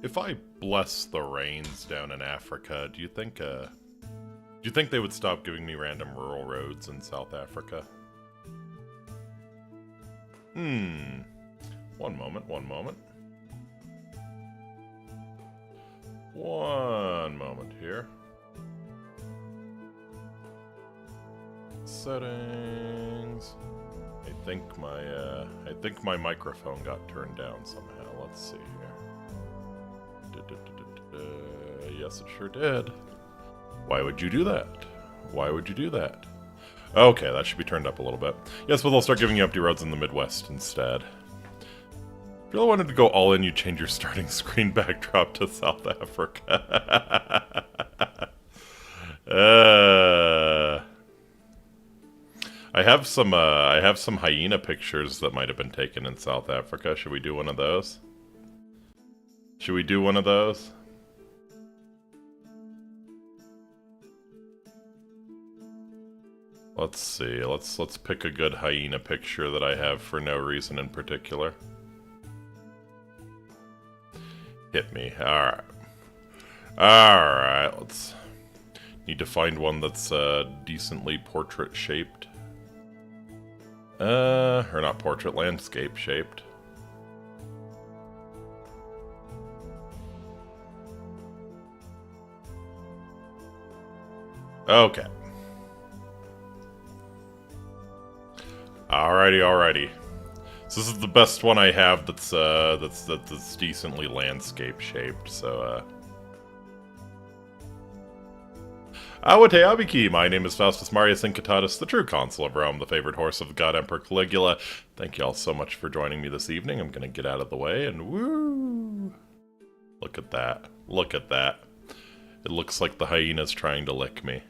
If I bless the rains down in Africa, do you think they would stop giving me random rural roads in South Africa? One moment, one moment. One moment here. Settings. I think my microphone got turned down somehow. Let's see here. Yes, it sure did. Why would you do that? Why would you do that? Okay, that should be turned up a little bit. Yes, but they'll start giving you empty roads in the Midwest instead. If you really wanted to go all in, you change your starting screen backdrop to South Africa. I have some hyena pictures that might have been taken in South Africa. Should we do one of those? Should we do one of those? Let's see. Let's pick a good hyena picture that I have for no reason in particular. Hit me. Alright. Alright, let's... Need to find one that's decently portrait shaped. Or not portrait, landscape shaped. Okay. Alrighty. So this is the best one I have that's decently landscape shaped, so Awate Abiki, my name is Faustus Marius Incitatus, the true consul of Rome, the favorite horse of God Emperor Caligula. Thank you all so much for joining me this evening. I'm gonna get out of the way and woo! Look at that. Look at that. It looks like the hyena's trying to lick me.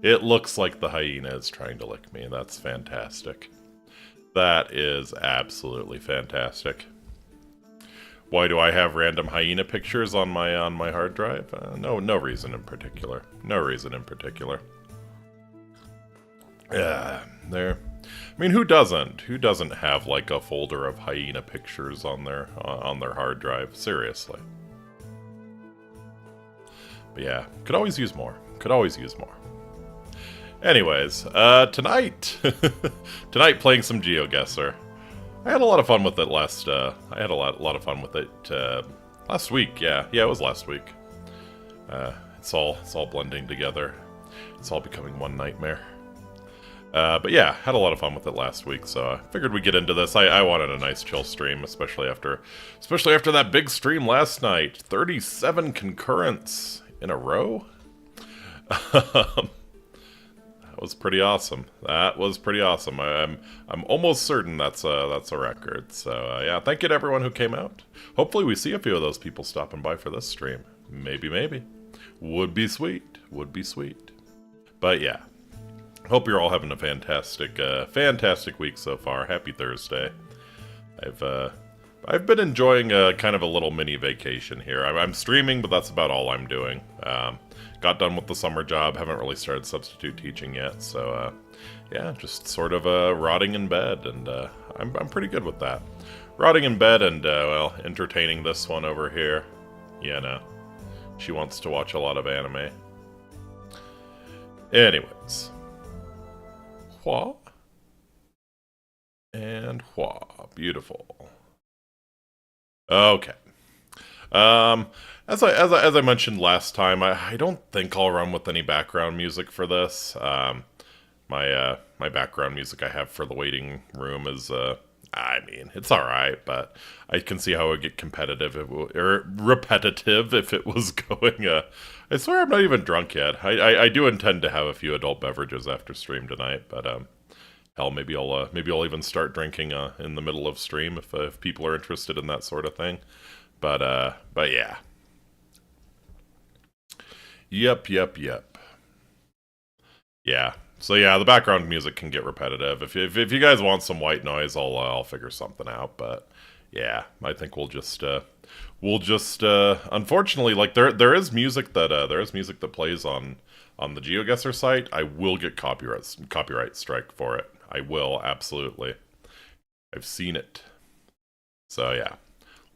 It looks like the hyena is trying to lick me. That's fantastic. That is absolutely fantastic. Why do I have random hyena pictures on my hard drive? No reason in particular. No reason in particular. Yeah, there. I mean, who doesn't? Who doesn't have like a folder of hyena pictures on their hard drive? Seriously. But yeah, could always use more. Could always use more. Anyways, tonight playing some GeoGuessr. I had a lot of fun with it last week. Yeah, it was last week. It's all blending together. It's all becoming one nightmare. But yeah, had a lot of fun with it last week, so I figured we'd get into this. I wanted a nice chill stream, especially after that big stream last night. 37 concurrents in a row. That was pretty awesome. That was pretty awesome. I'm almost certain that's a record. So yeah, thank you to everyone who came out. Hopefully we see a few of those people stopping by for this stream. Maybe. Would be sweet. Would be sweet. But yeah, hope you're all having a fantastic week so far. Happy Thursday. I've been enjoying kind of a little mini vacation here. I'm streaming, but that's about all I'm doing. Got done with the summer job, haven't really started substitute teaching yet, so yeah, just sort of rotting in bed, and I'm pretty good with that. Rotting in bed and, well, entertaining this one over here. Yeah, no. She wants to watch a lot of anime. Anyways. Hua. And hua. Beautiful. Okay. As I mentioned last time, I don't think I'll run with any background music for this. My background music I have for the waiting room is, I mean, it's alright, but I can see how it would get competitive, or repetitive if it was going, I swear I'm not even drunk yet. I do intend to have a few adult beverages after stream tonight, but, hell, maybe I'll even start drinking, in the middle of stream if people are interested in that sort of thing. But yeah. Yep. Yeah. So yeah, the background music can get repetitive. If you guys want some white noise, I'll figure something out. But yeah, I think we'll just unfortunately, like there is music that plays on the GeoGuessr site. I will get copyright strike for it. I will, absolutely. I've seen it. So yeah,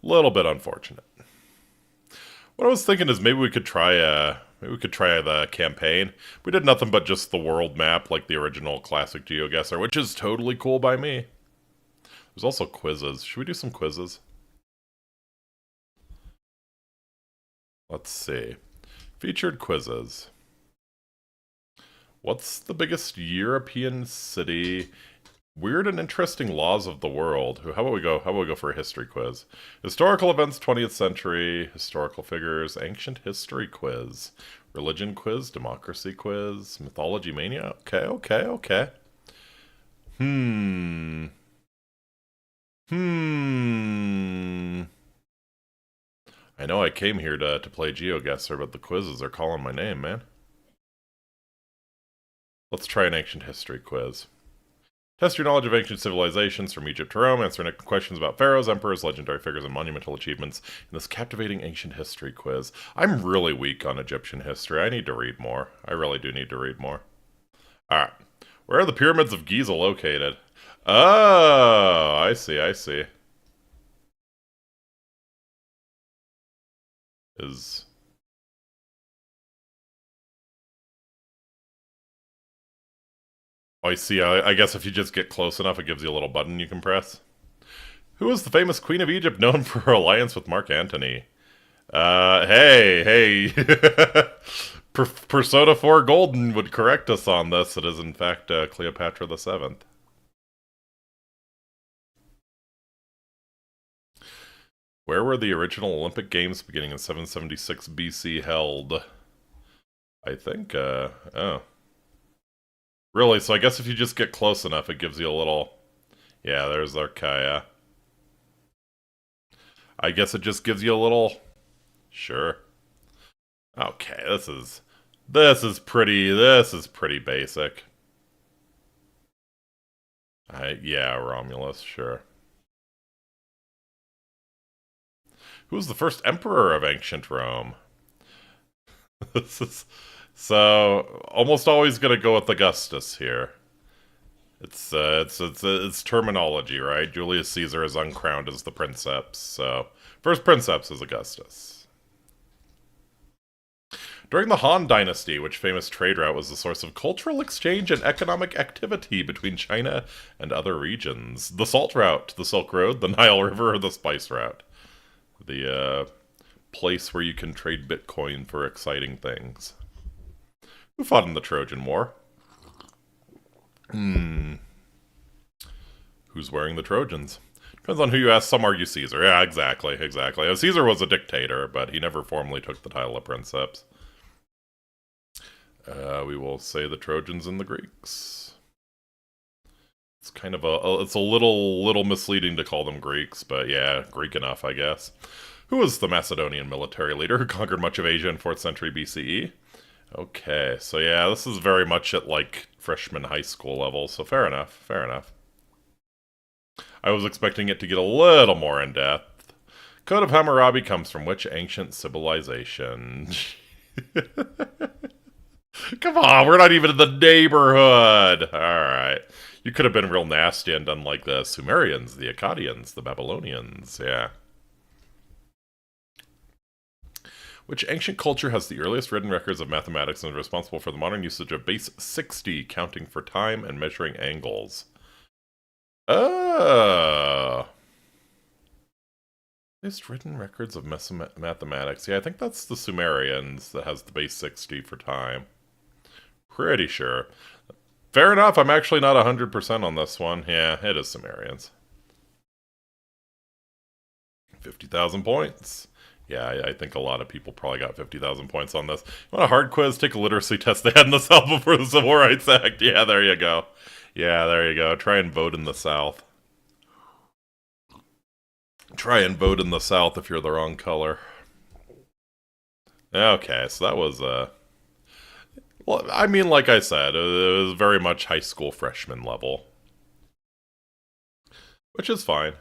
little bit unfortunate. What I was thinking is maybe we could try the campaign. We did nothing but just the world map, like the original classic GeoGuessr, which is totally cool by me. There's also quizzes. Should we do some quizzes? Let's see. Featured quizzes. What's the biggest European city? Weird and interesting laws of the world. How about we go? How about we go for a history quiz? Historical events, 20th century, historical figures, ancient history quiz, religion quiz, democracy quiz, mythology mania. Okay. Hmm. I know I came here to play GeoGuessr, but the quizzes are calling my name, man. Let's try an ancient history quiz. Test your knowledge of ancient civilizations from Egypt to Rome. Answer questions about pharaohs, emperors, legendary figures, and monumental achievements in this captivating ancient history quiz. I'm really weak on Egyptian history. I need to read more. I really do need to read more. Alright. Where are the pyramids of Giza located? Oh, I see. Is... Oh, I see. I guess if you just get close enough, it gives you a little button you can press. Who was the famous Queen of Egypt known for her alliance with Mark Antony? Hey. Persona 4 Golden would correct us on this. It is, in fact, Cleopatra the Seventh. Where were the original Olympic Games beginning in 776 BC held? I think, oh. Really, so I guess if you just get close enough, it gives you a little... Yeah, there's Archaea. I guess it just gives you a little... Sure. Okay, this is pretty basic. Yeah, Romulus, sure. Who was the first emperor of ancient Rome? This is... So, almost always gonna go with Augustus here. It's terminology, right? Julius Caesar is uncrowned as the princeps, so... First princeps is Augustus. During the Han Dynasty, which famous trade route was the source of cultural exchange and economic activity between China and other regions? The Salt Route, the Silk Road, the Nile River, or the Spice Route? The, place where you can trade Bitcoin for exciting things. Who fought in the Trojan War? Who's wearing the Trojans? Depends on who you ask. Some argue Caesar. Yeah, exactly. Caesar was a dictator, but he never formally took the title of princeps. We will say the Trojans and the Greeks. It's kind of it's a little misleading to call them Greeks, but yeah, Greek enough, I guess. Who was the Macedonian military leader who conquered much of Asia in 4th century BCE? Okay, so yeah, this is very much at, like, freshman high school level, so fair enough. I was expecting it to get a little more in-depth. Code of Hammurabi comes from which ancient civilization? Come on, we're not even in the neighborhood! Alright. You could have been real nasty and done like the Sumerians, the Akkadians, the Babylonians, yeah. Which ancient culture has the earliest written records of mathematics and is responsible for the modern usage of base 60, counting for time and measuring angles? Earliest written records of mathematics. Yeah, I think that's the Sumerians that has the base 60 for time. Pretty sure. Fair enough, I'm actually not 100% on this one. Yeah, it is Sumerians. 50,000 points. Yeah, I think a lot of people probably got 50,000 points on this. You want a hard quiz? Take a literacy test they had in the South before the Civil Rights Act. Yeah, there you go. Try and vote in the South. Try and vote in the South if you're the wrong color. Okay, so that was, well, I mean, like I said, it was very much high school freshman level. Which is fine.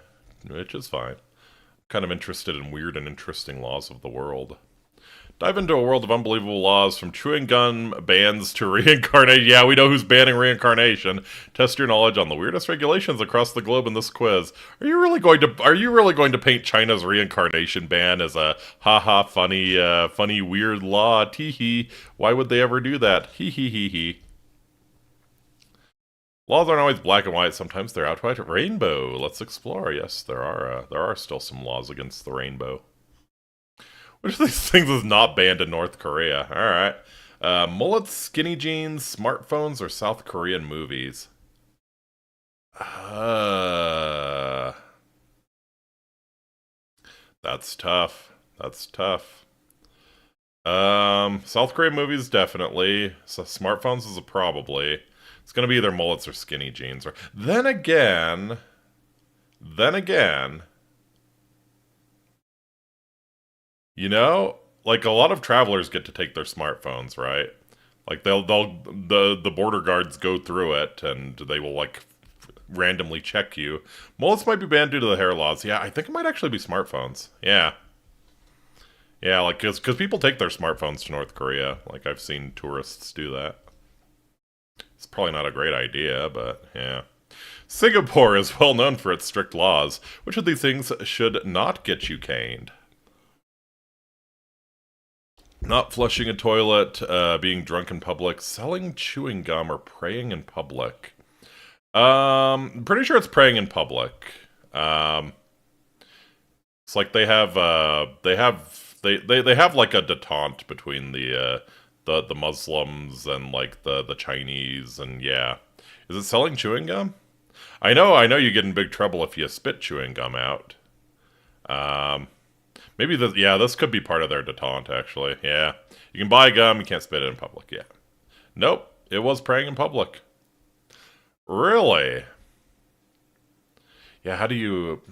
Kind of interested in weird and interesting laws of the world. Dive into a world of unbelievable laws, from chewing gum bans to reincarnation. Yeah, we know who's banning reincarnation. Test your knowledge on the weirdest regulations across the globe in this quiz. Are you really going to paint China's reincarnation ban as a haha funny weird law? Tee hee. Why would they ever do that? Hee hee hee hee. Laws aren't always black and white. Sometimes they're outright rainbow. Let's explore. Yes, there are still some laws against the rainbow. Which of these things is not banned in North Korea? Alright. Mullets, skinny jeans, smartphones, or South Korean movies? That's tough. That's tough. South Korean movies, definitely. So smartphones is a probably. It's gonna be either mullets or skinny jeans. Or then again... You know, like a lot of travelers get to take their smartphones, right? Like the border guards go through it and they will like randomly check you. Mullets might be banned due to the hair laws. Yeah, I think it might actually be smartphones. Yeah. Yeah, like cuz people take their smartphones to North Korea. Like I've seen tourists do that. It's probably not a great idea, but yeah. Singapore is well known for its strict laws. Which of these things should not get you caned? Not flushing a toilet, being drunk in public, selling chewing gum, or praying in public. Pretty sure it's praying in public. It's like they have like a detente between the Muslims and like the Chinese, and yeah. Is it selling chewing gum? I know you get in big trouble if you spit chewing gum out. Maybe this could be part of their detente, actually. Yeah. You can buy gum, you can't spit it in public, yeah. Nope, it was praying in public. Really? Yeah, how do you...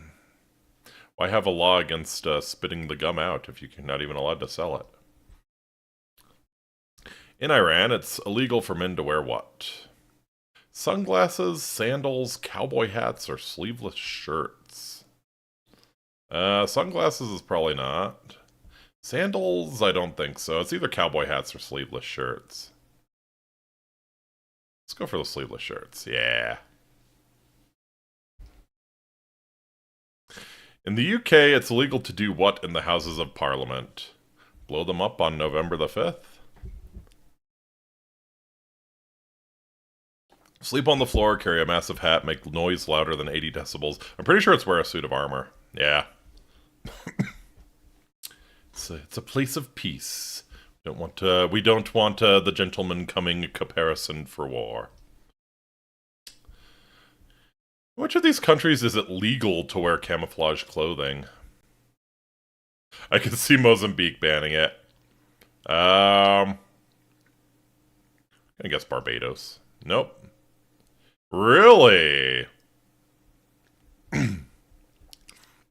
Why have a law against spitting the gum out if you're not even allowed to sell it? In Iran, it's illegal for men to wear what? Sunglasses, sandals, cowboy hats, or sleeveless shirts? Sunglasses is probably not. Sandals, I don't think so. It's either cowboy hats or sleeveless shirts. Let's go for the sleeveless shirts. Yeah. In the UK, it's illegal to do what in the Houses of Parliament? Blow them up on November the 5th? Sleep on the floor, carry a massive hat, make noise louder than 80 decibels. I'm pretty sure it's wear a suit of armor. Yeah. It's a place of peace. We don't want the gentleman coming comparison for war. Which of these countries is it legal to wear camouflage clothing? I can see Mozambique banning it. I guess Barbados. Nope. Really?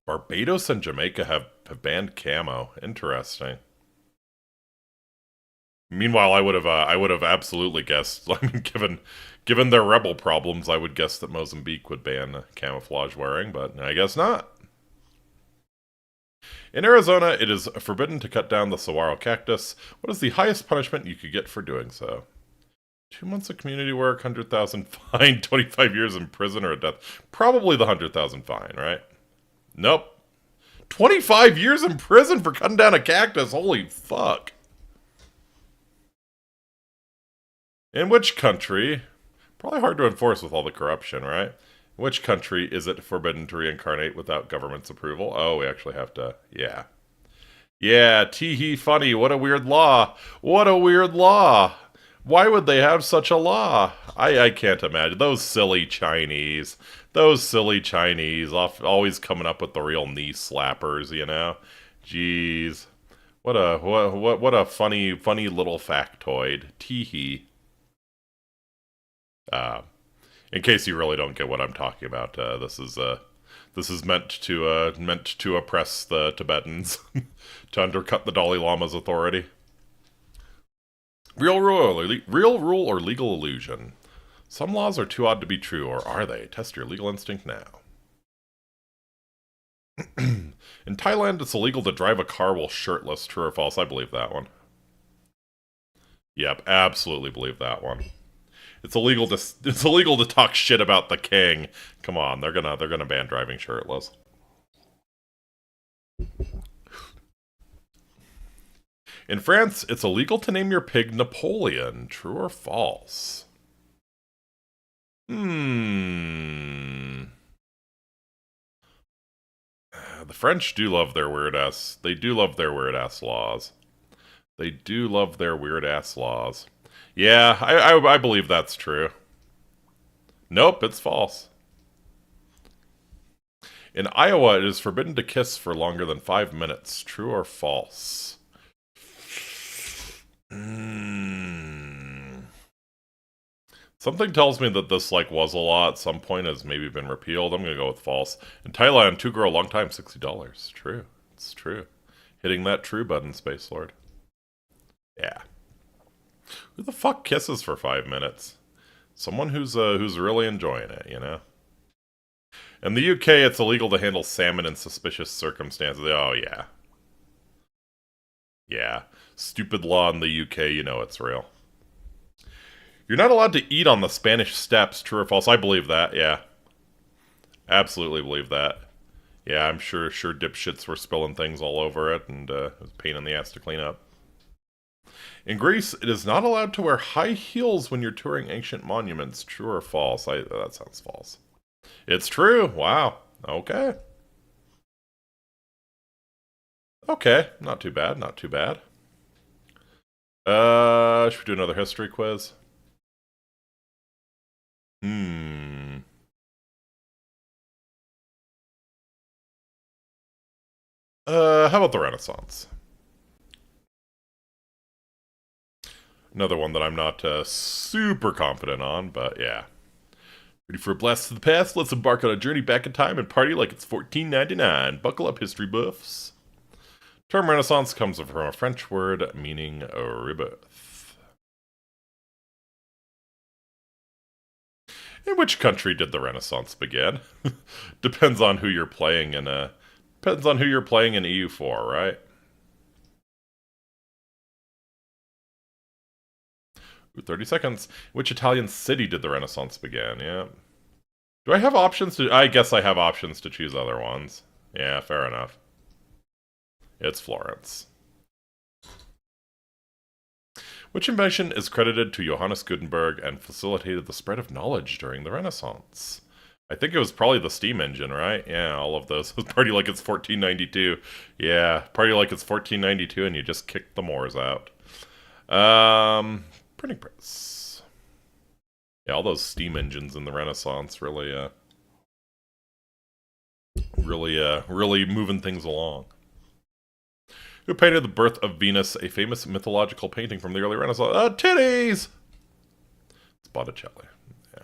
Barbados and Jamaica have banned camo. Interesting. Meanwhile, I would have absolutely guessed. I mean, given their rebel problems, I would guess that Mozambique would ban camouflage wearing, but I guess not. In Arizona, it is forbidden to cut down the saguaro cactus. What is the highest punishment you could get for doing so? 2 months of community work, 100,000 fine, 25 years in prison, or a death. Probably the 100,000 fine, right? Nope. 25 years in prison for cutting down a cactus. Holy fuck. In which country, probably hard to enforce with all the corruption, right? In which country is it forbidden to reincarnate without government's approval? Oh, we actually have to, yeah. Yeah, tee-hee funny, what a weird law. What a weird law. Why would they have such a law? I can't imagine. Those silly Chinese. Those silly Chinese, always coming up with the real knee slappers, you know? Jeez. What a funny little factoid. Tee-hee. In case you really don't get what I'm talking about, this is meant to oppress the Tibetans, to undercut the Dalai Lama's authority. Real rule or legal illusion? Some laws are too odd to be true, or are they? Test your legal instinct now. In Thailand, it's illegal to drive a car while shirtless. True or false? I believe that one. Yep, absolutely believe that one. It's illegal to talk shit about the king. Come on, they're gonna ban driving shirtless. In France, it's illegal to name your pig Napoleon. True or false? Hmm. The French do love their weird ass. They do love their weird ass laws. They do love their weird ass laws. Yeah, I believe that's true. Nope, it's false. In Iowa, it is forbidden to kiss for longer than 5 minutes. True or false? Something tells me that this was a law at some point, has maybe been repealed. I'm gonna go with false. In Thailand, two girl, long time, $60. True. It's true. Hitting that true button, Space Lord. Yeah. Who the fuck kisses for 5 minutes? Someone who's really enjoying it, you know? In the UK, it's illegal to handle salmon in suspicious circumstances. Oh, yeah. Yeah. Stupid law in the UK, you know it's real. You're not allowed to eat on the Spanish Steps. True or false? I believe that, yeah. Absolutely believe that. Yeah, I'm sure dipshits were spilling things all over it, and it was a pain in the ass to clean up. In Greece, it is not allowed to wear high heels when you're touring ancient monuments. True or false? That sounds false. It's true. Wow. Okay. Okay. Not too bad. Not too bad. Should we do another history quiz? How about the Renaissance? Another one that I'm not super confident on, but yeah. Ready for a blast to the past? Let's embark on a journey back in time and party like it's 1499. Buckle up, history buffs. Term Renaissance comes from a French word meaning rebirth. In which country did the Renaissance begin? Depends on who you're playing in EU4, right? Ooh, 30 seconds. Which Italian city did the Renaissance begin? Yeah. Do I have options to... I guess I have options to choose other ones. Yeah, fair enough. It's Florence. Which invention is credited to Johannes Gutenberg and facilitated the spread of knowledge during the Renaissance? I think it was probably the steam engine, right? Yeah, all of those. Party like it's 1492. Yeah, party like it's 1492 and you just kicked the Moors out. Printing press. Yeah, all those steam engines in the Renaissance really moving things along. Who painted The Birth of Venus, a famous mythological painting from the early Renaissance? Titties! It's Botticelli. Yeah.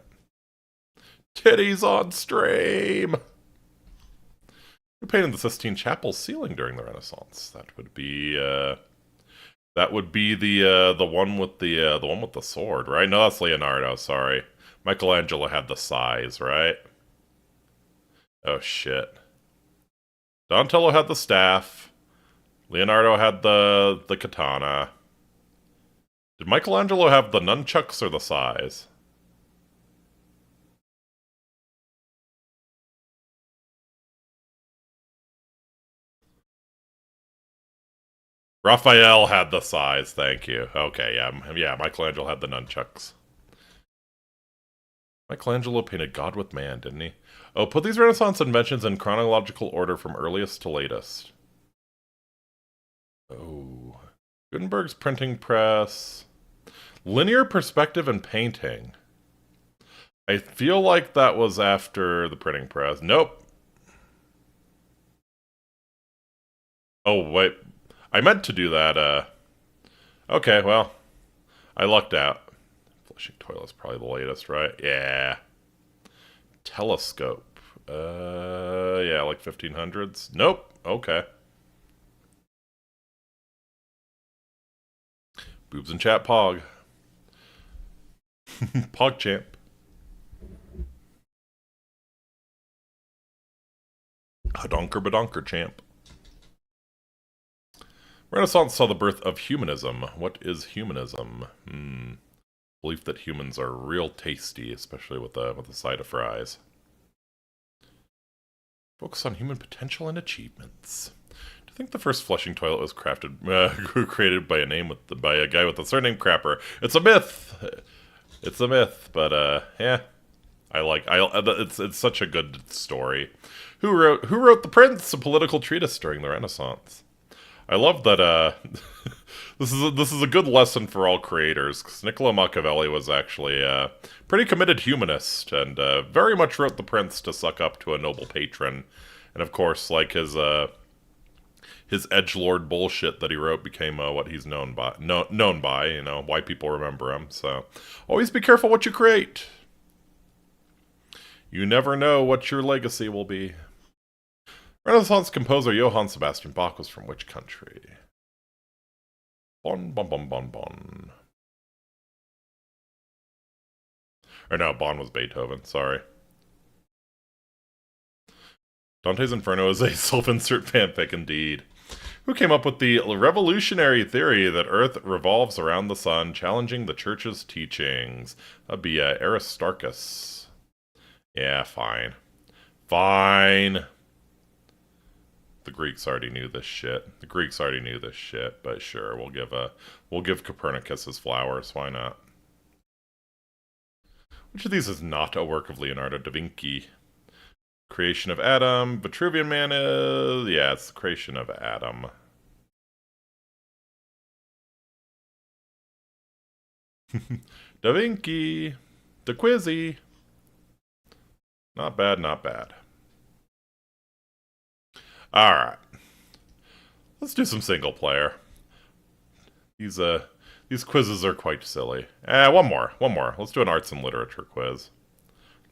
Titties on stream! Who painted the Sistine Chapel ceiling during the Renaissance? That would be the one with the sword, right? No, that's Leonardo. Sorry, Michelangelo had the size, right? Oh shit. Donatello had the staff. Leonardo had the katana. Did Michelangelo have the nunchucks or the size? Raphael had the size, thank you. Okay, yeah, Michelangelo had the nunchucks. Michelangelo painted God with Man, didn't he? Oh, put these Renaissance inventions in chronological order from earliest to latest. Oh. Gutenberg's printing press. Linear perspective and painting. I feel like that was after the printing press. Nope. Oh, wait. I meant to do that, Okay, well. I lucked out. Flushing toilet's probably the latest, right? Yeah. Telescope. Yeah, like 1500s. Nope. Okay. Boobs and chat pog. Pog champ. Hadonker badonker, champ. Renaissance saw the birth of humanism. What is humanism? Belief that humans are real tasty, especially with a side of fries. Focus on human potential and achievements. Do you think the first flushing toilet was created by a guy with the surname Crapper? It's a myth. It's a myth, but yeah. It's such a good story. Who wrote The Prince, a political treatise during the Renaissance? I love that this is a good lesson for all creators, because Niccolo Machiavelli was actually a pretty committed humanist, and very much wrote The Prince to suck up to a noble patron. And of course, like his edgelord bullshit that he wrote became what he's known by, you know, why people remember him. So always be careful what you create. You never know what your legacy will be. Renaissance composer Johann Sebastian Bach was from which country? Bon. Or no, Bonn was Beethoven, sorry. Dante's Inferno is a self-insert fanfic indeed. Who came up with the revolutionary theory that Earth revolves around the sun, challenging the Church's teachings? That'd be Aristarchus. Yeah, fine. Fine. The Greeks already knew this shit. But sure, we'll give Copernicus his flowers. Why not? Which of these is not a work of Leonardo da Vinci? Creation of Adam. Vitruvian Man is... yeah, it's the creation of Adam. Da Vinci. Da Quizzy. Not bad, not bad. Alright. Let's do some single player. These quizzes are quite silly. One more. Let's do an arts and literature quiz.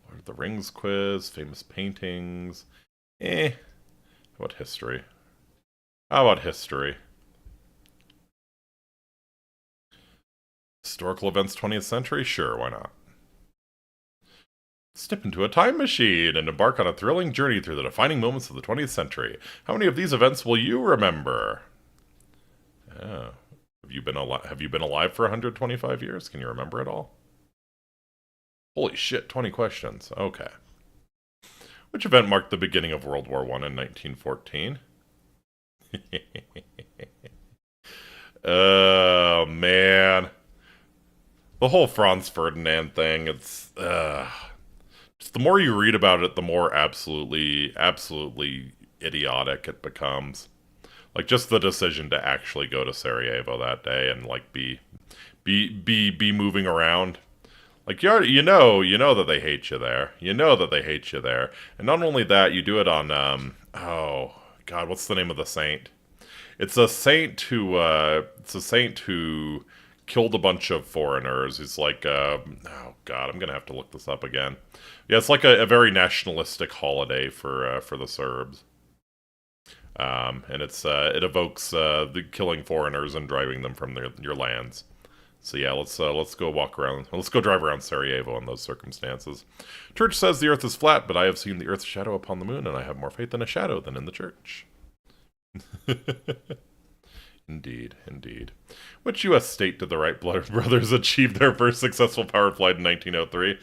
Lord of the Rings quiz, famous paintings. How about history? Historical events 20th century? Sure, why not? Step into a time machine and embark on a thrilling journey through the defining moments of the 20th century. How many of these events will you remember? Have you been alive for 125 years? Can you remember it all? Holy shit, 20 questions. Okay. Which event marked the beginning of World War I in 1914? Oh, man. The whole Franz Ferdinand thing, it's... just the more you read about it, the more absolutely idiotic it becomes. Like, just the decision to actually go to Sarajevo that day and, like, be moving around. Like, you know that they hate you there. And not only that, you do it on, oh, God, what's the name of the saint? It's a saint who killed a bunch of foreigners. He's like, oh, God, I'm gonna have to look this up again. Yeah, it's like a very nationalistic holiday for the Serbs. And it evokes the killing foreigners and driving them from your lands. So yeah, let's go walk around. Let's go drive around Sarajevo in those circumstances. Church says the Earth is flat, but I have seen the Earth's shadow upon the moon, and I have more faith in a shadow than in the church. Indeed. Which U.S. state did the Wright brothers achieve their first successful powered flight in 1903?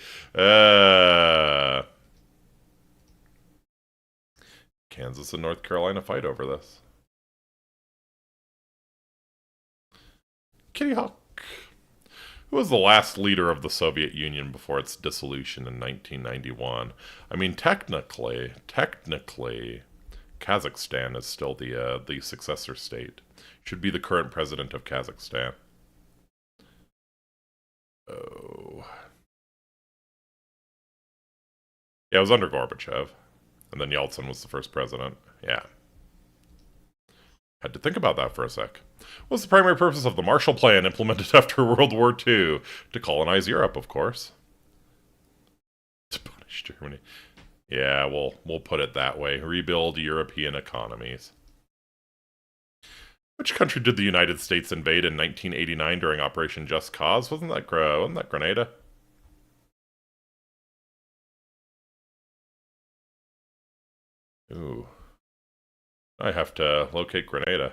Kansas and North Carolina fight over this. Kitty Hawk. Who was the last leader of the Soviet Union before its dissolution in 1991? I mean, technically, Kazakhstan is still the successor state. Should be the current president of Kazakhstan. Oh. Yeah, it was under Gorbachev. And then Yeltsin was the first president. Yeah. Had to think about that for a sec. What's the primary purpose of the Marshall Plan implemented after World War II? To colonize Europe, of course. To punish Germany. Yeah, we'll put it that way. Rebuild European economies. Which country did the United States invade in 1989 during Operation Just Cause? Wasn't that Grenada? Ooh. I have to locate Grenada.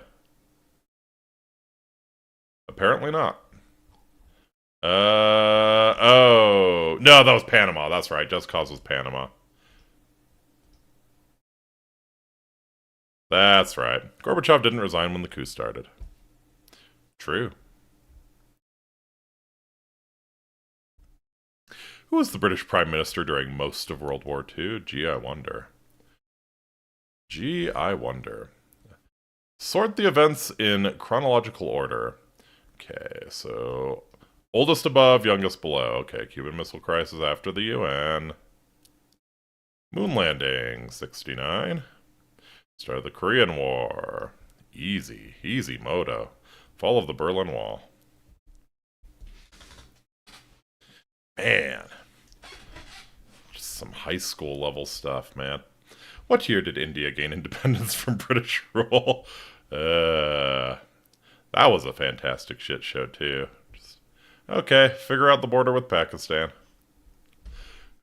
Apparently not. Oh. No, that was Panama. That's right. Just Cause was Panama. That's right. Gorbachev didn't resign when the coup started. True. Who was the British Prime Minister during most of World War II? Gee, I wonder. Gee, I wonder. Sort the events in chronological order. Okay, so oldest above, youngest below. Okay, Cuban Missile Crisis after the UN. Moon landing, 69. Start of the Korean War. Easy, easy moto. Fall of the Berlin Wall. Man. Just some high school level stuff, man. What year did India gain independence from British rule? That was a fantastic shit show, too. Okay, figure out the border with Pakistan.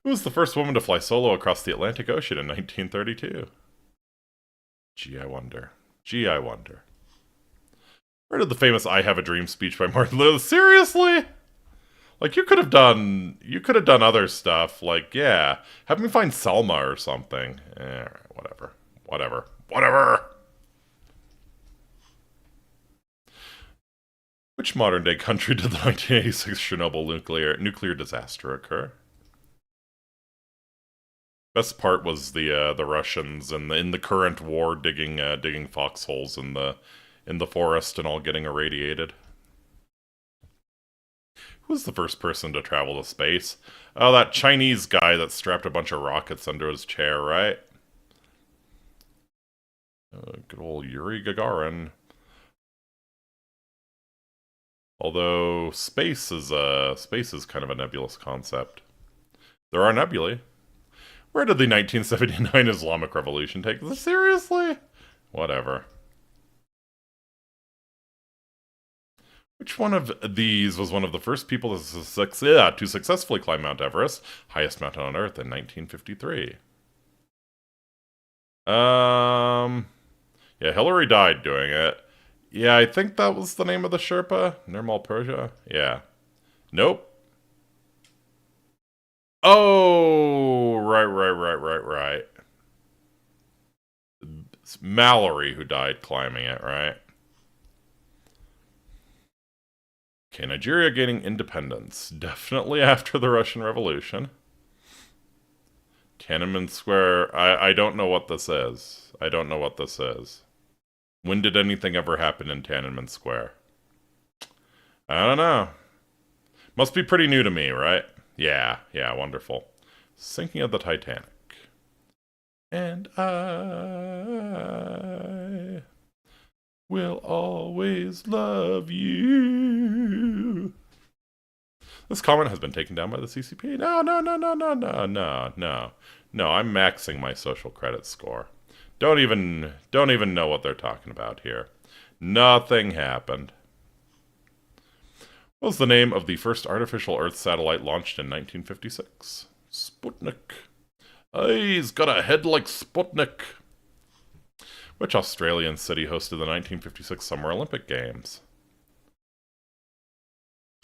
Who was the first woman to fly solo across the Atlantic Ocean in 1932? Gee, I wonder. Gee, I wonder. Where did the famous I Have a Dream speech by Martin Luther? Seriously? Like, you could have done other stuff. Like, yeah, have me find Selma or something. Whatever. Whatever. Which modern-day country did the 1986 Chernobyl nuclear disaster occur? Best part was the Russians and in the current war digging foxholes in the forest and all getting irradiated. Who was the first person to travel to space? Oh, that Chinese guy that strapped a bunch of rockets under his chair, right? Good old Yuri Gagarin. Although space is kind of a nebulous concept. There are nebulae. Where did the 1979 Islamic Revolution take place? Seriously? Whatever. Which one of these was one of the first people to successfully climb Mount Everest, highest mountain on Earth, in 1953? Yeah, Hillary died doing it. Yeah, I think that was the name of the Sherpa. Nirmal Persia? Yeah. Nope. Oh, right. It's Mallory who died climbing it, right? Okay, Nigeria gaining independence. Definitely after the Russian Revolution. Tiananmen Square. I don't know what this is. When did anything ever happen in Tiananmen Square? I don't know. Must be pretty new to me, right? Yeah, wonderful. Sinking of the Titanic. And I will always love you. This comment has been taken down by the CCP. No. No, I'm maxing my social credit score. Don't even know what they're talking about here. Nothing happened. What was the name of the first artificial Earth satellite launched in 1956? Sputnik. Hey, he's got a head like Sputnik. Which Australian city hosted the 1956 Summer Olympic Games?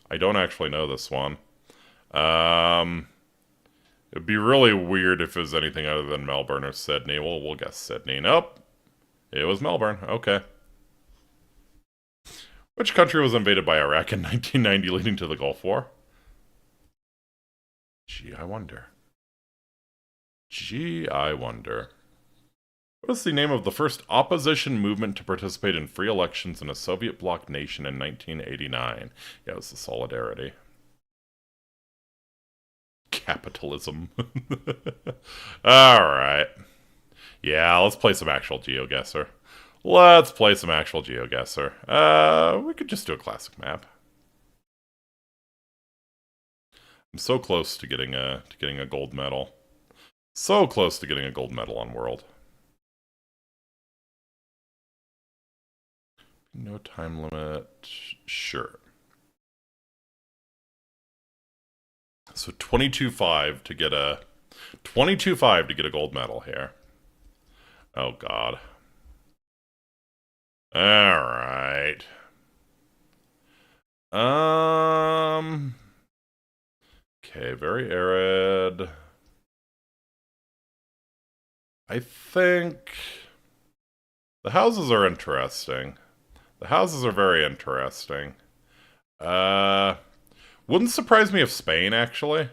I don't actually know this one. It'd be really weird if it was anything other than Melbourne or Sydney. We'll guess Sydney. Nope. It was Melbourne. Okay. Which country was invaded by Iraq in 1990, leading to the Gulf War? Gee, I wonder. What is the name of the first opposition movement to participate in free elections in a Soviet bloc nation in 1989? Yeah, it was the Solidarity. Capitalism. Alright. Yeah, let's play some actual GeoGuessr. We could just do a classic map. I'm so close to getting a gold medal. So close to getting a gold medal on World. No time limit. Sure. So 22.5 to get a 22.5 to get a gold medal here. Oh god. Alright. Um... Okay, very arid. I think... The houses are interesting. The houses are very interesting. Uh... Wouldn't surprise me if Spain, actually.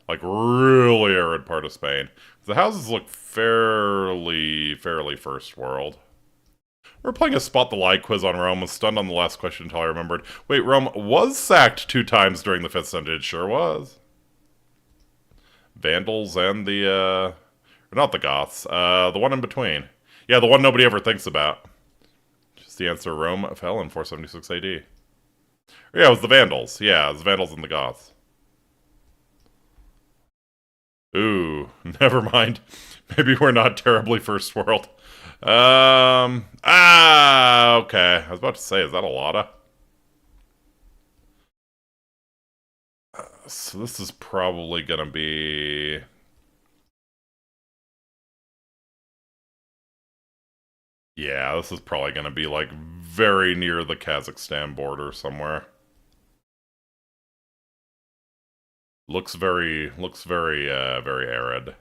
Like, really arid part of Spain. The houses look fairly first world. We're playing a Spot the Lie quiz on Rome. Was stunned on the last question until I remembered. Wait, Rome was sacked 2 times during the 5th century. It sure was. Vandals and the, not the Goths. The one in between. Yeah, the one nobody ever thinks about. Just the answer, Rome fell in 476 AD. Yeah, it was the Vandals. Yeah, it was the Vandals and the Goths. Ooh, never mind. Maybe we're not terribly first world. Okay. I was about to say, is that a lotta? So this is probably gonna be... Yeah, this is probably gonna be, like, very near the Kazakhstan border somewhere. Very arid.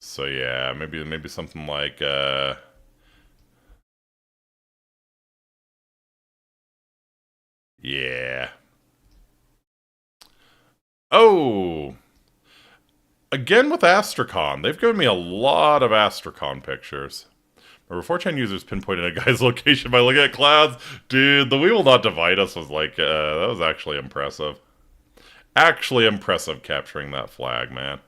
So yeah, maybe something like, yeah. Oh! Again with Astrakhan. They've given me a lot of Astrakhan pictures. Remember, 4chan users pinpointed a guy's location by looking at clouds. Dude, the We Will Not Divide Us was like, that was actually impressive. Actually impressive capturing that flag, man.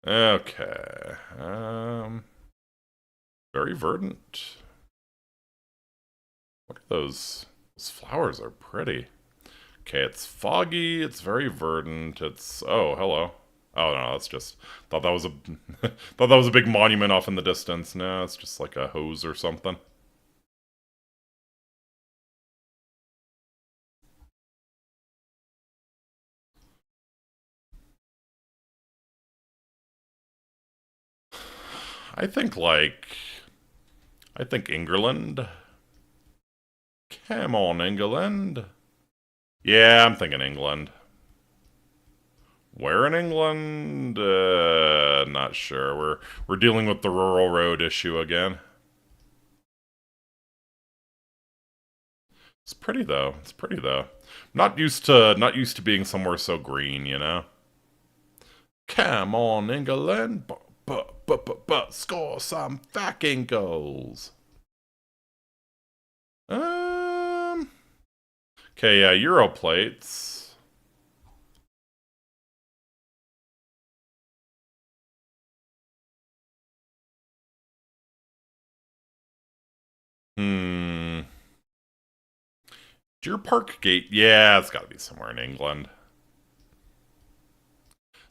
Okay. Very verdant. What are those? Those flowers are pretty. Okay, it's foggy, it's very verdant, it's... Oh, hello. Oh, no, that's just... Thought that was a... thought that was a big monument off in the distance. No, it's just like a hose or something. I think, like... I think England. Come on, England. Yeah, I'm thinking England. Where in England? Not sure. We're dealing with the rural road issue again. It's pretty though. It's pretty though. Not used to being somewhere so green, you know. Come on, England, score some fucking goals. Um. Okay, yeah, Euro plates. Hmm. Deer Park Gate. Yeah, it's got to be somewhere in England.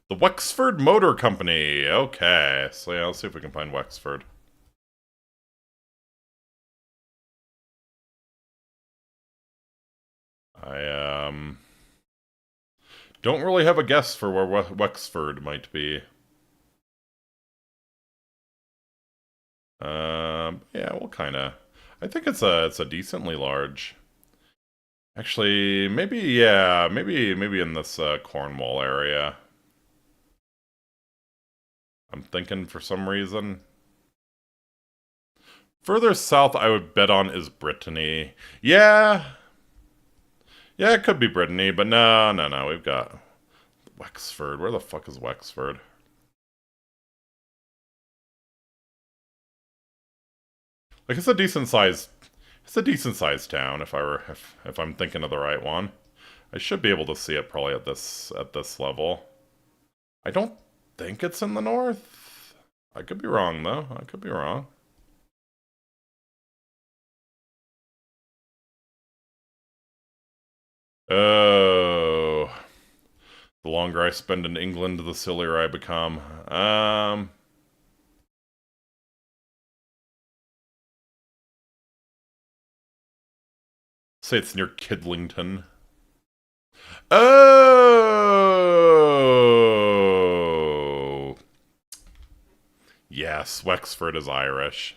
The Wexford Motor Company. Okay, so yeah, let's see if we can find Wexford. I don't really have a guess for where Wexford might be. Yeah, we'll kind of. I think it's a decently large. Actually, maybe yeah, maybe in this Cornwall area. I'm thinking for some reason. Further south, I would bet on is Brittany. Yeah, yeah, it could be Brittany, but no. We've got Wexford. Where the fuck is Wexford? Like it's a decent sized town if I'm thinking of the right one. I should be able to see it probably at this level. I don't think it's in the north. I could be wrong though. I could be wrong. Oh, the longer I spend in England, the sillier I become. Say it's near Kidlington. Oh, yeah, Yes, Wexford is Irish.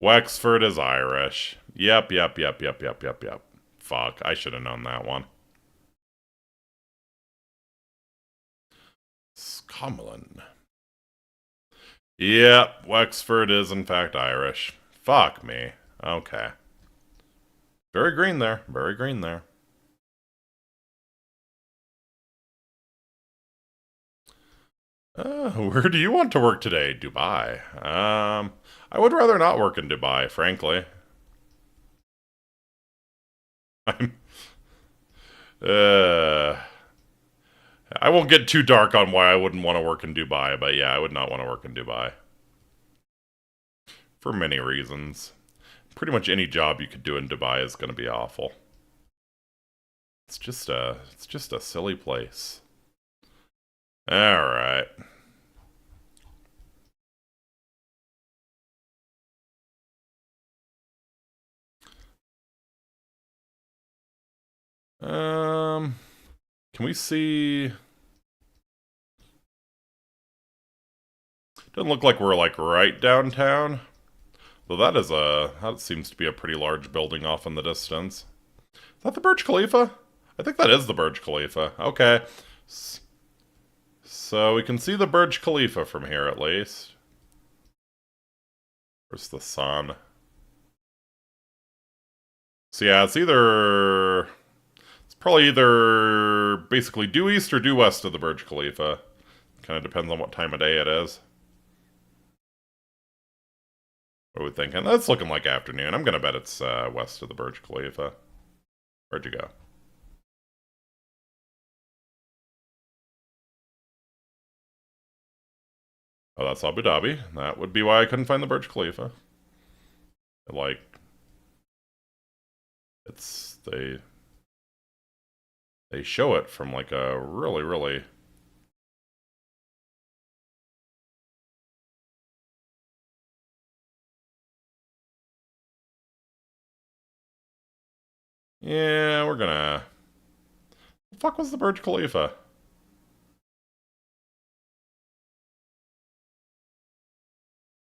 Wexford is Irish. Yep. Fuck, I should have known that one. Scumlin. Yep, Wexford is in fact Irish. Fuck me. Okay. Very green there. Very green there. Where do you want to work today? Dubai. I would rather not work in Dubai, frankly. I'm, uh, I won't get too dark on why I wouldn't want to work in Dubai, but yeah, I would not want to work in Dubai. For many reasons. Pretty much any job you could do in Dubai is going to be awful. It's just a silly place. All right. Can we see? Doesn't look like we're like right downtown. Though that seems to be a pretty large building off in the distance. Is that the Burj Khalifa? I think that is the Burj Khalifa. Okay. So we can see the Burj Khalifa from here at least. Where's the sun? So yeah, it's probably either basically due east or due west of the Burj Khalifa. Kind of depends on what time of day it is. What are we thinking? That's looking like afternoon. I'm gonna bet it's west of the Burj Khalifa. Where'd you go? Oh, that's Abu Dhabi. That would be why I couldn't find the Burj Khalifa. Like, it's they show it from like a really. Yeah, we're gonna. The fuck was the Burj Khalifa?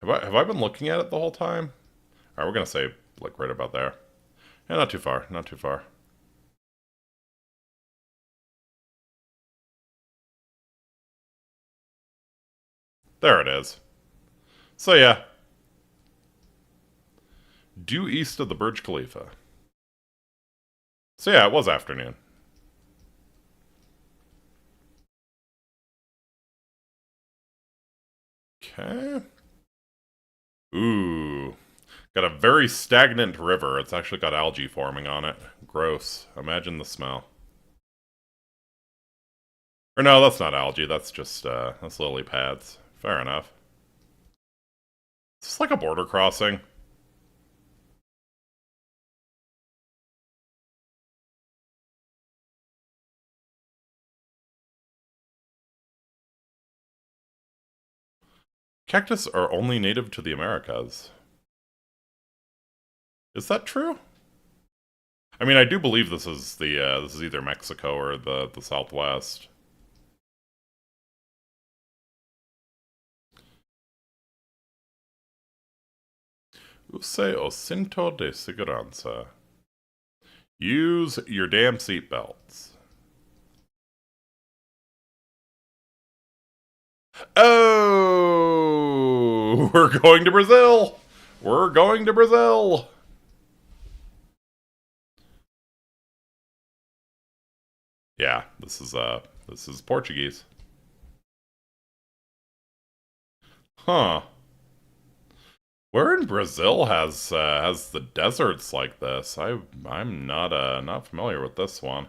Have I been looking at it the whole time? Alright, we're gonna say like right about there. Yeah, not too far, not too far. There it is. So yeah. Due east of the Burj Khalifa. So yeah, it was afternoon. Okay. Ooh. Got a very stagnant river. It's actually got algae forming on it. Gross. Imagine the smell. Or no, that's not algae. That's just, that's lily pads. Fair enough. It's just like a border crossing. Cactus are only native to the Americas. Is that true? I mean, I do believe this is this is either Mexico or the Southwest. Use o cinto de segurança. Use your damn seatbelts. Oh, we're going to Brazil. We're going to Brazil. Yeah, this is Portuguese. Huh. Where in Brazil has the deserts like this? I'm not familiar with this one.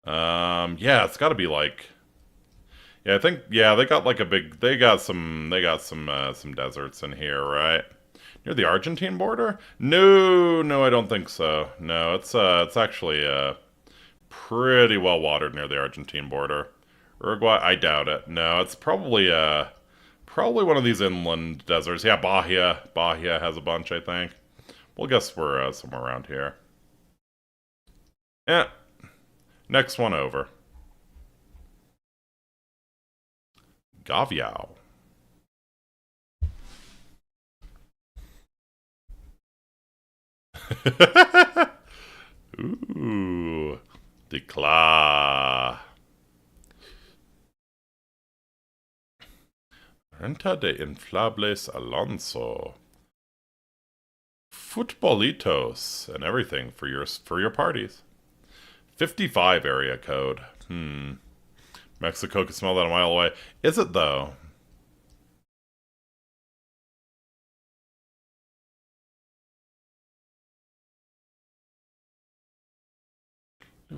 Yeah, it's got to be like, yeah, I think, yeah, they got like a big, they got some deserts in here, right? Near the Argentine border? No, I don't think so. No, it's actually pretty well watered near the Argentine border. Uruguay, I doubt it. No, it's probably one of these inland deserts. Yeah, Bahia has a bunch, I think. We'll guess we're somewhere around here. Yeah, next one over. Gaviao. Ooh. Decla. Renta de inflables Alonso. Futbolitos and everything for your parties. 55 area code. Mexico can smell that a mile away. Is it though?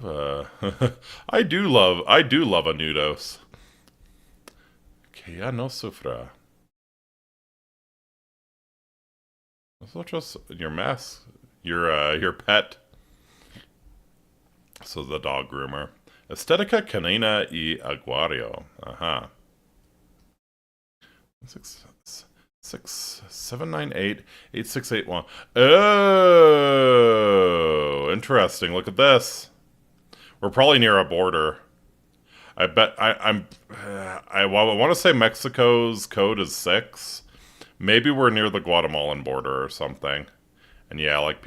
Uh, I do love a nudos. Que ya no sufra. Nosotros, your mask, your pet. So the dog groomer. Estetica canina y aguario. Uh-huh. 798-8681. Oh, interesting. Look at this. We're probably near a border. I bet I want to say Mexico's code is 6. Maybe we're near the Guatemalan border or something. And yeah, like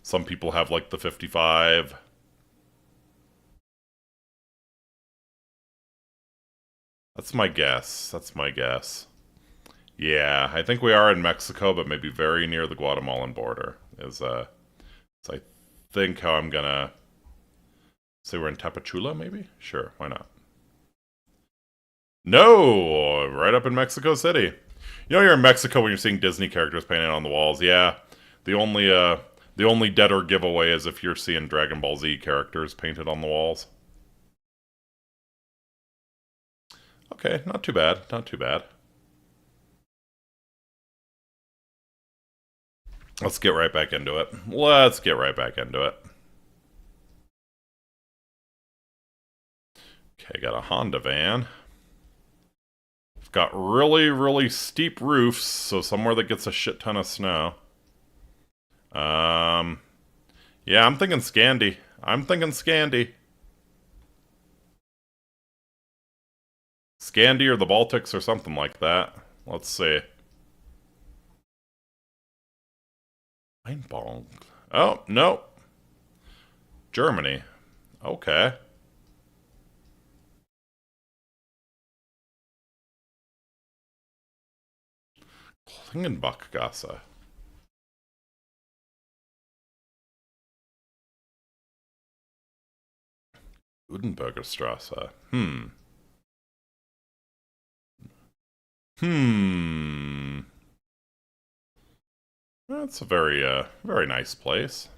some people have like the 55. That's my guess. That's my guess. Yeah, I think we are in Mexico, but maybe very near the Guatemalan border. Is I think how I'm gonna say we're in Tapachula, maybe? Sure, why not? No, right up in Mexico City. You know you're in Mexico when you're seeing Disney characters painted on the walls. Yeah, the only the only deader giveaway is if you're seeing Dragon Ball Z characters painted on the walls. Okay, not too bad. Not too bad. Let's get right back into it. Let's get right back into it. Okay, got a Honda van. It's got really, really steep roofs, so somewhere that gets a shit ton of snow. Yeah, I'm thinking Scandi. I'm thinking Scandi. Scandi or the Baltics or something like that. Let's see. Einbong. Oh, no. Germany. Okay. Klingenbachgasse. Udenbergerstrasse. That's a very nice place.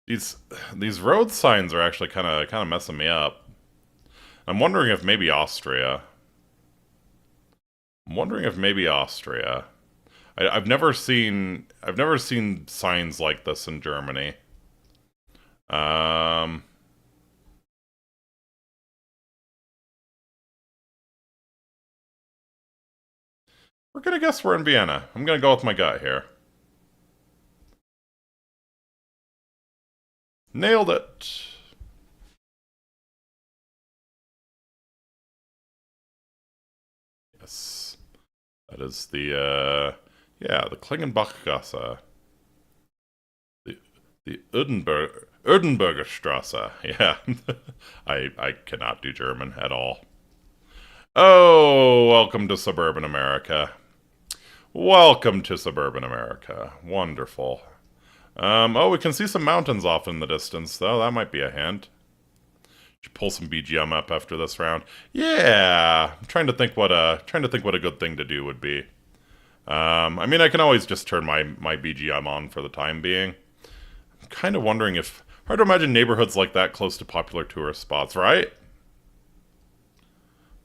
These these road signs are actually kind of messing me up. I'm wondering if maybe Austria. I'm wondering if maybe Austria. I've never seen signs like this in Germany. Um, we're gonna guess we're in Vienna. I'm gonna go with my gut here. Nailed it. Yes. That is yeah, the Klingenbachgasse. The Udenbergerstrasse. Yeah. I cannot do German at all. Oh, welcome to suburban America. Welcome to suburban America. Wonderful. Oh, we can see some mountains off in the distance, though. That might be a hint. Should pull some BGM up after this round. Yeah, I'm trying to think what a good thing to do would be. I mean, I can always just turn my BGM on for the time being. I'm kind of wondering if hard to imagine neighborhoods like that close to popular tourist spots, right?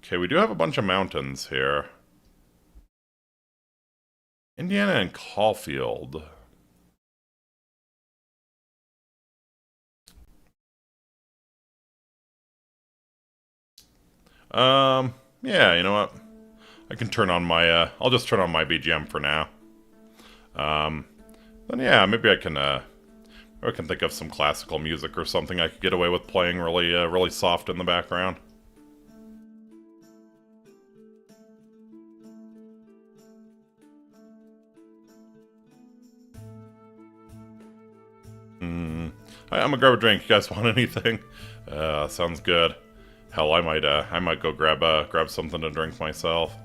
Okay, we do have a bunch of mountains here. Indiana and Caulfield. Yeah, you know what? I can turn on my, I'll just turn on my BGM for now. Then yeah, maybe I can think of some classical music or something I could get away with playing really soft in the background. I'm gonna grab a drink. You guys want anything? Sounds good. Hell, I might go grab something to drink myself.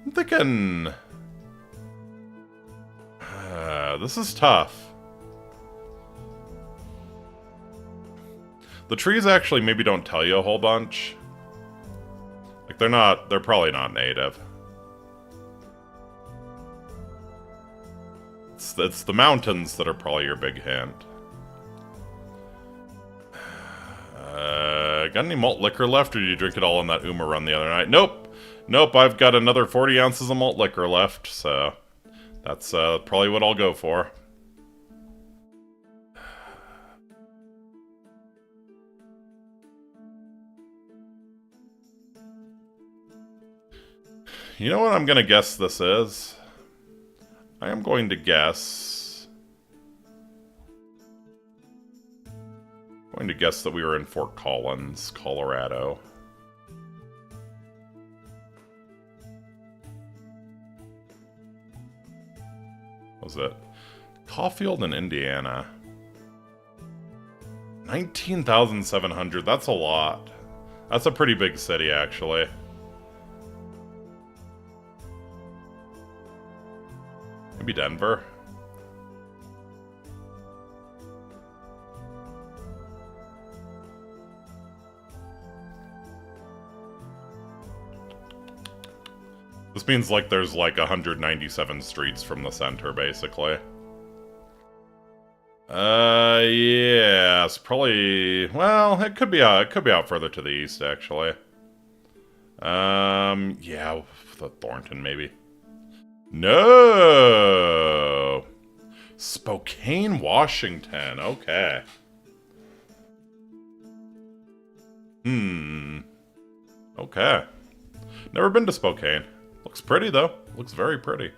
I'm thinking... this is tough. The trees actually maybe don't tell you a whole bunch. Like, they're probably not native. It's the mountains that are probably your big hint. Got any malt liquor left, or did you drink it all in that Uma run the other night? Nope. Nope, I've got another 40 ounces of malt liquor left, so that's probably what I'll go for. You know what I'm gonna guess this is? I am going to guess... that we were in Fort Collins, Colorado. Was it Caulfield in Indiana? 19,700, that's a lot. That's a pretty big city, actually. Maybe Denver? This means, like, there's, like, 197 streets from the center, basically. Yeah, it's probably... Well, it could be out further to the east, actually. Yeah, the Thornton, maybe. No! Spokane, Washington, okay. Okay. Never been to Spokane. Looks pretty, though. Looks very pretty.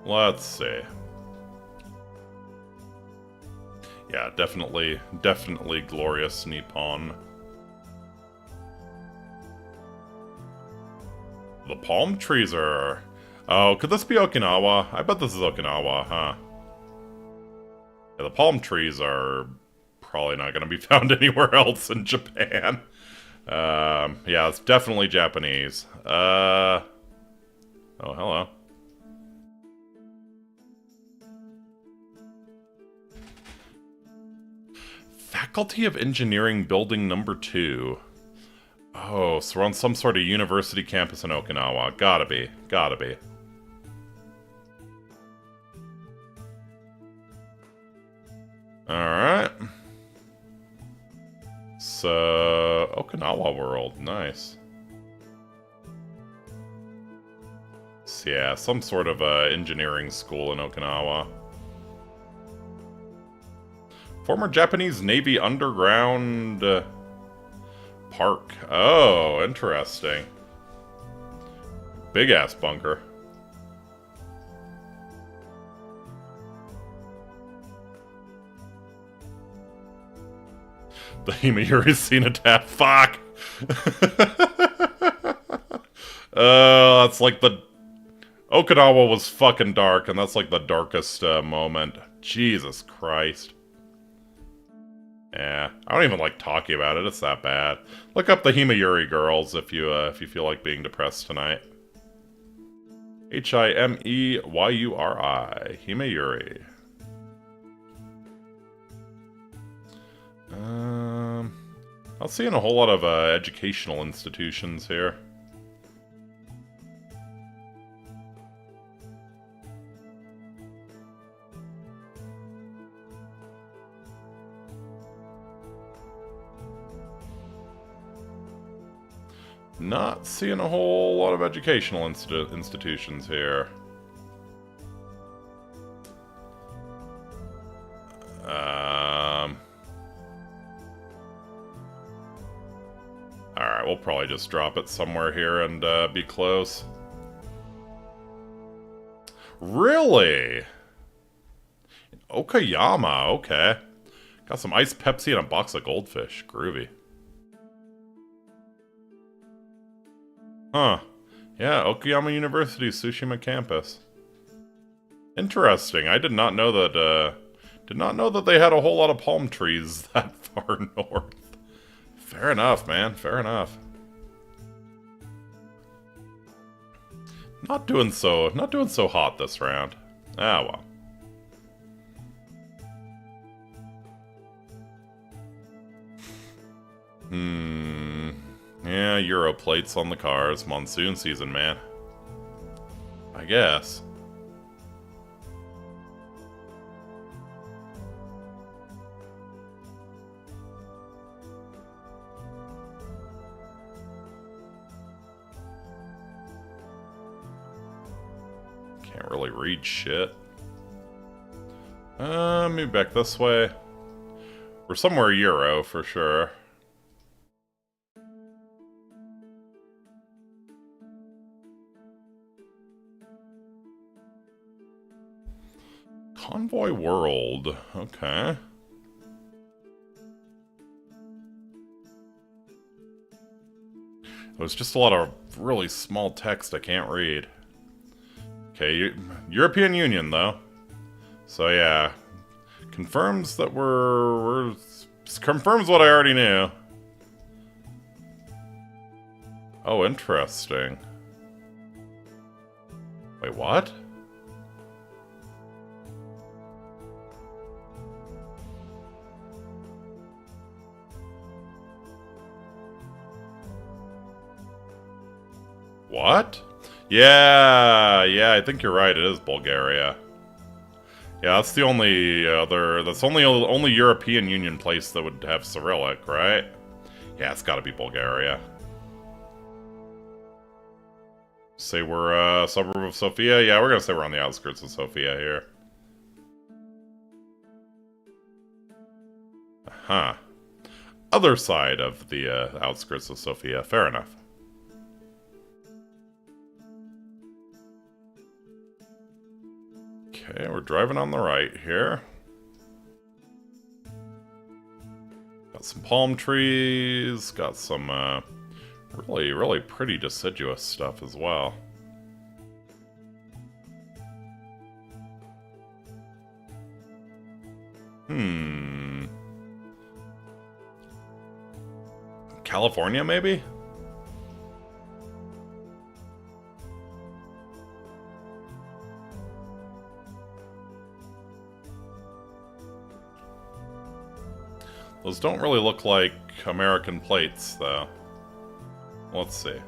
Let's see. Yeah, definitely glorious Nippon. The palm trees are... Oh, could this be Okinawa? I bet this is Okinawa, huh? Yeah, the palm trees are probably not going to be found anywhere else in Japan. Yeah, it's definitely Japanese. Oh, hello. Faculty of Engineering Building Number 2. Oh, so we're on some sort of university campus in Okinawa. Gotta be. Gotta be. Alright. So, Okinawa World. Nice. So, yeah, some sort of engineering school in Okinawa. Former Japanese Navy underground park. Oh, interesting. Big ass bunker. The Himeyuri Cenotaph. Fuck! That's like the... Okinawa was fucking dark, and that's like the darkest moment. Jesus Christ. Yeah, I don't even like talking about it. It's that bad. Look up the Himeyuri girls if you feel like being depressed tonight. Himeyuri. Himeyuri. Not seeing a whole lot of educational institutions here. Not seeing a whole lot of educational institutions here. Alright, we'll probably just drop it somewhere here and be close. Really? Okayama, okay. Got some iced Pepsi and a box of goldfish. Groovy. Huh. Yeah, Okayama University's Tsushima campus. Interesting. I did not know that they had a whole lot of palm trees that far north. Fair enough, man. Fair enough. Not doing so hot this round. Ah, well. Yeah, Euro plates on the cars. Monsoon season, man. I guess. Can't really read shit. Maybe back this way. We're somewhere Euro for sure. Convoy World. Okay. There's just a lot of really small text I can't read. Okay, European Union, though. So, yeah. Confirms that confirms what I already knew. Oh, interesting. Wait, what? What? Yeah, I think you're right. It is Bulgaria. Yeah, that's the only only European Union place that would have Cyrillic, right? Yeah, it's got to be Bulgaria. Say we're a suburb of Sofia. Yeah, we're gonna say we're on the outskirts of Sofia here. Huh. Other side of the outskirts of Sofia. Fair enough. Okay, we're driving on the right here. Got some palm trees, got some really pretty deciduous stuff as well. California, maybe? Those don't really look like American plates, though. Let's see.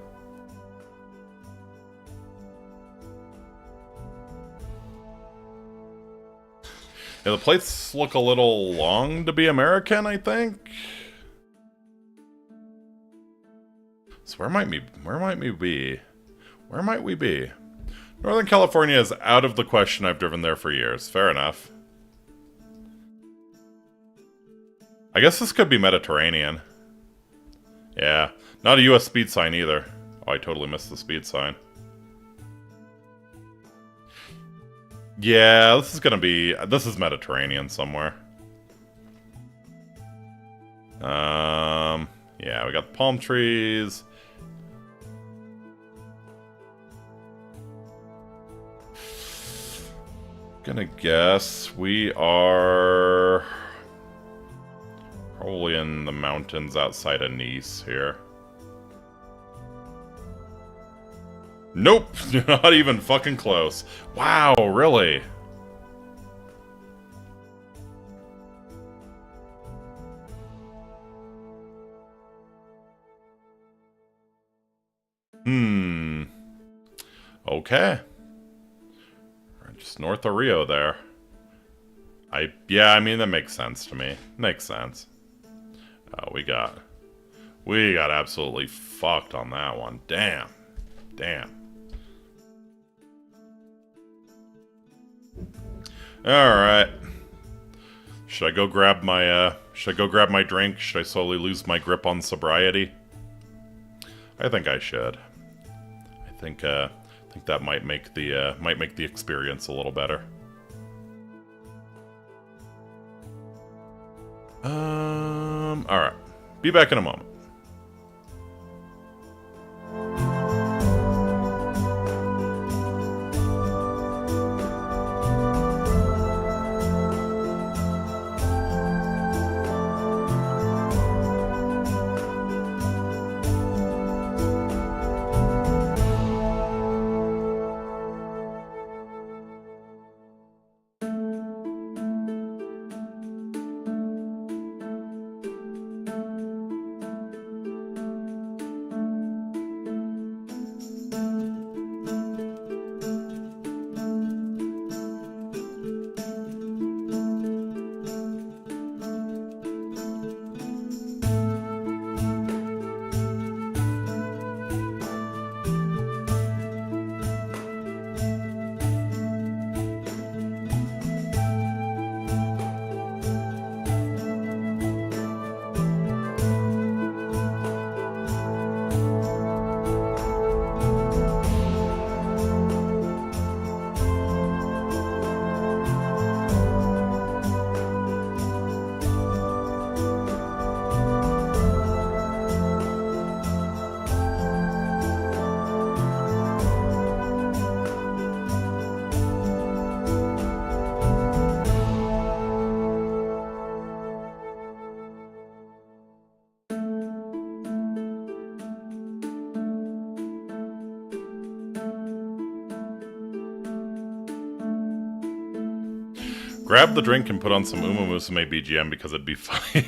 Yeah, the plates look a little long to be American, I think. So where might we be? Where might we be? Northern California is out of the question. I've driven there for years. Fair enough. I guess this could be Mediterranean. Yeah. Not a US speed sign either. Oh, I totally missed the speed sign. Yeah, this is Mediterranean somewhere. Yeah, we got the palm trees. Gonna guess we are probably in the mountains outside of Nice here. Nope, not even fucking close. Wow, really? Okay. Just north of Rio there. Yeah, I mean, that makes sense to me. Makes sense. Oh, we got absolutely fucked on that one. Damn. Alright. Should I go grab my drink? Should I slowly lose my grip on sobriety? I think I should. I think that might make the experience a little better. All right. Be back in a moment. Grab the drink and put on some Uma Musume BGM because it'd be funny.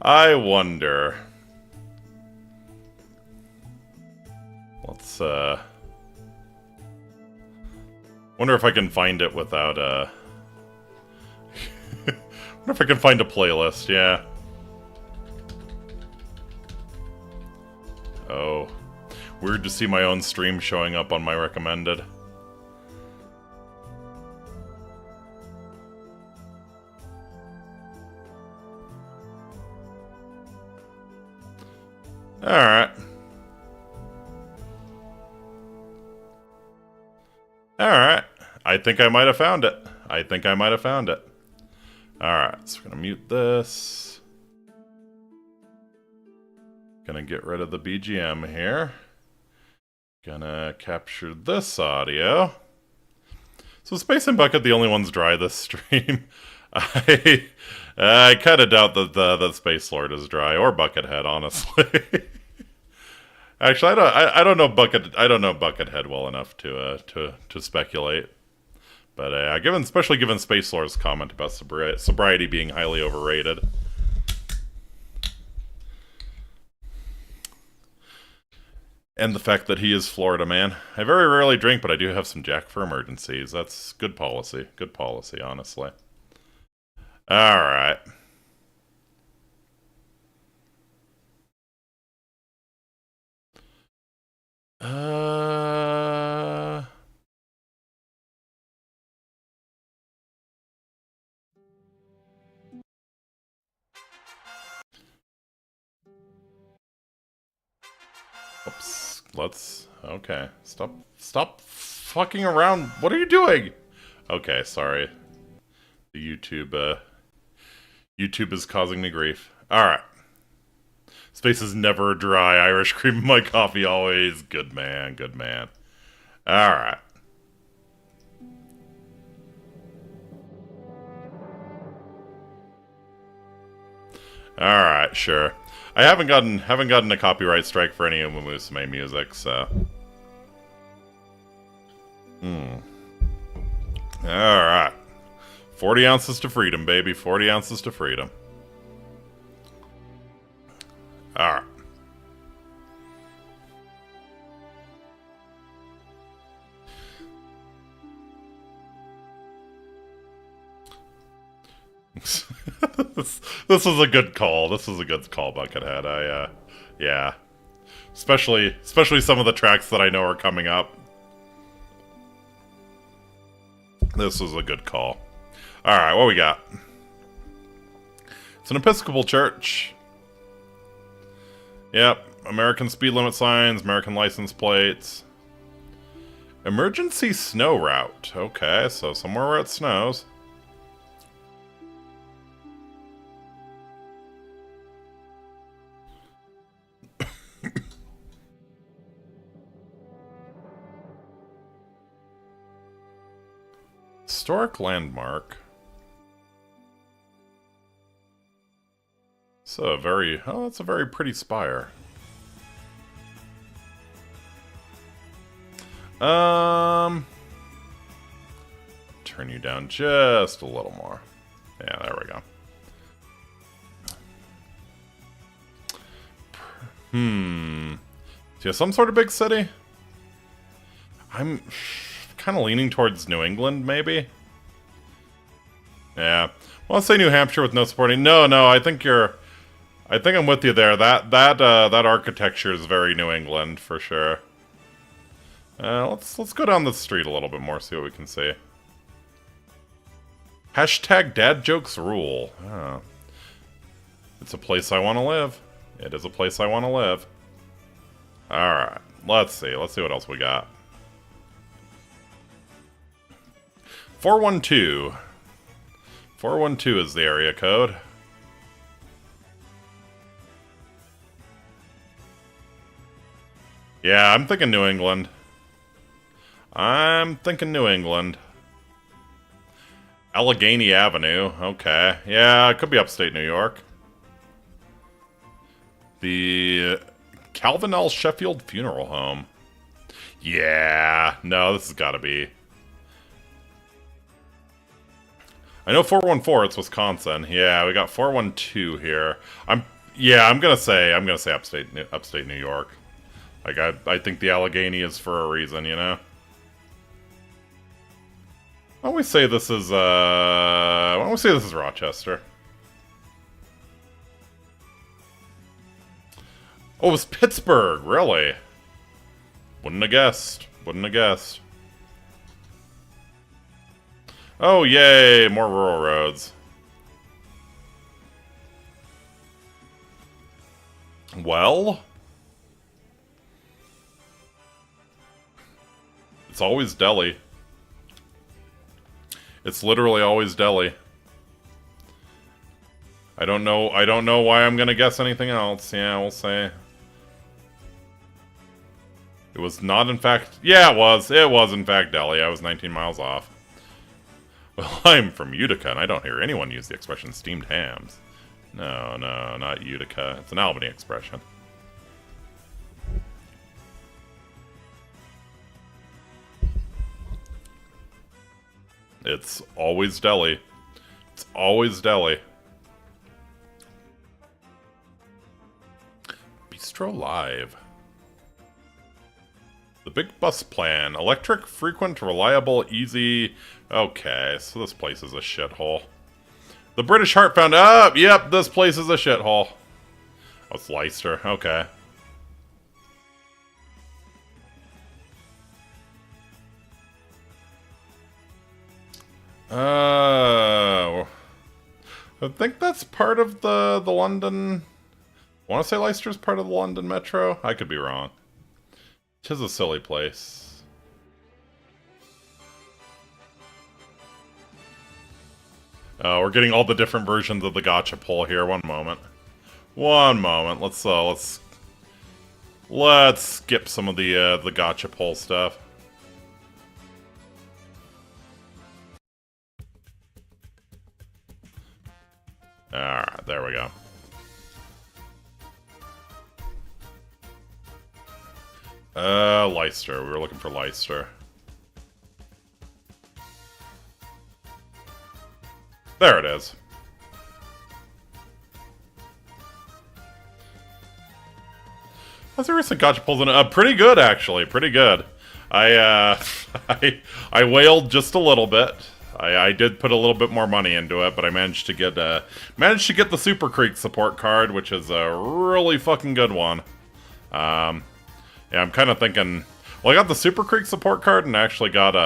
I wonder. Let's, wonder if I can find it without, wonder if I can find a playlist, yeah. Oh. Weird to see my own stream showing up on my recommended. Alright. Alright. I think I might have found it. Alright, so we're gonna mute this. Gonna get rid of the BGM here. Gonna capture this audio. So Space and Bucket, the only ones dry this stream. I kind of doubt that that Space Lord is dry, or Buckethead, honestly. Actually, I don't know Buckethead well enough to speculate. But especially given Space Lord's comment about sobriety being highly overrated. And the fact that he is Florida man. I very rarely drink, but I do have some Jack for emergencies. That's good policy. Good policy, honestly. Alright. Oops. Okay. Stop fucking around. What are you doing? Okay, sorry. The YouTube is causing me grief. Alright. Space is never dry. Irish cream in my coffee always. Good man, good man. Alright. Alright, sure. I haven't gotten a copyright strike for any Uma Musume music, so. Alright. 40 ounces to freedom, baby. 40 ounces to freedom. Alright. This is a good call. This is a good call, Buckethead. Yeah. Especially some of the tracks that I know are coming up. This was a good call. Alright, what we got? It's an Episcopal church. Yep. American speed limit signs, American license plates. Emergency snow route. Okay, so somewhere where it snows. Historic landmark. It's a very... Oh, that's a very pretty spire. Turn you down just a little more. Yeah, there we go. Do you have some sort of big city? I'm kind of leaning towards New England, maybe? Yeah. Well, I'll say New Hampshire with no supporting... No, I think you're... I think I'm with you there. That architecture is very New England, for sure. Let's go down the street a little bit more, see what we can see. Hashtag dad jokes rule. Oh. It's a place I want to live. It is a place I want to live. Alright, let's see. Let's see what else we got. 412. 412 is the area code. Yeah, I'm thinking New England. I'm thinking New England. Allegheny Avenue. Okay. Yeah, it could be upstate New York. The Calvin L. Sheffield Funeral Home. Yeah. No, this has got to be. I know 414, it's Wisconsin. Yeah, we got 412 here. I'm gonna say upstate New York. Like I think the Allegheny is for a reason, you know. Why don't we say this is Rochester? Oh, it was Pittsburgh, really? Wouldn't have guessed. Wouldn't have guessed. Oh, yay, more rural roads. Well, it's always Delhi. It's literally always Delhi. I don't know why I'm gonna guess anything else. Yeah, we'll say. It was not in fact... Yeah, it was. It was in fact Delhi. I was 19 miles off. Well, I'm from Utica, and I don't hear anyone use the expression steamed hams. No, not Utica. It's an Albany expression. It's always Delhi. It's always Delhi. Bistro Live. The Big Bus Plan. Electric, frequent, reliable, easy. Okay, so this place is a shithole. The British Heart found... Yep, this place is a shithole. Oh, it's Leicester. Okay. I think that's part of the London... I want to say Leicester's part of the London Metro? I could be wrong. Tis a silly place. We're getting all the different versions of the gotcha poll here. One moment. One moment. Let's skip some of the gotcha poll stuff. Alright, there we go. Leicester. We were looking for Leicester. There it is. How's your recent gotcha pulls in? Pretty good, actually. Pretty good. I wailed just a little bit. I did put a little bit more money into it, but I managed to get the Super Creek support card, which is a really fucking good one. Yeah, I'm kind of thinking... Well, I got the Super Creek support card and actually got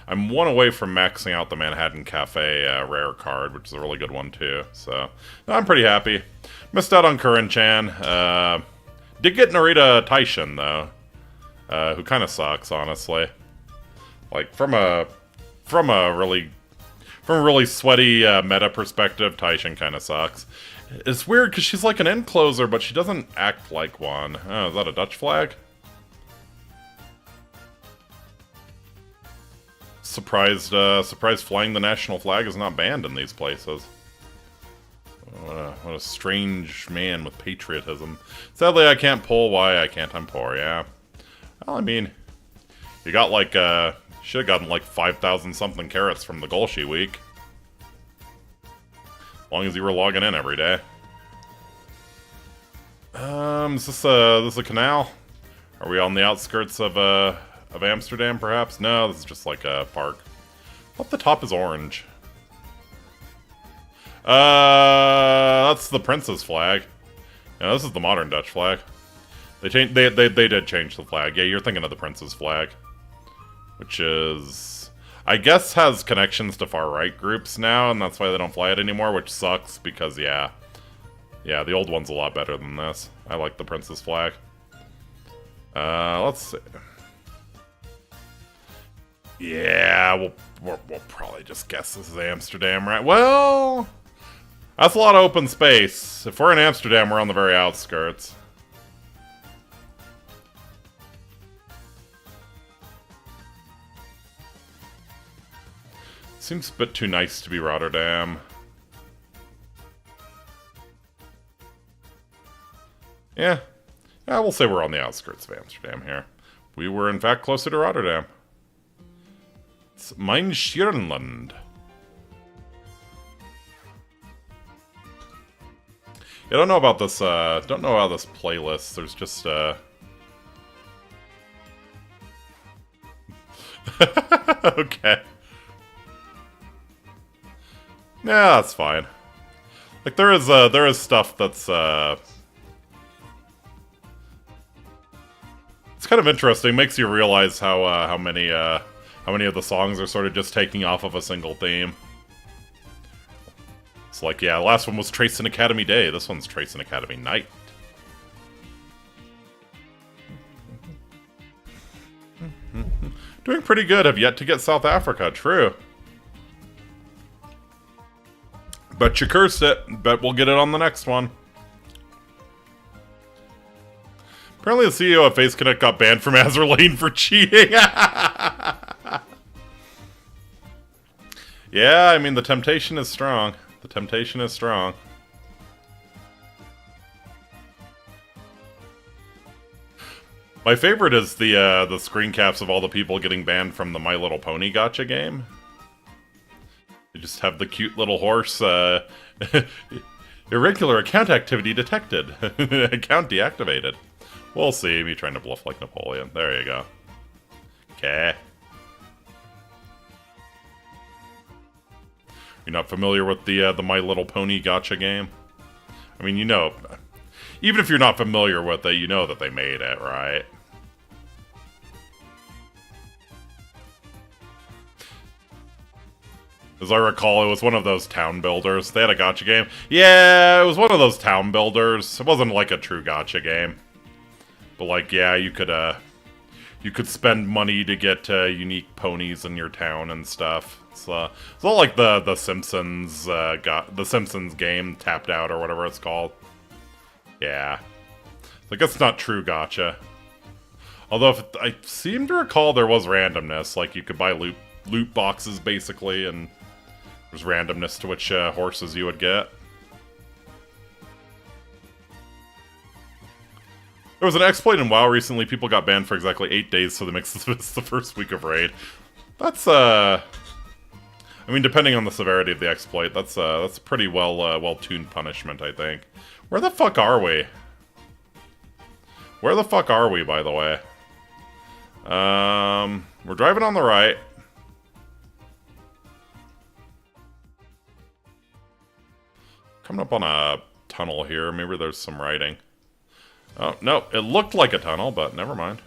I'm one away from maxing out the Manhattan Cafe rare card, which is a really good one too. So I'm pretty happy. Missed out on Curran-chan. Did get Narita Taishin though, who kind of sucks, honestly. Like from a really sweaty meta perspective, Taishin kind of sucks. It's weird because she's like an end closer, but she doesn't act like one. Oh, is that a Dutch flag? Surprised flying the national flag is not banned in these places. What a strange man with patriotism. Sadly, I can't pull. Why I can't? I'm poor, yeah. Well, I mean, you got like, should have gotten like 5,000 something carats from the Golshi week. As long as you were logging in every day. Is this a canal? Are we on the outskirts of Amsterdam, perhaps? No, this is just like a park. I thought the top is orange. That's the Prince's flag. Yeah, this is the modern Dutch flag. They did change the flag. Yeah, you're thinking of the Prince's flag. Which is, I guess, has connections to far-right groups now, and that's why they don't fly it anymore, which sucks, because, yeah. Yeah, the old one's a lot better than this. I like the Prince's flag. Let's see. Yeah, we'll probably just guess this is Amsterdam, right? Well, that's a lot of open space. If we're in Amsterdam, we're on the very outskirts. Seems a bit too nice to be Rotterdam. Yeah. Yeah, we'll say we're on the outskirts of Amsterdam here. We were, in fact, closer to Rotterdam. It's Mainschierenland. I don't know about this, don't know how this playlist. There's just, okay. Yeah, that's fine. Like, there is stuff that's, it's kind of interesting. Makes you realize how many of the songs are sort of just taking off of a single theme. It's like, yeah, the last one was Trace and Academy Day. This one's Trace and Academy Night. Doing pretty good. Have yet to get South Africa. True. Bet you cursed it. Bet we'll get it on the next one. Apparently the CEO of Face Connect got banned from Azur Lane for cheating. Yeah, I mean, the temptation is strong. The temptation is strong. My favorite is the screen caps of all the people getting banned from the My Little Pony gacha game. They just have the cute little horse, irregular account activity detected. Account deactivated. We'll see, me trying to bluff like Napoleon. There you go. Okay. You're not familiar with the My Little Pony gacha game? I mean, you know, even if you're not familiar with it, you know that they made it, right? As I recall, it was one of those town builders. They had a gacha game. Yeah, it was one of those town builders. It wasn't like a true gacha game. But like, yeah, you could spend money to get unique ponies in your town and stuff. It's a lot like the Simpsons the Simpsons game, Tapped Out or whatever it's called. Yeah, like it's not true gacha. Although if I seem to recall there was randomness, like you could buy loot boxes basically, and there's randomness to which horses you would get. There was an exploit in WoW recently. People got banned for exactly 8 days, so that makes this the first week of raid. That's I mean, depending on the severity of the exploit, that's a pretty well-tuned punishment, I think. Where the fuck are we? Where the fuck are we, by the way? We're driving on the right. Coming up on a tunnel here. Maybe there's some writing. Oh, no. It looked like a tunnel, but never mind.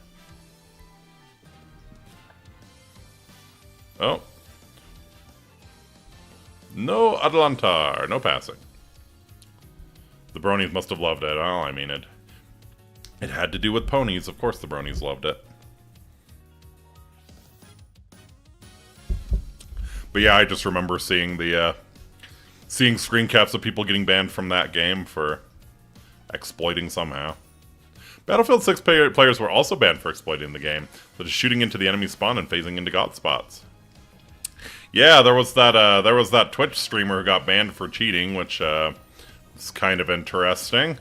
Oh. No Adelantar. No passing. The bronies must have loved it. Oh, I mean, it had to do with ponies. Of course the bronies loved it. But yeah, I just remember seeing the seeing screen caps of people getting banned from that game for exploiting somehow. Battlefield 6 players were also banned for exploiting the game, such as shooting into the enemy spawn and phasing into god spots. Yeah, there was that Twitch streamer who got banned for cheating, which is kind of interesting.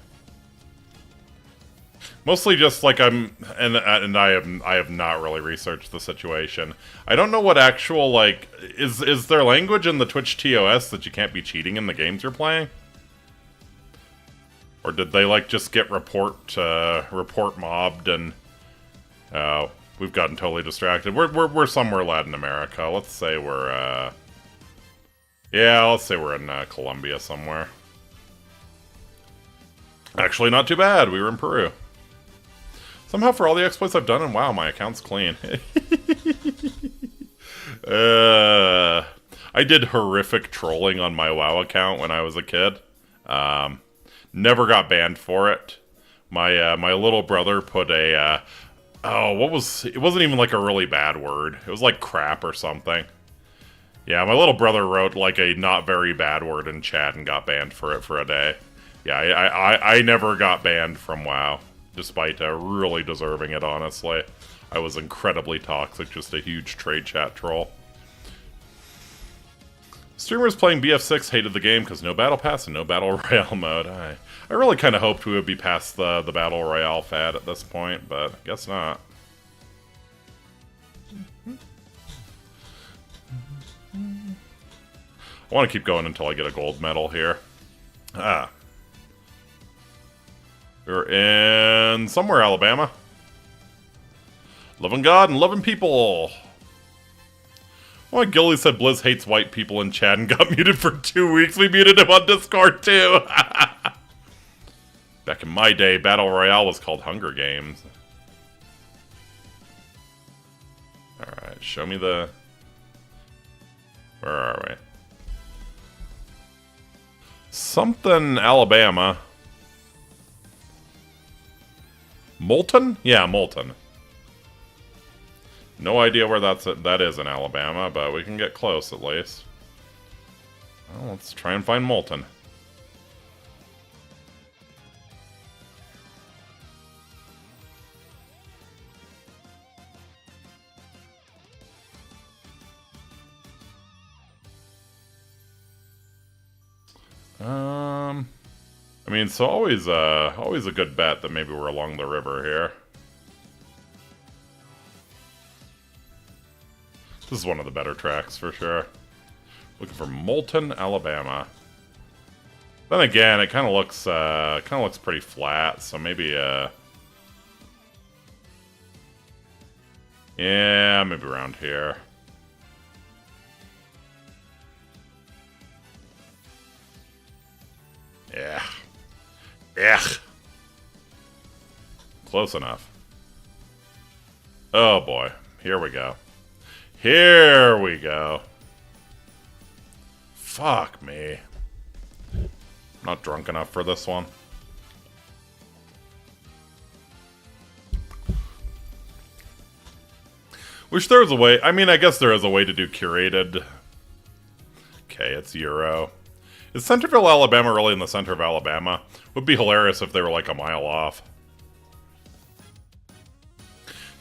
Mostly just like I have not really researched the situation. I don't know what actual, like, is there language in the Twitch TOS that you can't be cheating in the games you're playing? Or did they, like, just get report mobbed and we've gotten totally distracted. We're somewhere Latin America. Let's say we're yeah, let's say we're in Colombia somewhere. Actually, not too bad. We were in Peru. Somehow, for all the exploits I've done, and wow, my account's clean. I did horrific trolling on my WoW account when I was a kid. Never got banned for it. My little brother put a it wasn't even like a really bad word. It was like crap or something. Yeah, my little brother wrote like a not very bad word in chat and got banned for it for a day. Yeah, I never got banned from WoW, despite really deserving it, honestly. I was incredibly toxic, just a huge trade chat troll. Streamers playing BF6 hated the game because no battle pass and no battle royale mode. I really kind of hoped we would be past the battle royale fad at this point, but I guess not. I want to keep going until I get a gold medal here. We're in somewhere, Alabama. Loving God and loving people. Oh, Gilly said Blizz hates white people in chat and got muted for 2 weeks. We muted him on Discord, too. Back in my day, Battle Royale was called Hunger Games. Alright, show me the... Where are we? Something, Alabama. Moulton? Yeah, Moulton. No idea where that is in Alabama, but we can get close at least. Well, let's try and find Moulton. I mean, so always a good bet that maybe we're along the river here. This is one of the better tracks for sure. Looking for Moulton, Alabama. Then again, it kind of looks pretty flat, so maybe yeah, maybe around here. Yeah. Yeah. Close enough. Oh boy. Here we go. Here we go. Fuck me. I'm not drunk enough for this one. Wish there was a way. I mean, I guess there is a way to do curated. Okay, it's Euro. Is Centerville, Alabama really in the center of Alabama? Would be hilarious if they were like a mile off.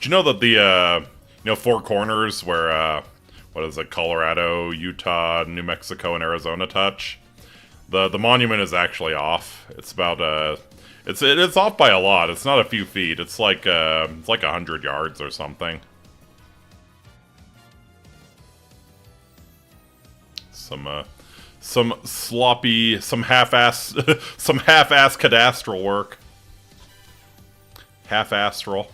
Do you know that the, Four Corners where, what is it, Colorado, Utah, New Mexico, and Arizona touch? The monument is actually off. It's about, it's off by a lot. It's not a few feet. It's like 100 yards or something. Some sloppy, some half-ass cadastral work. Half-astral.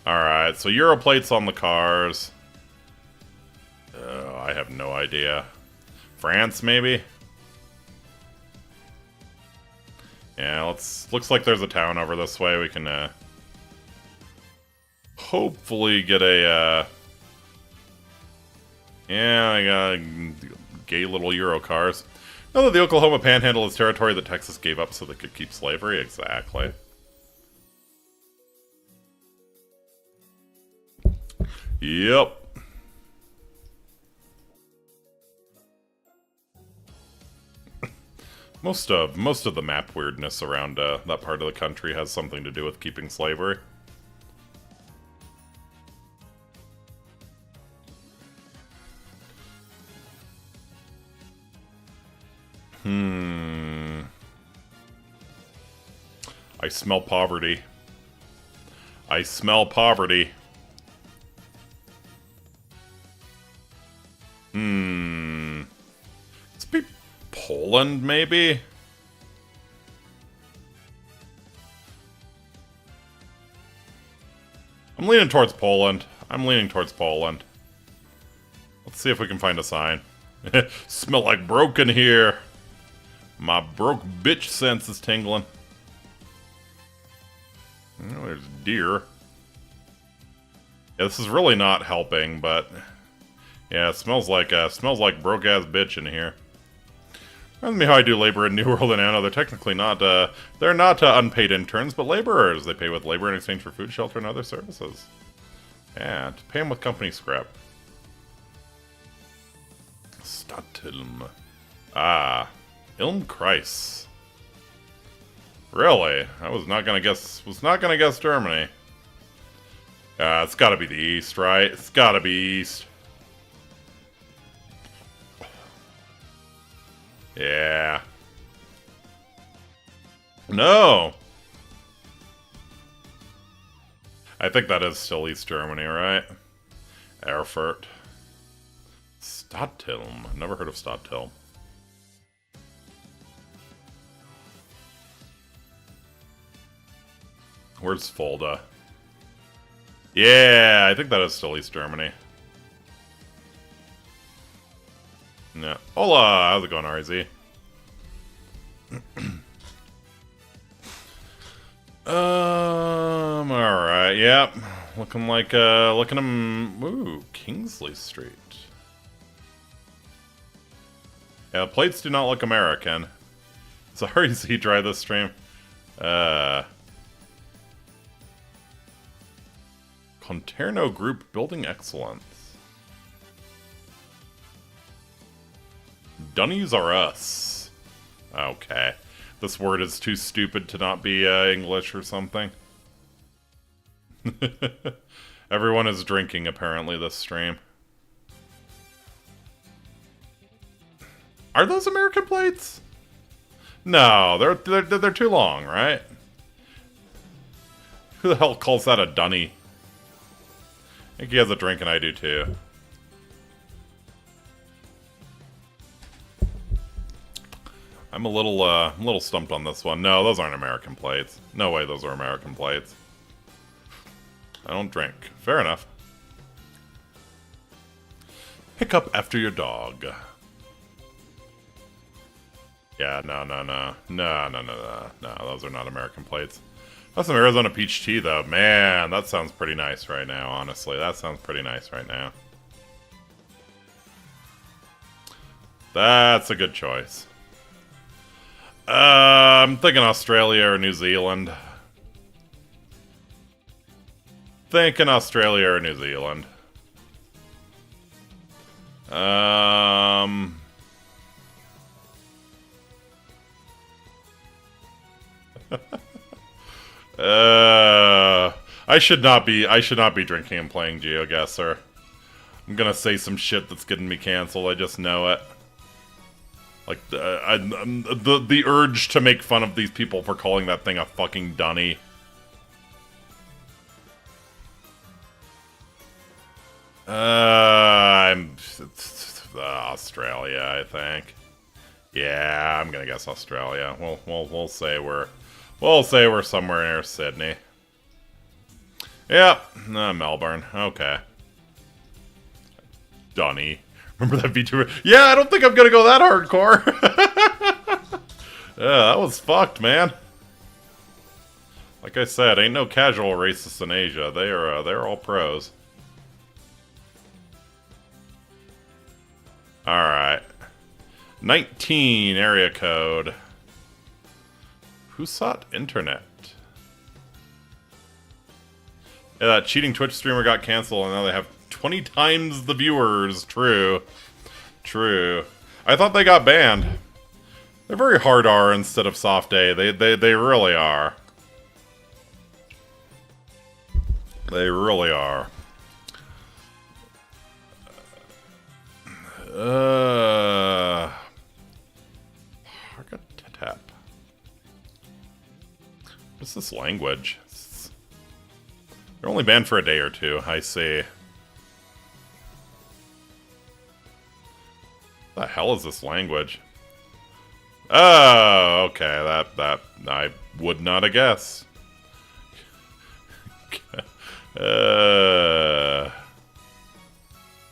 Alright, so Euro plates on the cars. I have no idea. France, maybe? Yeah, looks like there's a town over this way. We can, hopefully get a, yeah, I got gay little Euro cars. Know that the Oklahoma Panhandle is territory that Texas gave up so they could keep slavery? Exactly. Yep. Most of the map weirdness around that part of the country has something to do with keeping slavery. I smell poverty. I smell poverty. Let's be Poland, maybe? I'm leaning towards Poland. I'm leaning towards Poland. Let's see if we can find a sign. Smell like broken here. My broke bitch sense is tingling. Oh, there's deer. Yeah, this is really not helping, but yeah, it smells like broke ass bitch in here. Reminds me how I do labor in New World and Anno. They're technically not they're not unpaid interns, but laborers. They pay with labor in exchange for food, shelter, and other services. Yeah, to pay them with company scrap. Stadtilm. Ah, Ilmkreis. Really? I was not gonna guess Germany. It's gotta be the east, right? It's gotta be east. Yeah. No! I think that is still East Germany, right? Erfurt. Stadtilm. Never heard of Stadtilm. Where's Fulda? Yeah, I think that is still East Germany. Yeah. Hola! How's it going, RZ? Alright, yep. Looking like, looking at him. Ooh, Kingsley Street. Yeah, plates do not look American. Sorry, Z, try this stream. Conterno Group Building Excellence. Dunnies are us. Okay. This word is too stupid to not be English or something. Everyone is drinking, apparently, this stream. Are those American plates? No, they're too long, right? Who the hell calls that a dunny? I think he has a drink and I do too. I'm a little stumped on this one. No, those aren't American plates. No way those are American plates. I don't drink. Fair enough. Pick up after your dog. Yeah, no, those are not American plates. That's some Arizona peach tea, though. Man, that sounds pretty nice right now, honestly. That sounds pretty nice right now. That's a good choice. I'm thinking Australia or New Zealand. Thinking Australia or New Zealand. I should not be drinking and playing GeoGuessr. I'm gonna say some shit that's getting me canceled. I just know it. Like the urge to make fun of these people for calling that thing a fucking dunny. Australia, I think. Yeah, I'm gonna guess Australia. We'll say we're somewhere near Sydney. Yep, Melbourne. Okay. Dunny. Remember that VTuber? Yeah, I don't think I'm gonna go that hardcore. Yeah, that was fucked, man. Like I said, ain't no casual racists in Asia. They're all pros. Alright. 19 area code. Who sought internet? Yeah, that cheating Twitch streamer got canceled and now they have 20 times the viewers. True. True. I thought they got banned. They're very hard R instead of soft A. They really are. They really are. Tap. What's this language? They're only banned for a day or two, I see. What the hell is this language? Oh, okay, that I would not have guessed.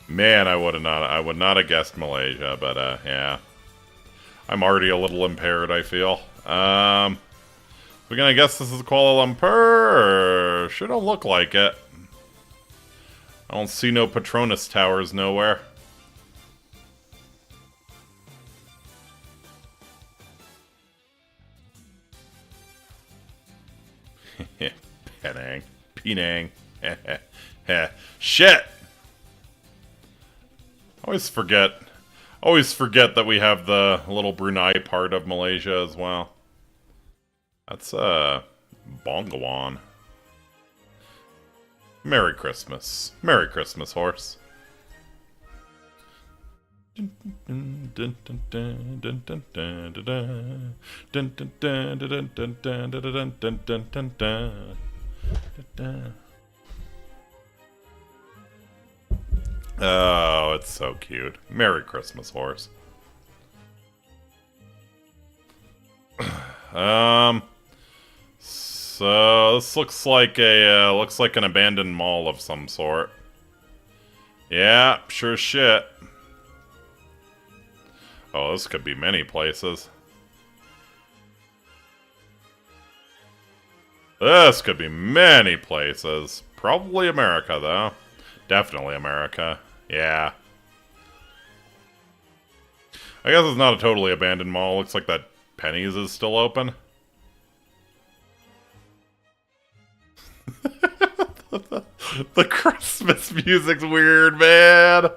Man, I would not have guessed Malaysia, but yeah. I'm already a little impaired, I feel. We're gonna guess this is Kuala Lumpur, or sure don't look like it. I don't see no Petronas towers nowhere. Penang. Penang. Shit! Always forget that we have the little Brunei part of Malaysia as well. That's, Bongawan. Merry Christmas. Merry Christmas, horse. Oh, it's so cute. Merry Christmas, horse. So this looks like an abandoned mall of some sort. Yeah, sure as shit. Oh, this could be many places. This could be many places. Probably America, though. Definitely America. Yeah. I guess it's not a totally abandoned mall. Looks like that Penny's is still open. The Christmas music's weird, man.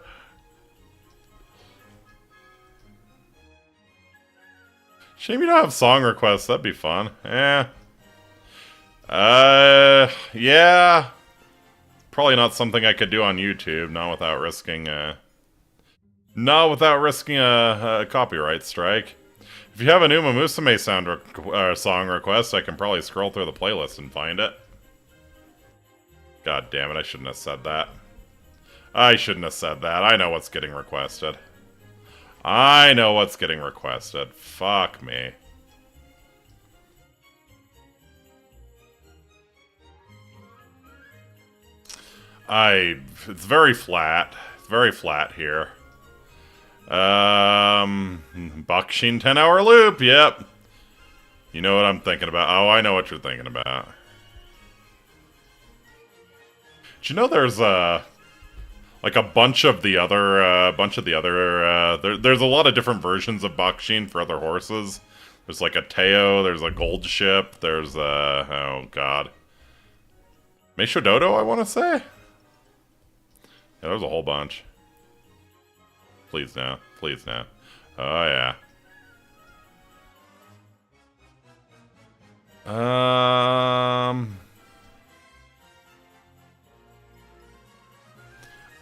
Shame you don't have song requests. That'd be fun. Yeah. Yeah. Probably not something I could do on YouTube, not without risking a copyright strike. If you have a new Musume song request, I can probably scroll through the playlist and find it. God damn it, I shouldn't have said that. I shouldn't have said that. I know what's getting requested. I know what's getting requested. Fuck me. It's very flat. It's very flat here. Bakshin 10-hour loop, yep. You know what I'm thinking about. Oh, I know what you're thinking about. Did you know there's like a bunch of the other there's a lot of different versions of Bakshin for other horses. There's like a Teo, there's a gold ship, there's oh god. Meisho Dodo, I want to say? Yeah, there's a whole bunch. Please now. Please now. Oh, yeah.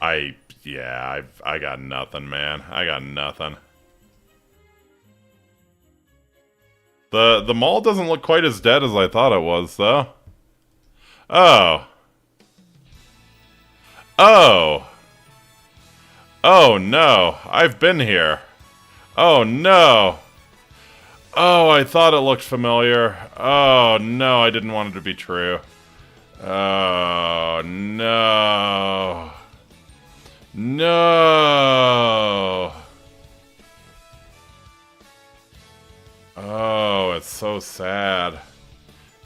I got nothing, man. I got nothing. The mall doesn't look quite as dead as I thought it was, though. Oh. Oh. Oh, no. I've been here. Oh, no. Oh, I thought it looked familiar. Oh, no, I didn't want it to be true. Oh, no. No. Oh, it's so sad.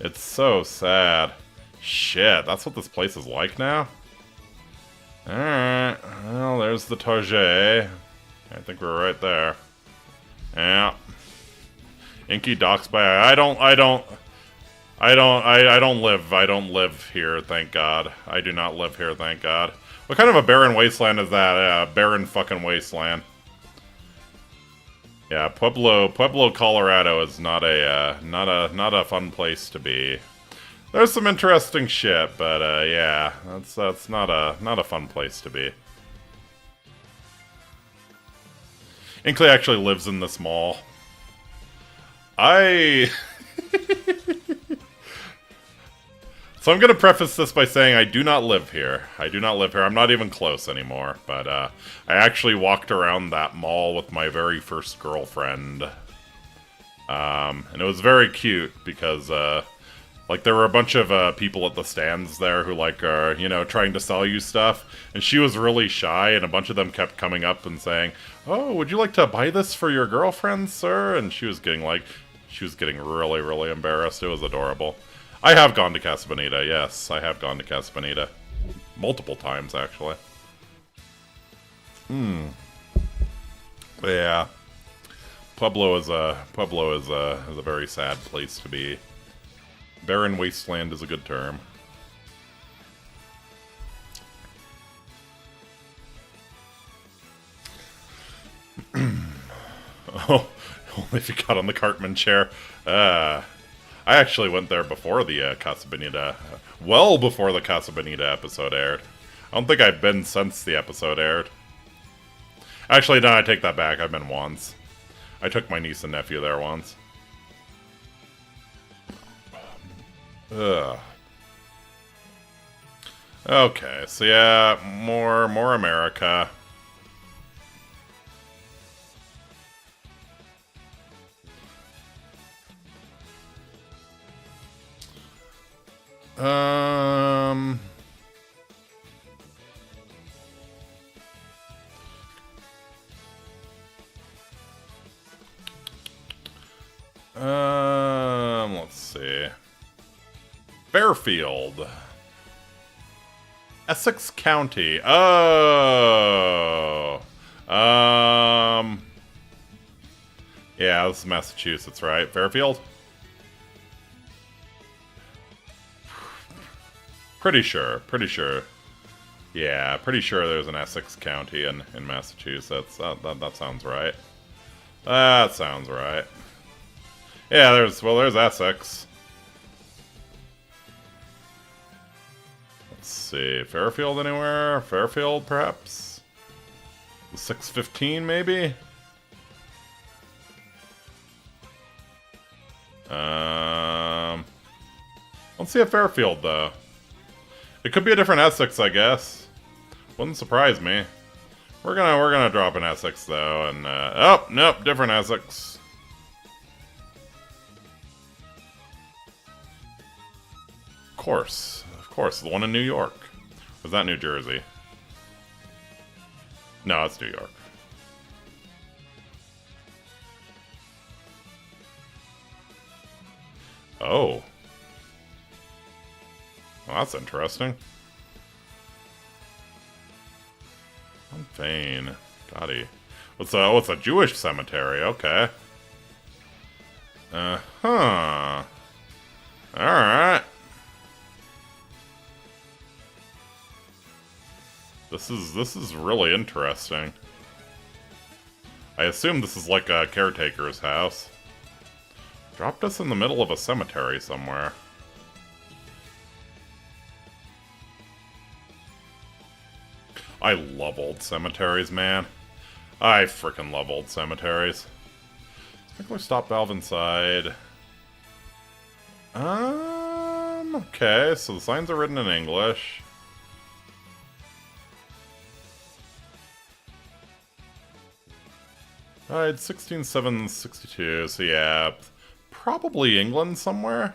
It's so sad. Shit, that's what this place is like now? Alright, well, there's the Target. I think we're right there. Yeah. Inky docks by... I don't live here, thank God. I do not live here, thank God. What kind of a barren wasteland is that? Barren fucking wasteland. Yeah, Pueblo, Colorado is not a fun place to be. There's some interesting shit, but yeah, that's not a fun place to be. Inkley actually lives in this mall. So I'm gonna preface this by saying I do not live here. I do not live here. I'm not even close anymore. But I actually walked around that mall with my very first girlfriend, and it was very cute because like there were a bunch of people at the stands there who like are trying to sell you stuff, and she was really shy, and a bunch of them kept coming up and saying, "Oh, would you like to buy this for your girlfriend, sir?" And she was getting really, really embarrassed. It was adorable. I have gone to Casa Bonita, yes. I have gone to Casa Bonita. Multiple times, actually. Yeah. Pueblo is a very sad place to be. Barren wasteland is a good term. Oh, only if you got on the Cartman chair. I actually went there before the Casa Bonita, well before the Casa Bonita episode aired. I don't think I've been since the episode aired. Actually, no, I take that back. I've been once. I took my niece and nephew there once. Ugh. Okay, so yeah, more America. Let's see. Fairfield. Essex County. Oh. Yeah, this is Massachusetts, right? Fairfield? Pretty sure. Yeah, pretty sure there's an Essex County in Massachusetts. That sounds right. That sounds right. Yeah, there's Essex. Let's see, Fairfield anywhere? Fairfield, perhaps? 615, maybe? Let's see a Fairfield, though. It could be a different Essex, I guess. Wouldn't surprise me. We're gonna drop an Essex, though, and, oh, nope, different Essex. Of course, the one in New York. Was that New Jersey? No, it's New York. Oh. Well, that's interesting. Vain. Gotti. What's a Jewish cemetery? Okay. Huh. Alright. This is really interesting. I assume this is like a caretaker's house. Dropped us in the middle of a cemetery somewhere. I love old cemeteries, man. I freaking love old cemeteries. I think we stop valve inside. Okay, so the signs are written in English. It's 16762, so yeah, probably England somewhere.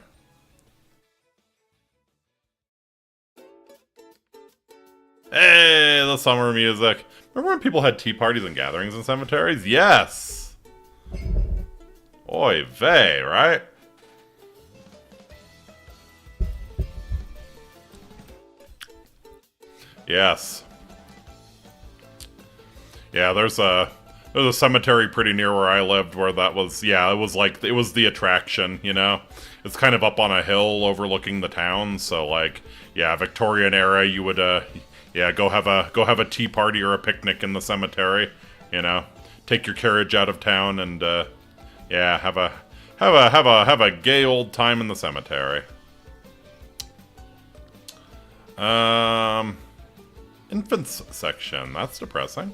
Hey, the summer music. Remember when people had tea parties and gatherings in cemeteries? Yes! Oy vey, right? Yes. Yeah, there's a cemetery pretty near where I lived where that was, yeah, it was the attraction, you know? It's kind of up on a hill overlooking the town, so like, yeah, Victorian era, you would, yeah, go have a tea party or a picnic in the cemetery, you know? Take your carriage out of town and, yeah, have a gay old time in the cemetery. Infants section, that's depressing.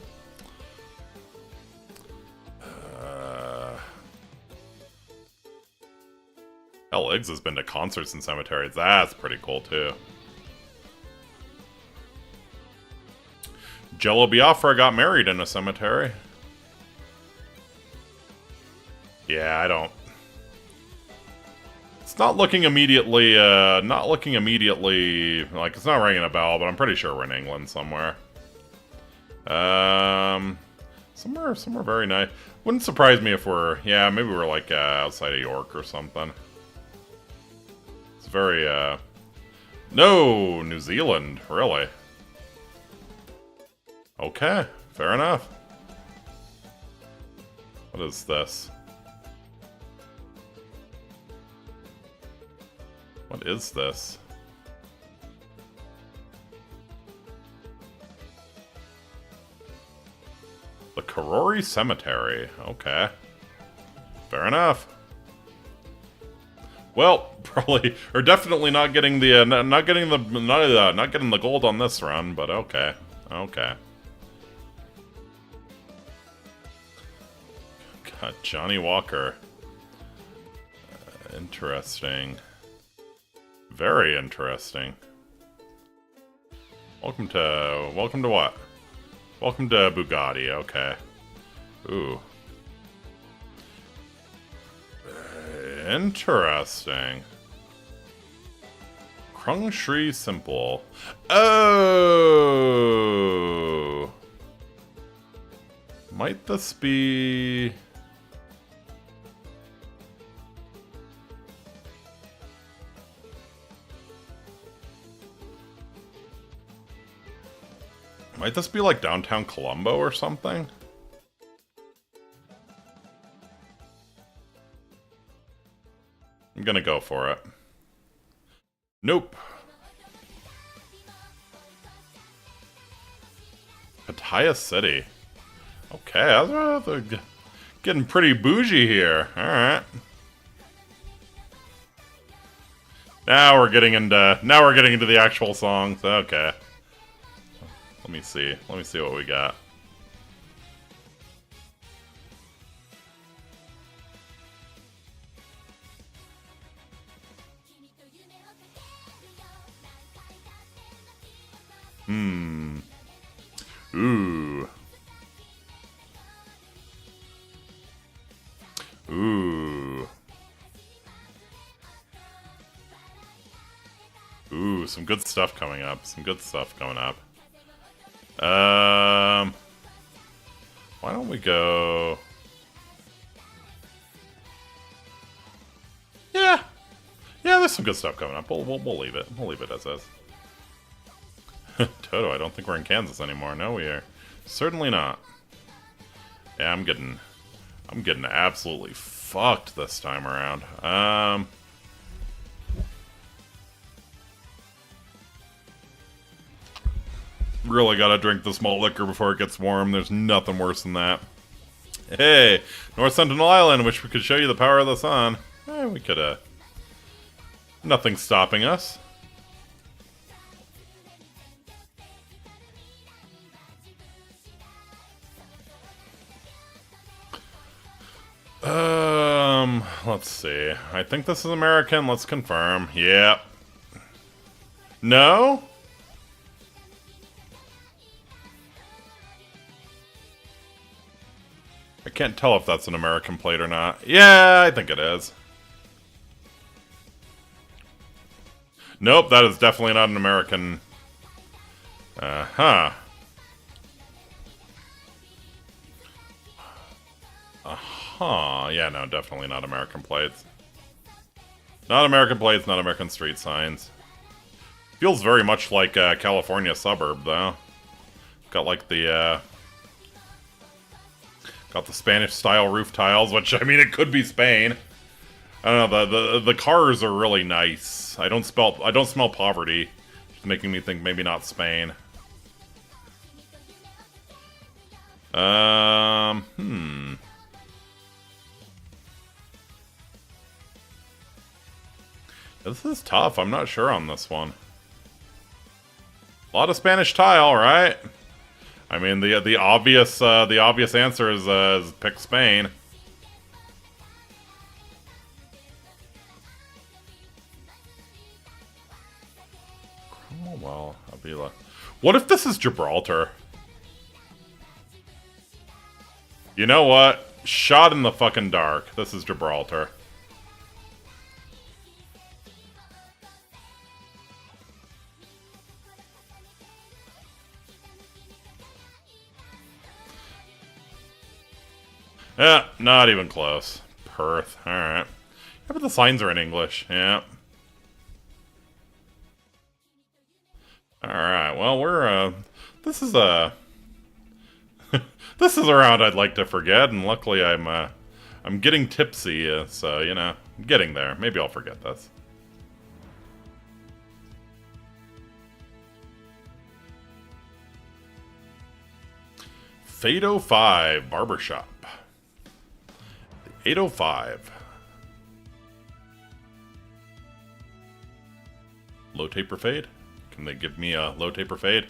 Hell, Iggs has been to concerts in cemeteries. That's pretty cool, too. Jello Biafra got married in a cemetery. Yeah, I don't... It's not looking immediately, like, it's not ringing a bell, but I'm pretty sure we're in England somewhere. Somewhere very nice. Wouldn't surprise me if we're, yeah, maybe we're, like, outside of York or something. It's very, no, New Zealand, really. Okay, fair enough. What is this? What is this? The Karori Cemetery. Okay. Fair enough. Well, probably or definitely not getting the not getting the gold on this run, but okay. Okay. God, Johnny Walker. Interesting. Very interesting. Welcome to what? Welcome to Bugatti, okay. Ooh. Interesting. Krung Shri Simple. Oh! Might this be... Might this be like downtown Colombo or something? I'm gonna go for it. Nope. Pattaya City. Okay, they're getting pretty bougie here. Alright. Now we're getting into the actual songs. Okay. Let me see what we got. Ooh. Ooh. Ooh, some good stuff coming up. Why don't we go... Yeah, there's some good stuff coming up. We'll leave it. We'll leave it as is. Toto, I don't think we're in Kansas anymore. No, we are certainly not. Yeah, I'm getting absolutely fucked this time around. Really gotta drink this malt liquor before it gets warm. There's nothing worse than that. Hey, North Sentinel Island. Wish we could show you the power of the sun. We could, nothing's stopping us. Let's see. I think this is American. Let's confirm. Yep. No? I can't tell if that's an American plate or not. Yeah, I think it is. Nope, that is definitely not an American. Uh-huh. Uh-huh. Yeah, no, definitely not American plates. Not American plates, not American street signs. Feels very much like a California suburb, though. Got like the, got the Spanish-style roof tiles, which, I mean, it could be Spain. I don't know, the cars are really nice. I don't smell poverty. It's making me think maybe not Spain. This is tough. I'm not sure on this one. A lot of Spanish tile, right? I mean, the obvious answer is pick Spain. Cromwell, Avila. What if this is Gibraltar? You know what? Shot in the fucking dark. This is Gibraltar. Yeah, not even close. Perth. Alright. Yeah, but the signs are in English. Yeah. Alright, well, we're, this is a... this is a round I'd like to forget, and luckily I'm getting tipsy, so, you know, I'm getting there. Maybe I'll forget this. Fado 5 Barbershop. 805. Low taper fade? Can they give me a low taper fade?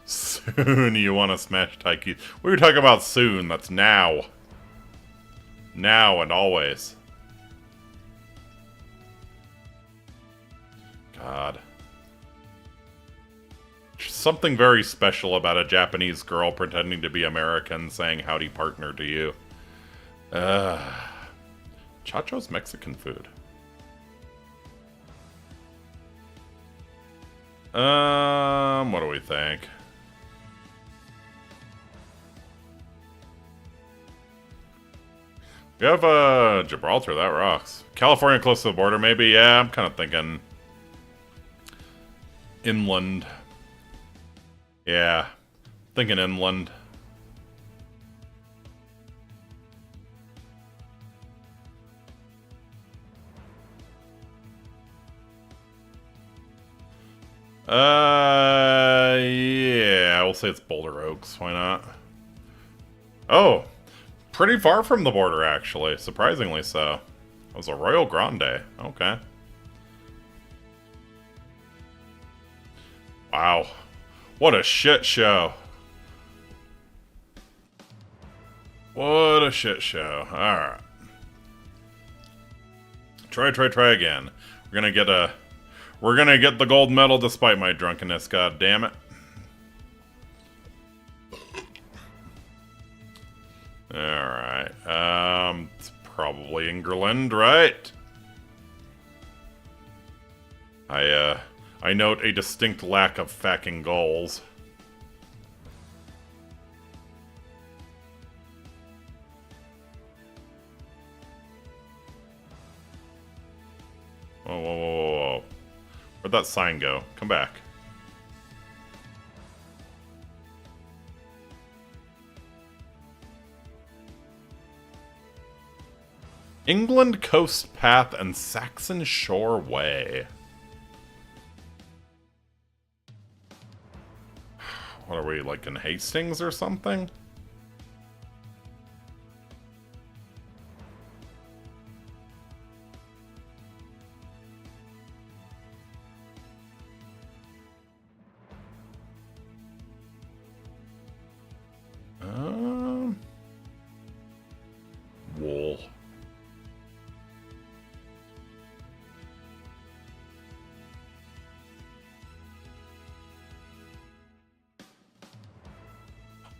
Soon you want to smash Taiki. We were talking about soon. That's now. Now and always. God. Something very special about a Japanese girl pretending to be American saying howdy partner to you. Chacho's Mexican food. What do we think? We have, Gibraltar, that rocks. California close to the border, maybe? Yeah, I'm kind of thinking... inland. Yeah, thinking inland. Yeah, we'll say it's Boulder Oaks. Why not? Oh, pretty far from the border, actually. Surprisingly so. It was a Royal Grande. Okay. Wow. What a shit show. What a shit show. Alright. Try again. We're gonna get the gold medal despite my drunkenness, god damn it. Alright. It's probably England, right? I note a distinct lack of fucking goals. Whoa. Where'd that sign go? Come back. England Coast Path and Saxon Shore Way. What are we, like in Hastings or something? Wool.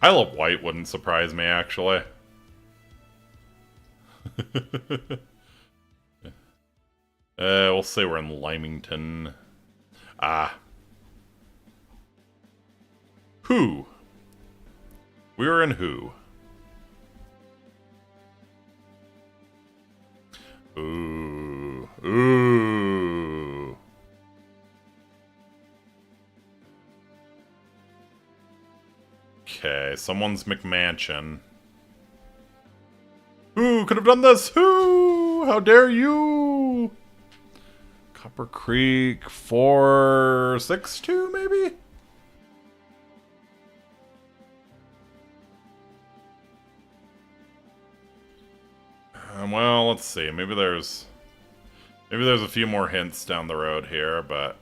Isle of Wight wouldn't surprise me, actually. We'll say we're in Lymington. Ah. Who? We were in Who? Ooh. Okay, someone's McMansion. Who could have done this? Who? How dare you? Copper Creek 462, maybe? Well, let's see. Maybe there's a few more hints down the road here, but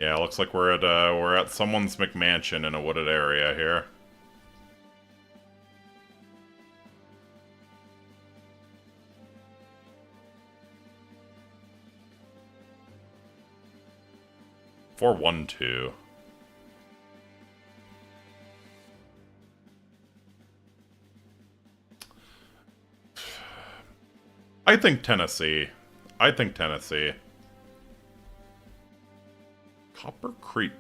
yeah, it looks like we're at someone's McMansion in a wooded area here. Four one two. I think Tennessee. Copper Creek.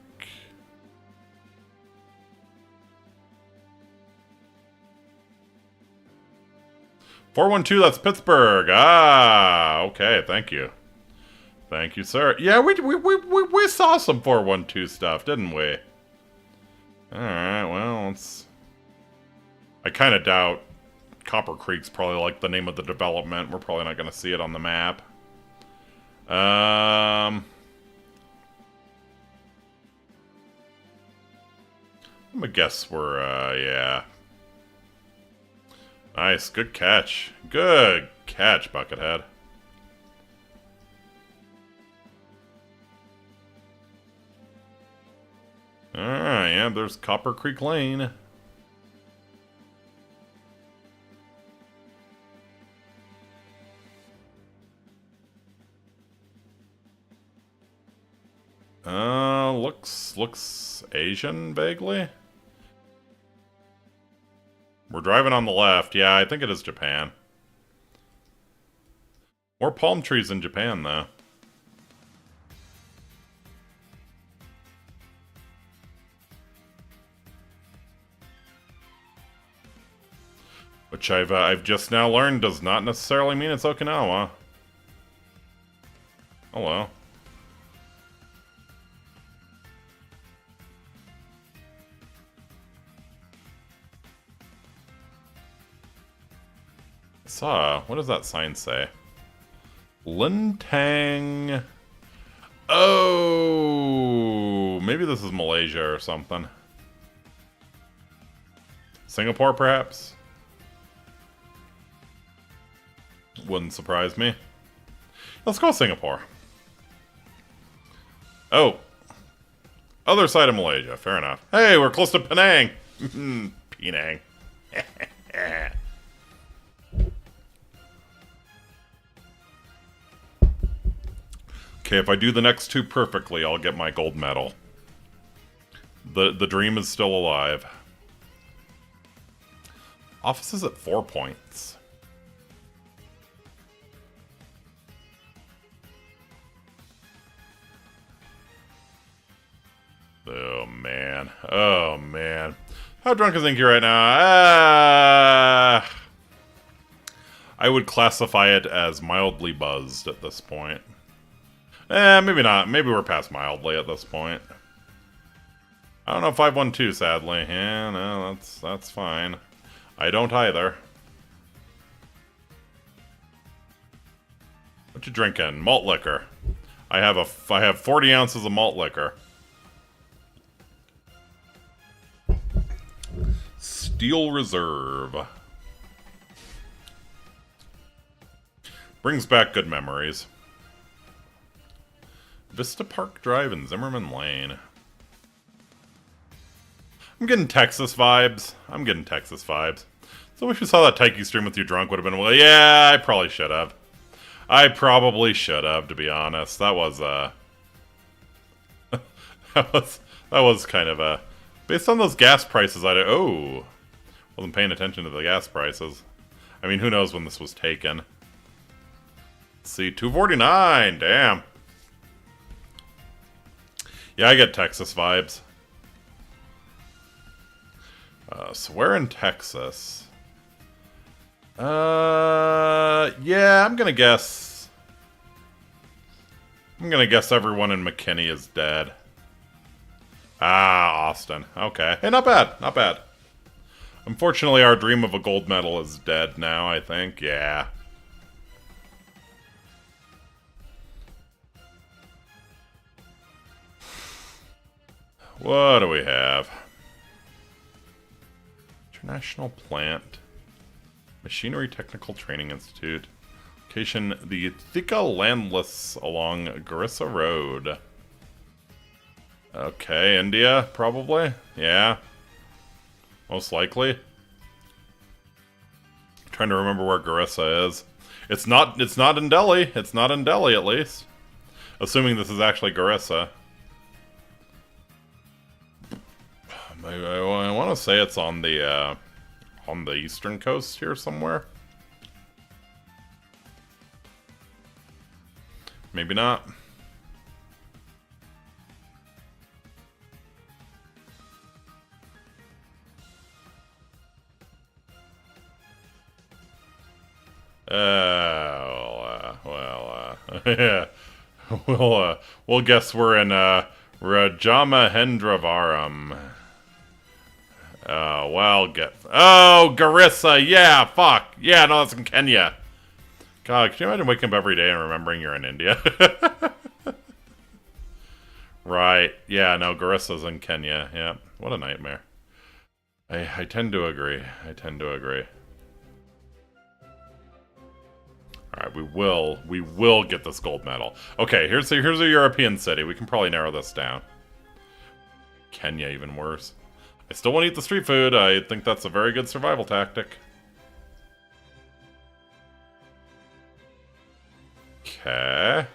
Four one two. That's Pittsburgh. Ah, okay. Thank you. Thank you, sir. Yeah, we saw some 412 stuff, didn't we? Alright, well, it's... I kind of doubt Copper Creek's probably like the name of the development. We're probably not going to see it on the map. I'm gonna guess we're, yeah. Nice, good catch. Good catch, Buckethead. Alright, yeah, there's Copper Creek Lane. Looks Asian, vaguely. We're driving on the left. Yeah, I think it is Japan. More palm trees in Japan, though. Which I've just now learned does not necessarily mean it's Okinawa. Oh well. What does that sign say? Lintang. Oh, maybe this is Malaysia or something. Singapore, perhaps? Wouldn't surprise me. Let's go Singapore. Oh. Other side of Malaysia. Fair enough. Hey, we're close to Penang. Penang. Okay, if I do the next two perfectly, I'll get my gold medal. The dream is still alive. Office is at 4 points. Oh, man. Oh, man. How drunk is Inky right now? I would classify it as mildly buzzed at this point. Maybe not. Maybe we're past mildly at this point. I don't know 512, sadly. Yeah, no, that's fine. I don't either. What you drinking? Malt liquor. I have 40 ounces of malt liquor. Steel Reserve. Brings back good memories. Vista Park Drive and Zimmerman Lane. I'm getting Texas vibes. So if you saw that Taiki stream with you drunk, would have been, well, yeah, I probably should have. To be honest. That was, that was kind of a... Based on those gas prices, wasn't paying attention to the gas prices. I mean, who knows when this was taken. Let's see, 249, damn. Yeah, I get Texas vibes. So where in Texas? Yeah, I'm gonna guess everyone in McKinney is dead. Ah, Boston. Okay. Hey, not bad. Not bad. Unfortunately, our dream of a gold medal is dead now, I think. Yeah. What do we have? International Plant. Machinery Technical Training Institute. Location, the Thika Landless along Garissa Road. Okay, India, probably? Yeah. Most likely. I'm trying to remember where Garissa is. It's not in Delhi. It's not in Delhi, at least. Assuming this is actually Garissa. I want to say it's on the eastern coast here somewhere. Maybe not. Yeah. We'll guess we're in Rajamahendravaram. Oh, Garissa, yeah, fuck. Yeah, no, that's in Kenya. God, can you imagine waking up every day and remembering you're in India? Right, yeah, no, Garissa's in Kenya, yeah. What a nightmare. I tend to agree. I tend to agree. Alright, we will get this gold medal. Okay, here's a European city. We can probably narrow this down. Kenya, even worse. I still want to eat the street food. I think that's a very good survival tactic. Okay.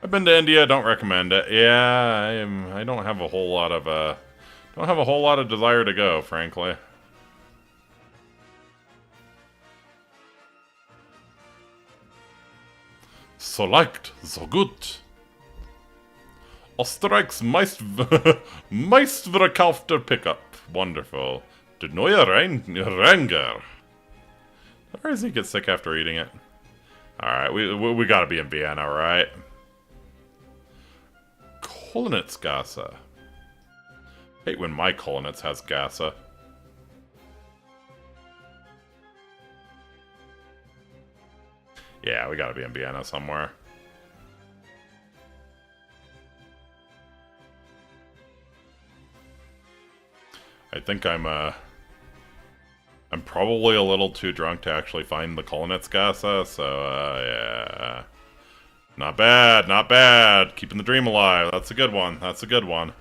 I've been to India. Don't recommend it. Yeah, I don't have a whole lot of desire to go, frankly. So liked, so good. Osterreich's meist verkaufter pickup. Wonderful. Der neue Ranger. Or does he get sick after eating it? Alright, we gotta be in Vienna, right? Kolonitzgasse. Hate when my Kolonitz has Gasse. Yeah, we gotta be in Vienna somewhere. I think I'm probably a little too drunk to actually find the Kolonitzgasse, so, yeah. Not bad, not bad. Keeping the dream alive. That's a good one. That's a good one.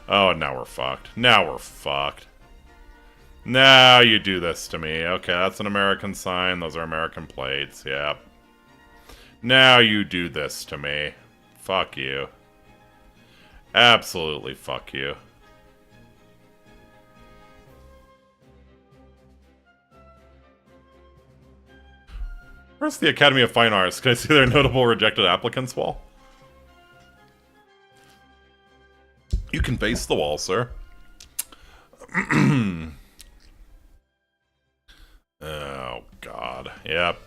Oh, now we're fucked. Now we're fucked. Now you do this to me. Okay, that's an American sign. Those are American plates. Yep. Now you do this to me. Fuck you. Absolutely fuck you. Where's the Academy of Fine Arts? Can I see their notable rejected applicants wall? You can face the wall, sir. Oh, God. Yep.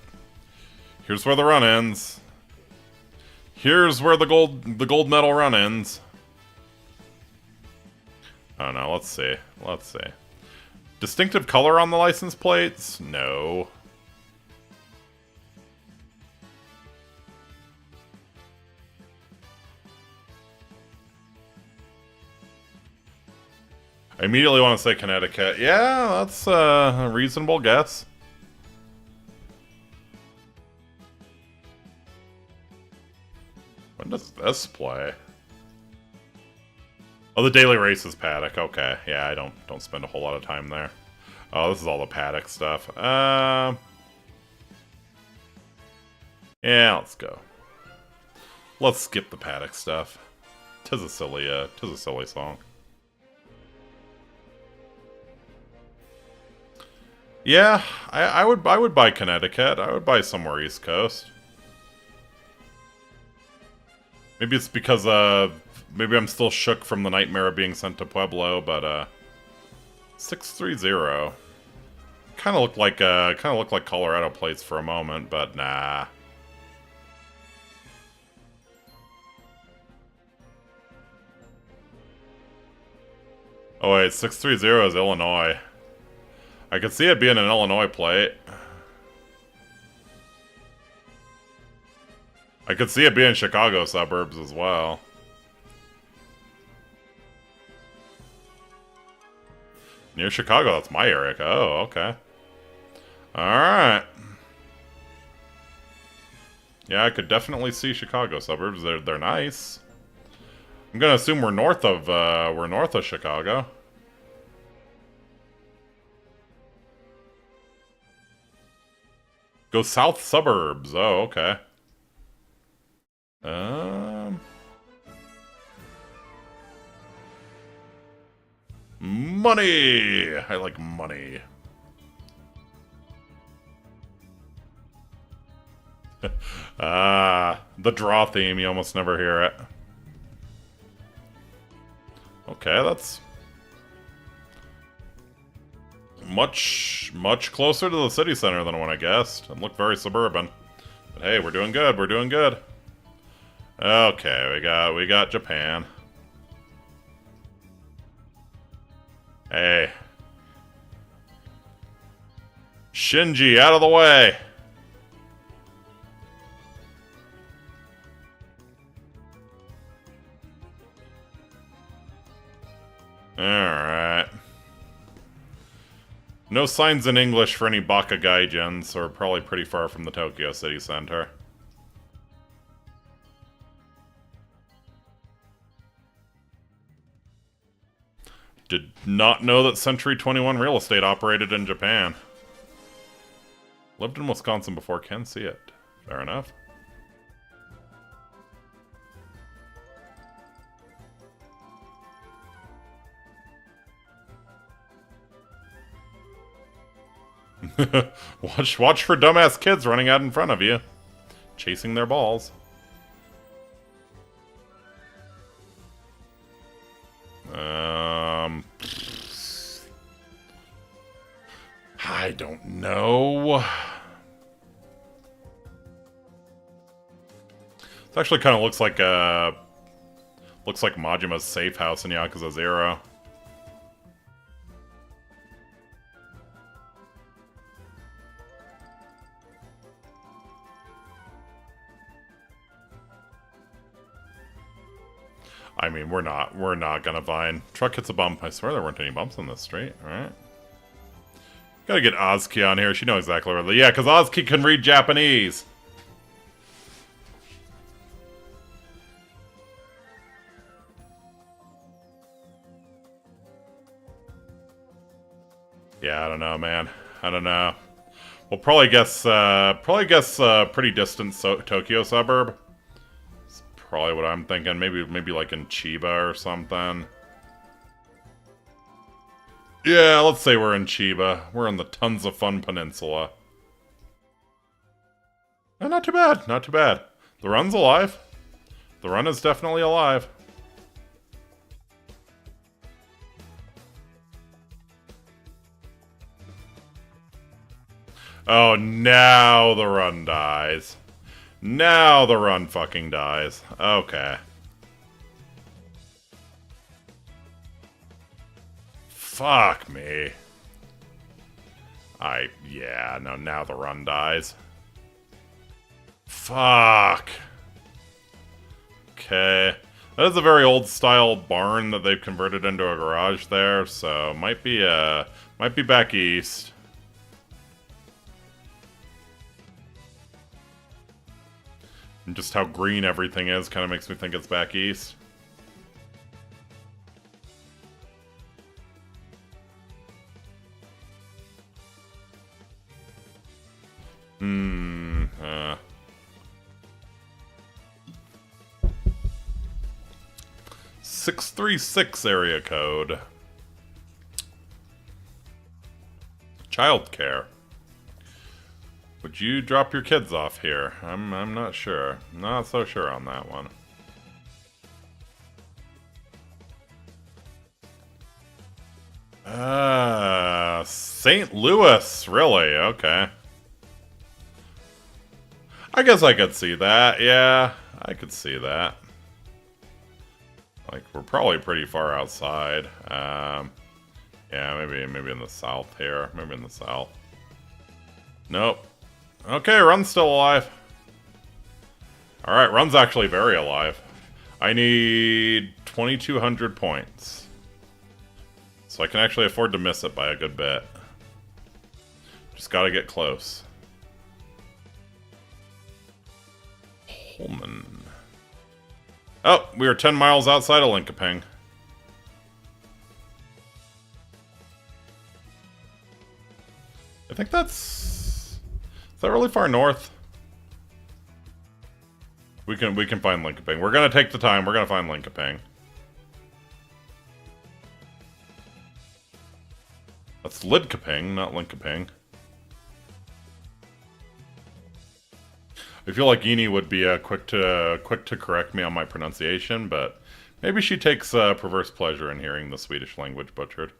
Here's where the run ends. Here's where the gold medal run ends. Oh, no. Let's see. Let's see. Distinctive color on the license plates? No. I immediately want to say Connecticut. Yeah, that's a reasonable guess. When does this play? Oh, the daily race is paddock. Okay, yeah, I don't spend a whole lot of time there. Oh, this is all the paddock stuff. Yeah, let's go. Let's skip the paddock stuff. Tis a silly song. Yeah, I would buy Connecticut. I would buy somewhere East Coast. Maybe it's because maybe I'm still shook from the nightmare of being sent to Pueblo, but 630 kind of looked like Colorado plates for a moment, but nah. Oh wait, 630 is Illinois. I could see it being an Illinois plate. I could see it being Chicago suburbs as well. Near Chicago, that's my area. Oh, okay. Alright. Yeah, I could definitely see Chicago suburbs. They're nice. I'm gonna assume we're north of Chicago. Go south suburbs. Oh, okay. Money! I like money. The draw theme, you almost never hear it. Okay, that's much closer to the city center than when I guessed. It looked very suburban. But hey, we're doing good, we're doing good. Okay, we got Japan. Hey. Shinji, out of the way! Alright. No signs in English for any Baka Gaijins, so we're probably pretty far from the Tokyo city center. Did not know that Century 21 Real Estate operated in Japan. Lived in Wisconsin before, can see it. Fair enough. Watch for dumbass kids running out in front of you. Chasing their balls. I don't know. It actually kind of looks like Majima's safe house in Yakuza 0. I mean, we're not gonna find. Truck hits a bump. I swear there weren't any bumps on this street. All right. Gotta get Ozuki on here. She knows exactly where. Yeah, because Ozuki can read Japanese. Yeah, I don't know, man. I don't know. We'll probably guess pretty distant Tokyo suburb. That's probably what I'm thinking. Maybe like in Chiba or something. Yeah, let's say we're in Chiba. We're in the Tons of Fun Peninsula. Oh, not too bad, not too bad. The run's alive. The run is definitely alive. Oh, now the run dies. Now the run fucking dies. Okay. Fuck me. Yeah, no, now the run dies. Fuck. Okay. That is a very old style barn that they've converted into a garage there, so might be back east. And just how green everything is kind of makes me think it's back east. Hmm. 636 area code. Childcare. Would you drop your kids off here? I'm not sure. Not so sure on that one. St. Louis, really? Okay. I guess I could see that. Yeah, I could see that. Like, we're probably pretty far outside. Yeah, maybe in the south here. Maybe in the south. Nope. Okay, Run's still alive. Alright, Run's actually very alive. I need 2,200 points. So I can actually afford to miss it by a good bit. Just gotta get close. Holman. Oh, we are 10 miles outside of Linkoping. I think that's... Is that really far north? We can find Linkoping. We're gonna take the time. We're gonna find Linkoping. That's Lidkoping, not Linkoping. I feel like Eni would be quick to correct me on my pronunciation, but maybe she takes perverse pleasure in hearing the Swedish language butchered.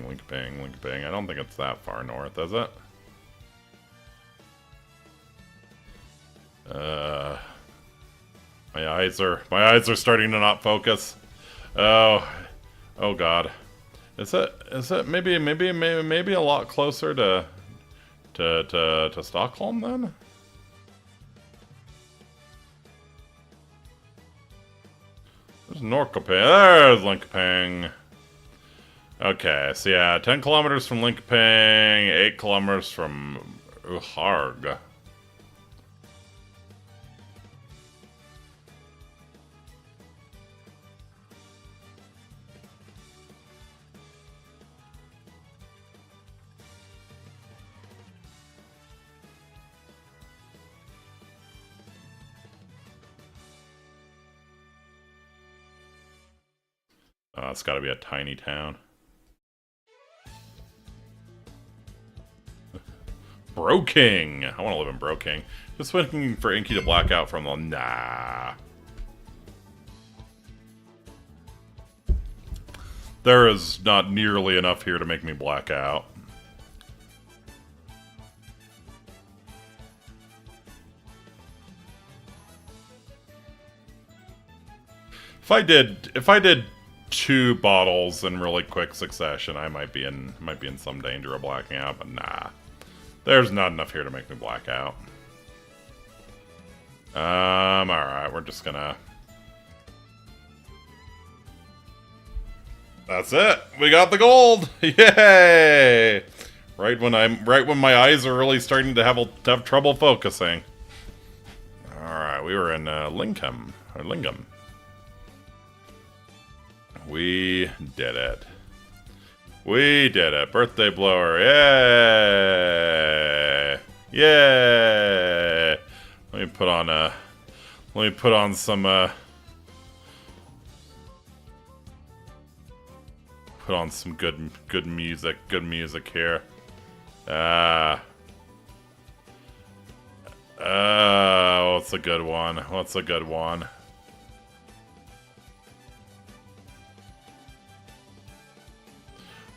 Linkoping. I don't think it's that far north, is it? My eyes are starting to not focus. Oh God. Is it maybe a lot closer to Stockholm then? There's Norrköping. There's Linkoping. Okay, so yeah, 10 kilometers from Linkoping, 8 kilometers from Uharg. It's gotta be a tiny town. Broking! I want to live in Broking. Just waiting for Inky to black out from the... Nah. There is not nearly enough here to make me black out. If I did 2 bottles in really quick succession, I might be in some danger of blacking out, but nah. There's not enough here to make me black out. Alright, we're just gonna... That's it! We got the gold! Yay! Right when my eyes are really starting to have trouble focusing. Alright, we were in Lingam. We did it. We did it. Birthday blower. Yay! Yay! Let me put on some good music here. What's a good one? What's a good one?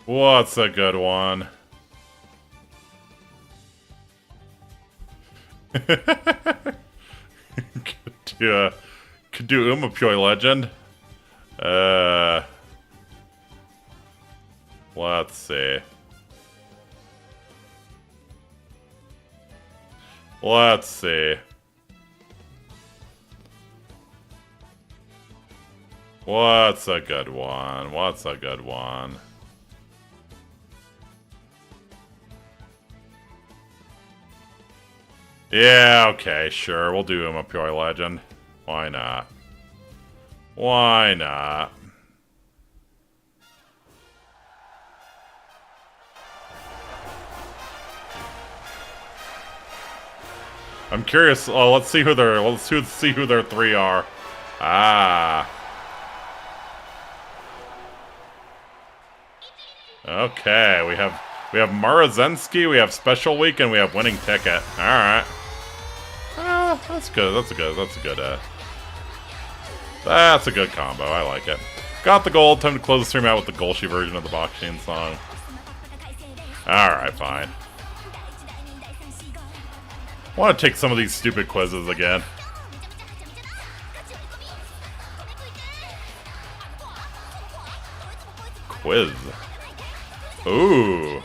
What's a good one? Could do Umapjoy Legend. Let's see. Let's see. What's a good one? What's a good one? Yeah, okay, sure. We'll do Umapjoy Legend. Why not? Why not? I'm curious. Oh, let's see who their 3 are. Ah. Okay, we have Marazensky, we have Special Week, and we have Winning Ticket. All right. That's good. That's a good combo. I like it. Got the gold. Time to close the stream out with the Golshi version of the Boxing song. All right, fine. want to take some of these stupid quizzes again. Quiz. Ooh.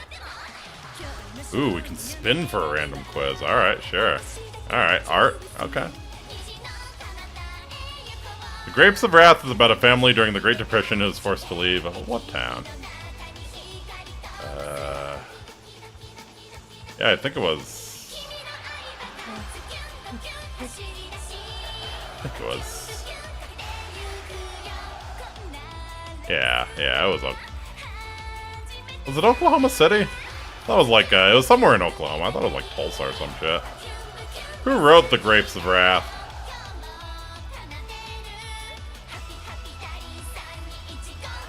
Ooh, we can spin for a random quiz. Alright, sure. Alright, art. Okay. The Grapes of Wrath is about a family during the Great Depression who is forced to leave. What town? Yeah, I think it was... Yeah, it was... Was it Oklahoma City? That was like, it was somewhere in Oklahoma. I thought it was like Tulsa or some shit. Who wrote The Grapes of Wrath?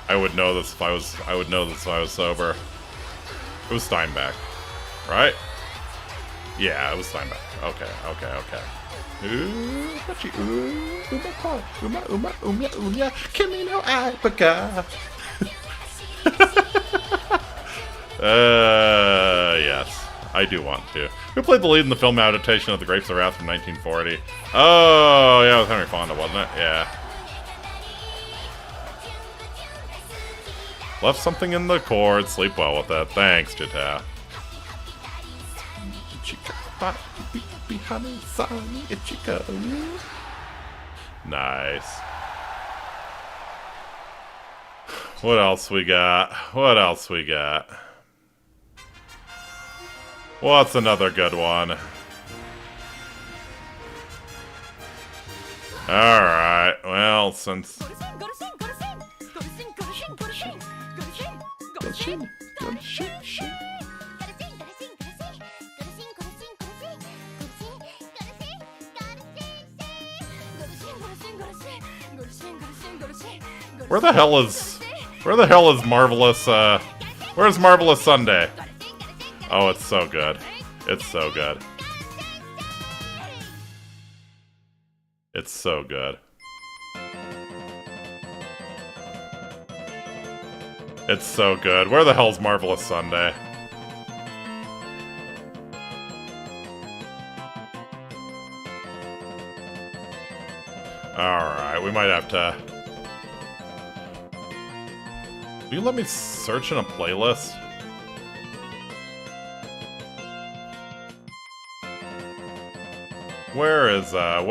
I would know this if I was sober. It was Steinbeck, right? Yeah, it was Steinbeck. Okay. Ooh, but you, kimi no aibaga. Yes, I do want to. Who played the lead in the film adaptation of The Grapes of Wrath from 1940? Oh, yeah, it was Henry Fonda, wasn't it? Yeah. Left something in the cord. Sleep well with that. Thanks, Jita. Nice. What else we got? What's another good one? Alright, well, since... Where the hell is Marvelous, where's Marvelous Sunday? Oh, it's so good. It's so good. It's so good. It's so good. Where the hell's Marvelous Sunday? Alright, we might have to... Will you let me search in a playlist? Where is it?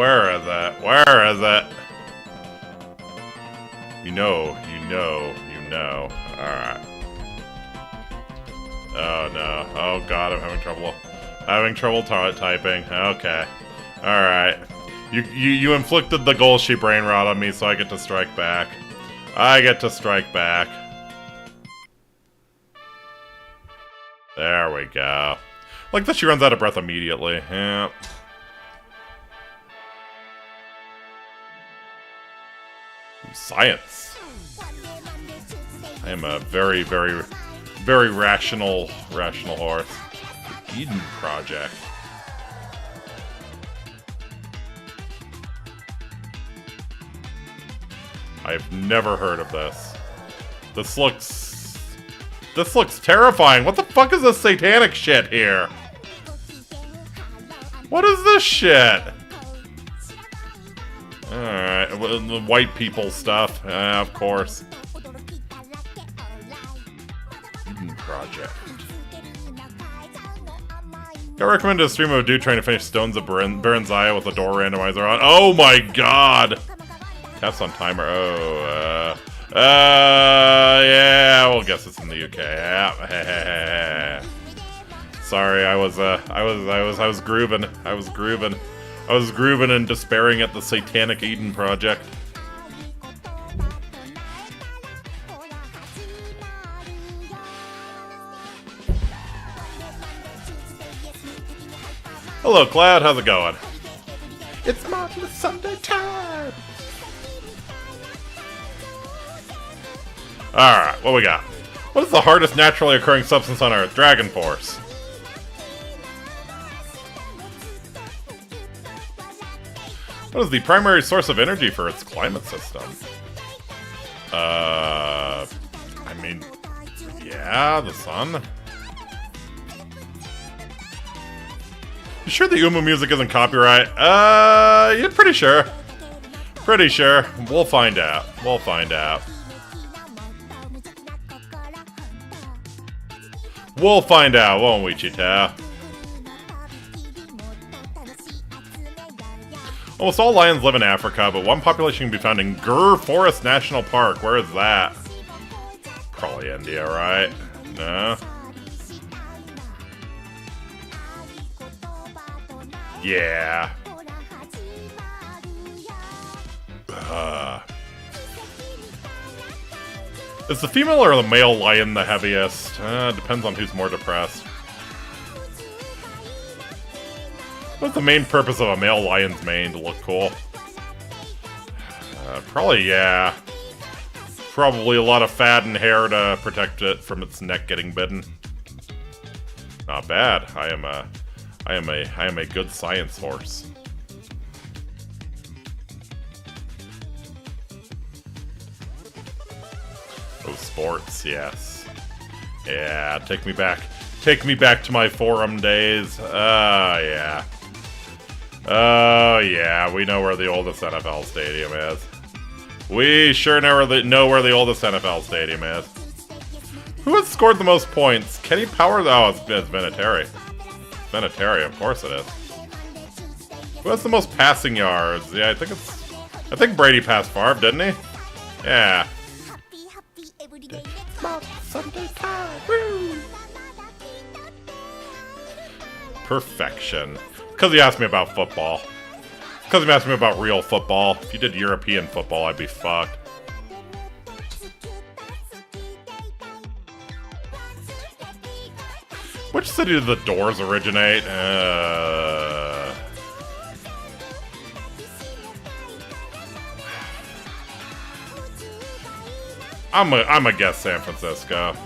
You know. Alright. Oh no. Oh god, I'm having trouble typing. Okay. Alright. You inflicted the goal she brain rot on me, so I get to strike back. There we go. Like that she runs out of breath immediately. Yeah. Science. I am a very, very, very rational horse. The Eden Project. I've never heard of this. This looks terrifying. What the fuck is this satanic shit here? What is this shit? Alright, the white people stuff. Of course. Eden Project. Got recommended a stream of a dude trying to finish Stones of Baranzaya with a door randomizer on. Oh my god! Taps on timer. Oh, yeah, well, guess it's in the UK. Yeah. Sorry, I was grooving. I was grooving and despairing at the Satanic Eden Project. Hello, Cloud. How's it going? It's Marvelous Sunday time. Alright, what we got? What is the hardest naturally occurring substance on Earth? Dragon Force. What is the primary source of energy for its climate system? I mean, yeah, the sun. You sure the Umu music isn't copyright? Yeah, pretty sure. Pretty sure. We'll find out. We'll find out. We'll find out, won't we, Chita? Almost all lions live in Africa, but one population can be found in Gir Forest National Park. Where is that? Probably India, right? No? Yeah. Is the female or the male lion the heaviest? Depends on who's more depressed. What's the main purpose of a male lion's mane? To look cool? Probably, yeah. Probably a lot of fat and hair to protect it from its neck getting bitten. Not bad. I am a good science horse. Oh, sports, yes. Yeah, take me back. Take me back to my forum days. Yeah. Oh, yeah, we know where the oldest NFL stadium is. We sure know where the oldest NFL stadium is. Who has scored the most points? Kenny Powers? Oh, it's Vinatieri. Vinatieri, of course it is. Who has the most passing yards? Yeah, I think Brady passed Favre, didn't he? Yeah. Perfection. Because he asked me about football. Because he asked me about real football. If you did European football, I'd be fucked. Which city did the Doors originate? I'm a guess San Francisco.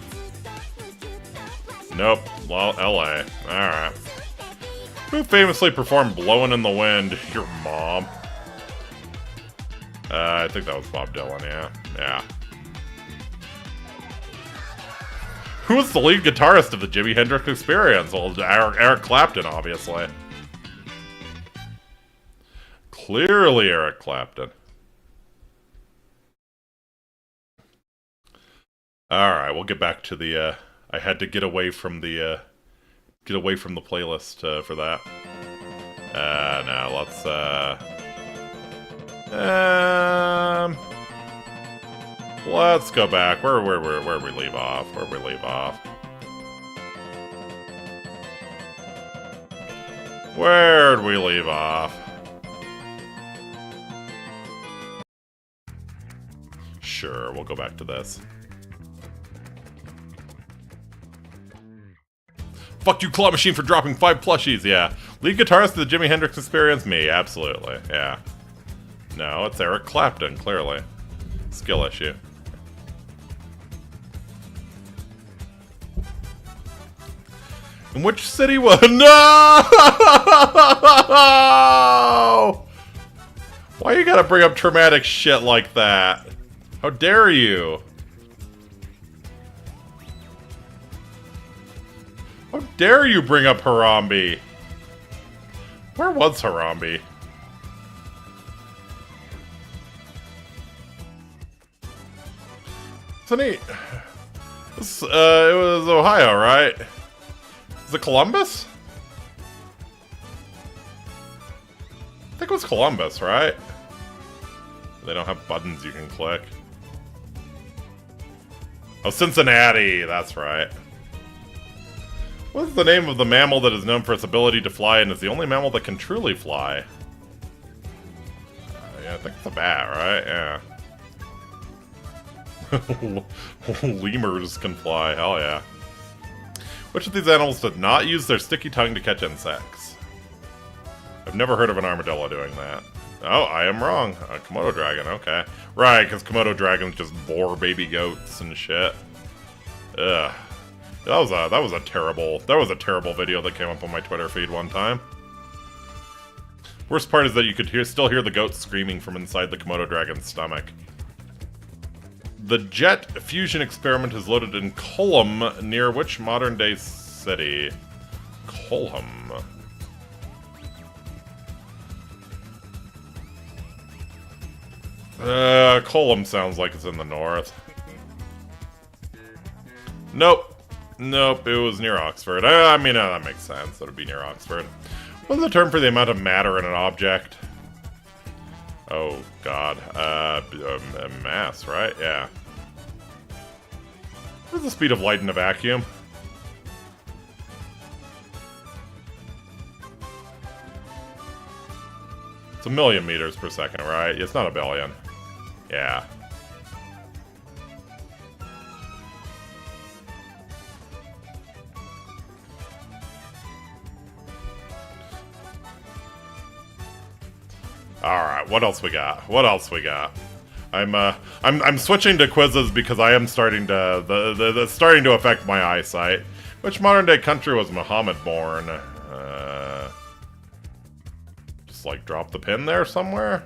Nope. Well, LA. Alright. Who famously performed Blowin' in the Wind? Your mom. I think that was Bob Dylan, yeah. Yeah. Who was the lead guitarist of the Jimi Hendrix Experience? Well, Eric Clapton, obviously. Clearly Eric Clapton. Alright, we'll get back to the, I had to get away from the playlist, for that. No, let's, let's go back. Where we leave off? Where we leave off? Where'd we leave off? Sure, we'll go back to this. Fuck you, Claw Machine, for dropping 5 plushies, yeah. Lead guitarist of the Jimi Hendrix Experience? Me, absolutely, yeah. No, it's Eric Clapton, clearly. Skill issue. In which city was... No! Why you gotta bring up traumatic shit like that? How dare you? How dare you bring up Harambe? Where was Harambe? Isn't he... This, it was Ohio, right? Is it Columbus? I think it was Columbus, right? They don't have buttons you can click. Oh, Cincinnati, that's right. What's the name of the mammal that is known for its ability to fly and is the only mammal that can truly fly? Yeah, I think it's a bat, right? Yeah. Lemurs can fly, hell yeah. Which of these animals does not use their sticky tongue to catch insects? I've never heard of an armadillo doing that. Oh, I am wrong. A Komodo dragon, okay. Right, because Komodo dragons just bore baby goats and shit. Ugh. That was a terrible video that came up on my Twitter feed one time. Worst part is that you could still hear the goat screaming from inside the Komodo dragon's stomach. The jet fusion experiment is loaded in Colum, near which modern-day city? Colum. Colum sounds like it's in the north. Nope. Nope, it was near Oxford. I mean, that makes sense. That would be near Oxford. What's the term for the amount of matter in an object? Oh, God. Mass, right? Yeah. What's the speed of light in a vacuum? It's 1,000,000 meters per second, right? It's not a billion. Yeah. Alright, what else we got? What else we got? I'm switching to quizzes because I am starting to starting to affect my eyesight. Which modern day country was Muhammad born? Just like drop the pin there somewhere?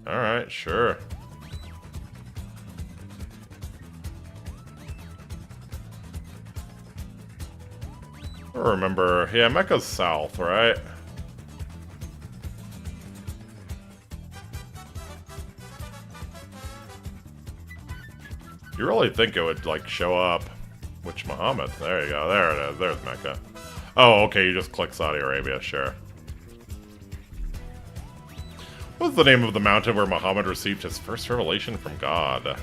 Alright, sure. I remember, yeah, Mecca's south, right? You really think it would, like, show up? Which Muhammad? There you go. There it is. There's Mecca. Oh, okay. You just click Saudi Arabia. Sure. What's the name of the mountain where Muhammad received his first revelation from God?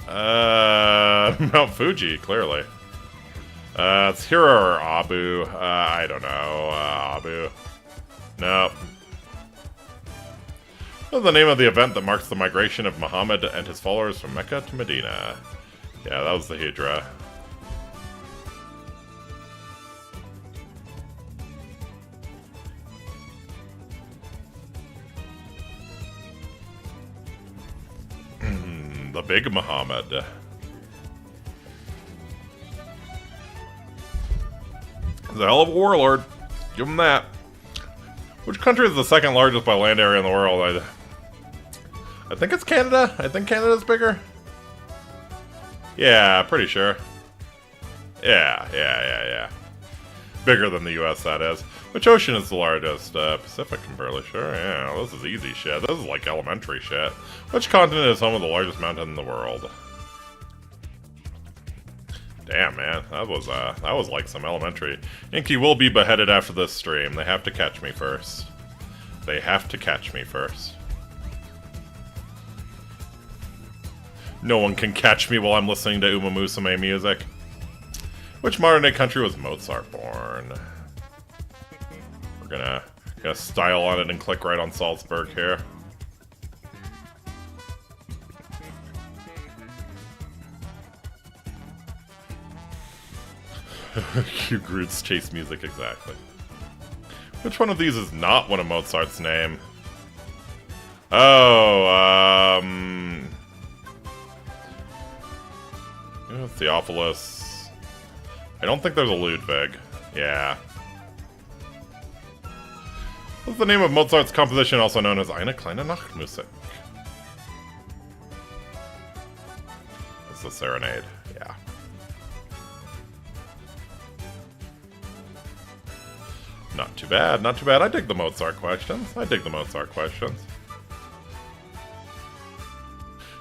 Mount Fuji, clearly. It's Hira or Abu. I don't know. Abu. Nope. What's the name of the event that marks the migration of Muhammad and his followers from Mecca to Medina? Yeah, that was the Hijra. The Big Muhammad. He's a hell of a warlord. Give him that. Which country is the second largest by land area in the world? I think it's Canada. I think Canada's bigger. Yeah, pretty sure. Yeah. Bigger than the US, that is. Which ocean is the largest? Pacific, I'm fairly sure. Yeah, this is easy shit. This is like elementary shit. Which continent is home of the largest mountain in the world? Damn, man. That was like some elementary. Inky will be beheaded after this stream. They have to catch me first. They have to catch me first. No one can catch me while I'm listening to Uma Musume music. Which modern-day country was Mozart born? We're gonna style on it and click right on Salzburg here. Hugh Groot's chase music, exactly. Which one of these is not one of Mozart's name? Oh, Theophilus. I don't think there's a Ludwig. Yeah. What's the name of Mozart's composition, also known as Eine kleine Nachtmusik? It's the Serenade. Yeah. Not too bad, not too bad. I dig the Mozart questions.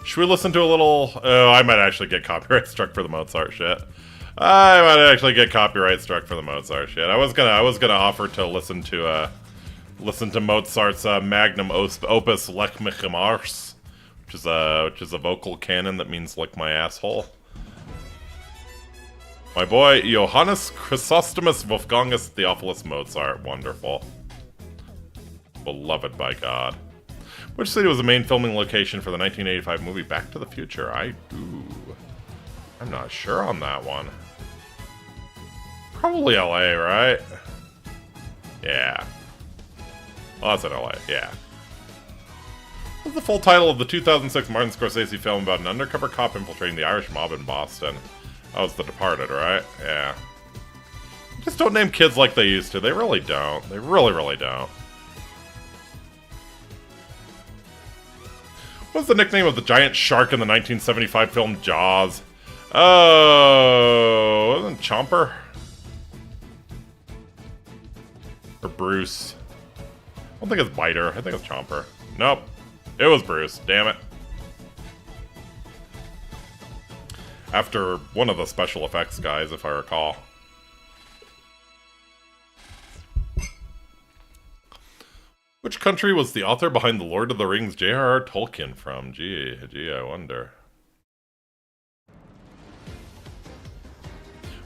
Should we listen to a little... Oh, I might actually get copyright struck for the Mozart shit. I was gonna offer to listen to Mozart's magnum opus Lech mich im Arsch, which is a vocal canon that means lick my asshole. My boy Johannes Chrysostomus Wolfgangus Theophilus Mozart, wonderful, beloved by God. Which city was the main filming location for the 1985 movie Back to the Future? I'm not sure on that one. Probably LA, right? Yeah. Oh, that's in LA, yeah. What's the full title of the 2006 Martin Scorsese film about an undercover cop infiltrating the Irish mob in Boston? Oh, it's The Departed, right? Yeah. Just don't name kids like they used to. They really don't. They really, really don't. What's the nickname of the giant shark in the 1975 film Jaws? Oh, wasn't it Chomper? Or Bruce? I don't think it's Biter. I think it's Chomper. Nope. It was Bruce. Damn it. After one of the special effects guys, if I recall. Which country was the author behind the Lord of the Rings J.R.R. Tolkien from? Gee, I wonder.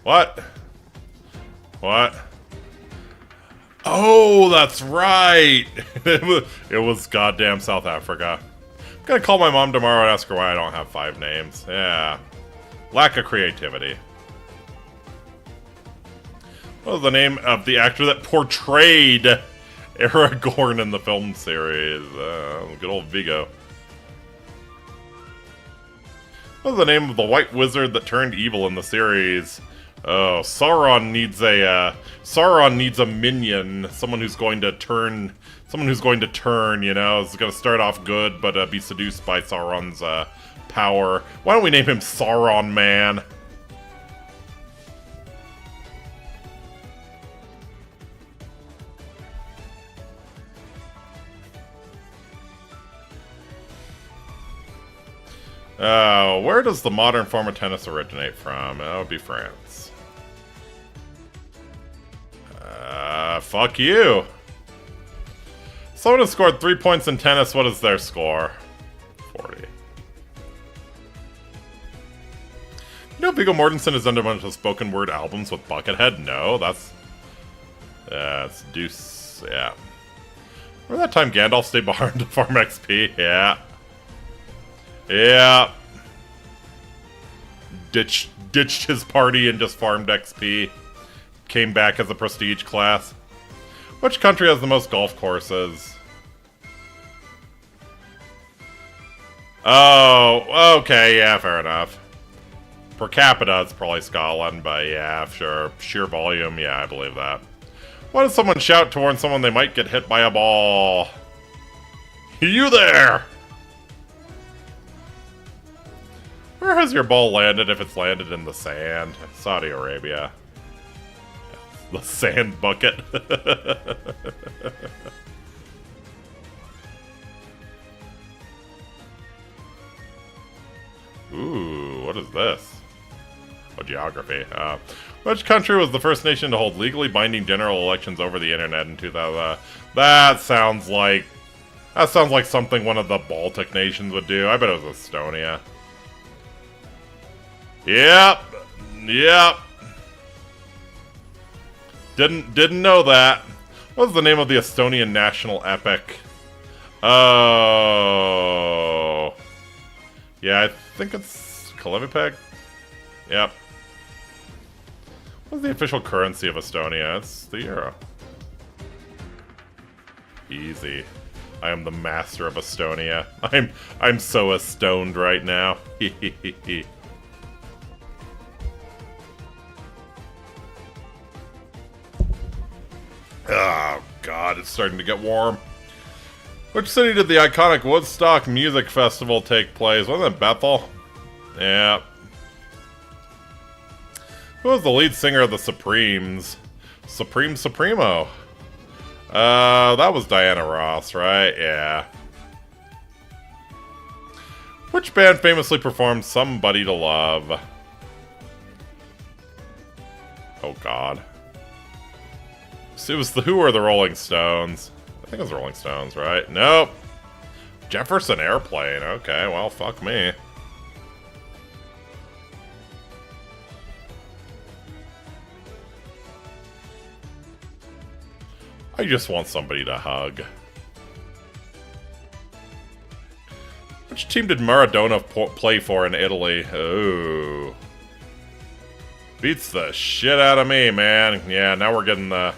What? What? Oh, that's right! It was goddamn South Africa. I'm gonna call my mom tomorrow and ask her why I don't have 5 names. Yeah. Lack of creativity. What was the name of the actor that portrayed Aragorn in the film series? Good old Vigo. What was the name of the white wizard that turned evil in the series? Oh, Sauron needs a minion, someone who's going to turn, you know, is going to start off good, but be seduced by Sauron's power. Why don't we name him Sauron Man? Where does the modern form of tennis originate from? That would be France. Fuck you. Someone has scored 3 points in tennis. What is their score? 40. You know Viggo Mortensen has done a bunch of spoken word albums with Buckethead? No, that's Deuce, yeah. Remember that time Gandalf stayed behind to farm XP? Yeah. Yeah. Ditched his party and just farmed XP. Came back as a prestige class. Which country has the most golf courses? Oh, okay, yeah, fair enough. Per capita, it's probably Scotland, but yeah, sure. Sheer volume, yeah, I believe that. Why does someone shout to warn someone they might get hit by a ball? You there! Where has your ball landed if it's landed in the sand? Saudi Arabia. The sand bucket. Ooh, what is this? Oh, geography. Which country was the first nation to hold legally binding general elections over the internet in 2000? That sounds like something one of the Baltic nations would do. I bet it was Estonia. Yep. Yep. Didn't know that. What was the name of the Estonian national epic? Oh. Yeah, I think it's Kalevipeg. Yep. What's the official currency of Estonia? It's the euro. Easy. I am the master of Estonia. I'm so stoned right now. Oh, God, it's starting to get warm. Which city did the iconic Woodstock Music Festival take place? Wasn't it Bethel? Yeah. Who was the lead singer of the Supremes? Supreme Supremo. That was Diana Ross, right? Yeah. Which band famously performed Somebody to Love? Oh, God. It was the Who or the Rolling Stones? I think it was the Rolling Stones, right? Nope. Jefferson Airplane. Okay, well, fuck me. I just want somebody to hug. Which team did Maradona play for in Italy? Oh. Beats the shit out of me, man. Yeah, now we're getting the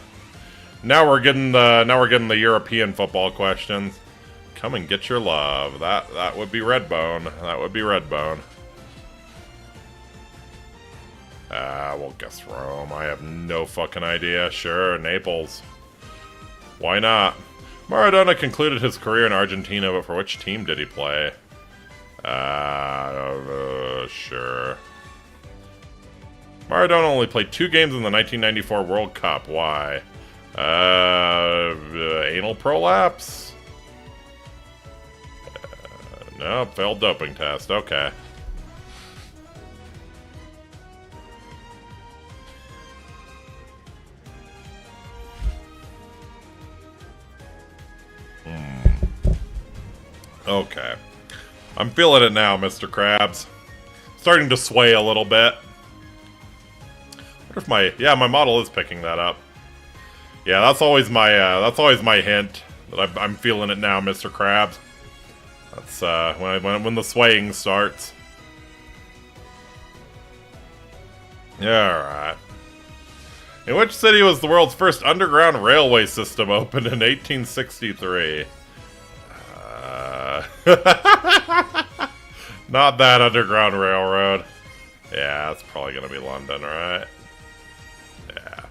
European football questions. Come and get your love. That would be Redbone. That would be Redbone. We'll guess Rome. I have no fucking idea. Sure, Naples. Why not? Maradona concluded his career in Argentina, but for which team did he play? Sure. Maradona only played 2 games in the 1994 World Cup. Why? anal prolapse? No, failed doping test. Okay. Okay. I'm feeling it now, Mr. Krabs. Starting to sway a little bit. What if my model is picking that up. Yeah, that's always my hint that I'm feeling it now, Mr. Krabs. That's when the swaying starts. Yeah, alright. In which city was the world's first underground railway system opened in 1863? Not that underground railroad. Yeah, it's probably gonna be London, right? Yeah.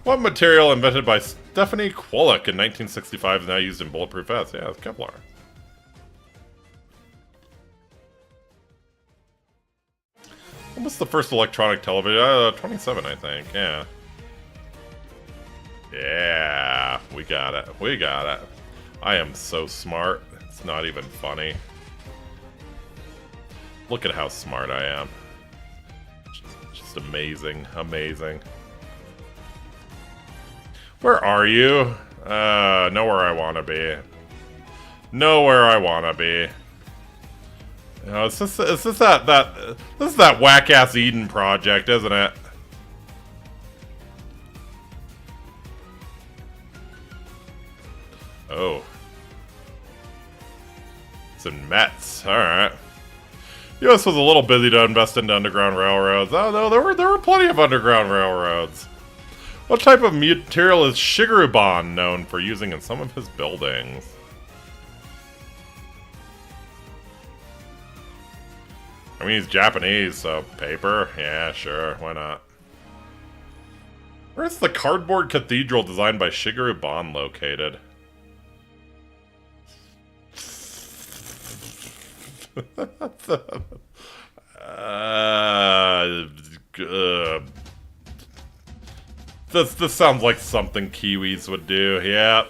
What material invented by Stephanie Kwolek in 1965 is now used in bulletproof vests? Yeah, it's Kevlar. What was the first electronic television? 27, I think. Yeah. Yeah, we got it. We got it. I am so smart. It's not even funny. Look at how smart I am. Just amazing. Amazing. Where are you? Nowhere I want to be. Nowhere I want to be. You know, is this that whack-ass Eden project, isn't it? Oh. It's in Metz. Alright. US was a little busy to invest into underground railroads. Oh no, there were plenty of underground railroads. What type of material is Shigeru Ban known for using in some of his buildings? I mean, he's Japanese, so paper? Yeah, sure, why not? Where's the cardboard cathedral designed by Shigeru Ban located? This sounds like something Kiwis would do, yeah.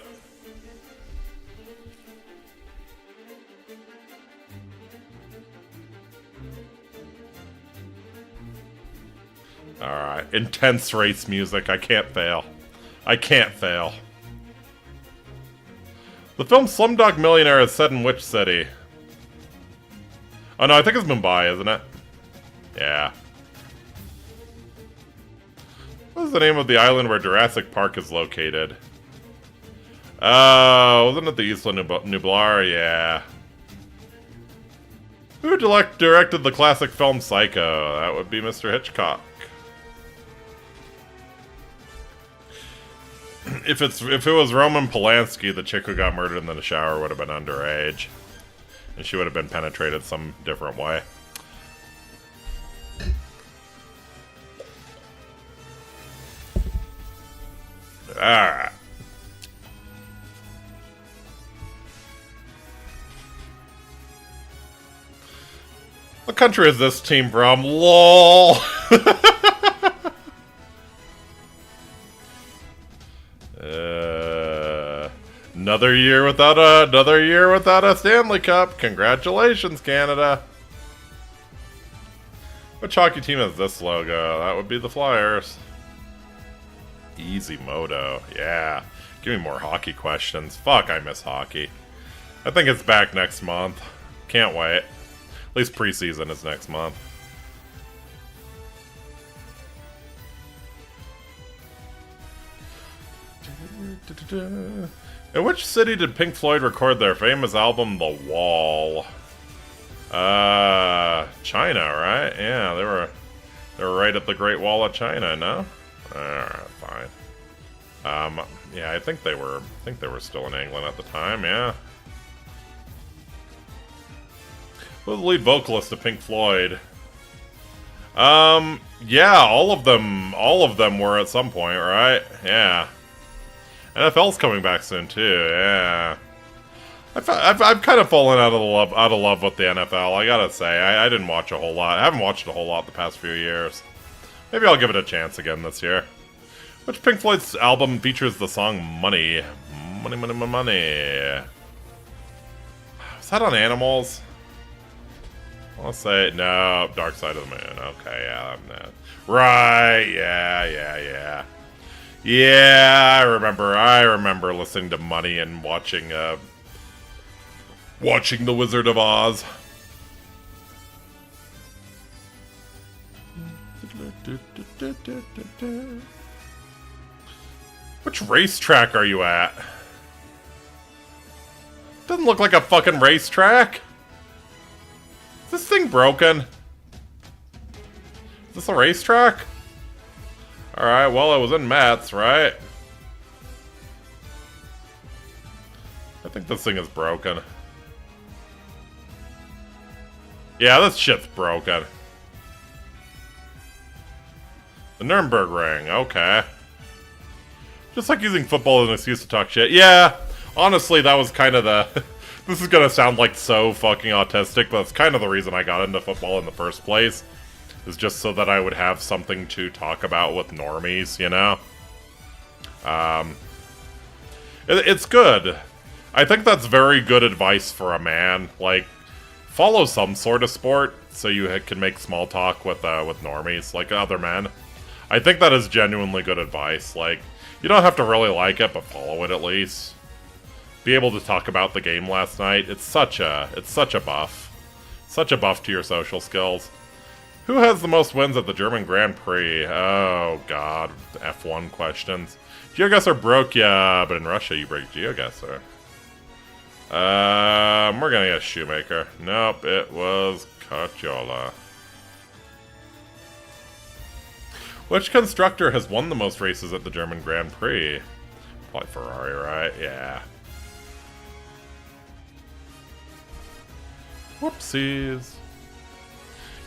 Alright, intense race music, I can't fail. I can't fail. The film Slumdog Millionaire is set in which city? Oh no, I think it's Mumbai, isn't it? Yeah. What is the name of the island where Jurassic Park is located? Oh, wasn't it the Isla Nublar? Yeah. Who directed the classic film Psycho? That would be Mr. Hitchcock. If it was Roman Polanski, the chick who got murdered in the shower would have been underage. And she would have been penetrated some different way. Alright. What country is this team from? LOL! Another year without a Stanley Cup. Congratulations, Canada. Which hockey team has this logo? That would be the Flyers. Easy Moto. Yeah. Give me more hockey questions. Fuck, I miss hockey. I think it's back next month. Can't wait. At least preseason is next month. In which city did Pink Floyd record their famous album, The Wall? China, right? Yeah, they were right at the Great Wall of China, no? Alright, fine. Yeah, I think they were still in England at the time, yeah. Who was the lead vocalist of Pink Floyd? Yeah, all of them were at some point, right? Yeah. NFL's coming back soon too. Yeah, I've kind of fallen out of love with the NFL. I gotta say, I didn't watch a whole lot. I haven't watched a whole lot the past few years. Maybe I'll give it a chance again this year. Which Pink Floyd's album features the song Money? Money, money, money, money. Is that on Animals? I'll say no. Dark Side of the Moon. Okay, yeah, I'm not. Right, yeah. Yeah, I remember listening to Money and watching The Wizard of Oz. Which racetrack are you at? Doesn't look like a fucking racetrack. Is this thing broken? Is this a racetrack? Alright, well, it was in Matt's, right? I think this thing is broken. Yeah, this shit's broken. The Nuremberg Ring, okay. Just like using football as an excuse to talk shit. Yeah, honestly, that was kind of the... This is gonna sound like so fucking autistic, but it's kind of the reason I got into football in the first place. Is just so that I would have something to talk about with normies, you know? It's good. I think that's very good advice for a man. Like, follow some sort of sport so you can make small talk with normies, like other men. I think that is genuinely good advice. Like, you don't have to really like it, but follow it at least. Be able to talk about the game last night. It's such a buff. Such a buff to your social skills. Who has the most wins at the German Grand Prix? Oh, God. F1 questions. GeoGuessr broke, yeah, but in Russia you break GeoGuessr. We're gonna get Shoemaker. Nope, it was Caciola. Which constructor has won the most races at the German Grand Prix? Probably Ferrari, right? Yeah. Whoopsies.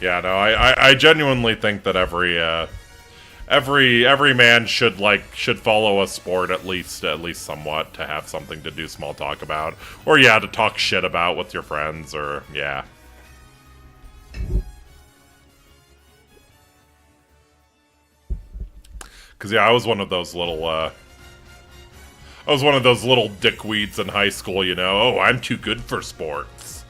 Yeah, no, I genuinely think that every man should follow a sport at least somewhat to have something to do small talk about, or yeah, to talk shit about with your friends, or yeah. Cause yeah, I was one of those little dickweeds in high school, you know. Oh, I'm too good for sports.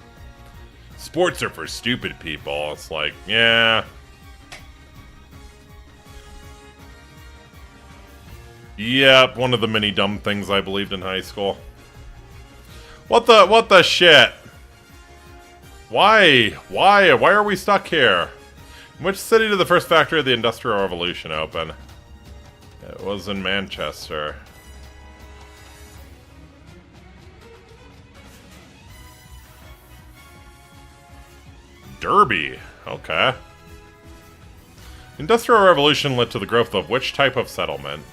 Sports are for stupid people. It's like, yeah. Yep, one of the many dumb things I believed in high school. What the shit? Why are we stuck here? In which city did the first factory of the Industrial Revolution open? It was in Manchester. Derby. Okay. Industrial Revolution led to the growth of which type of settlement?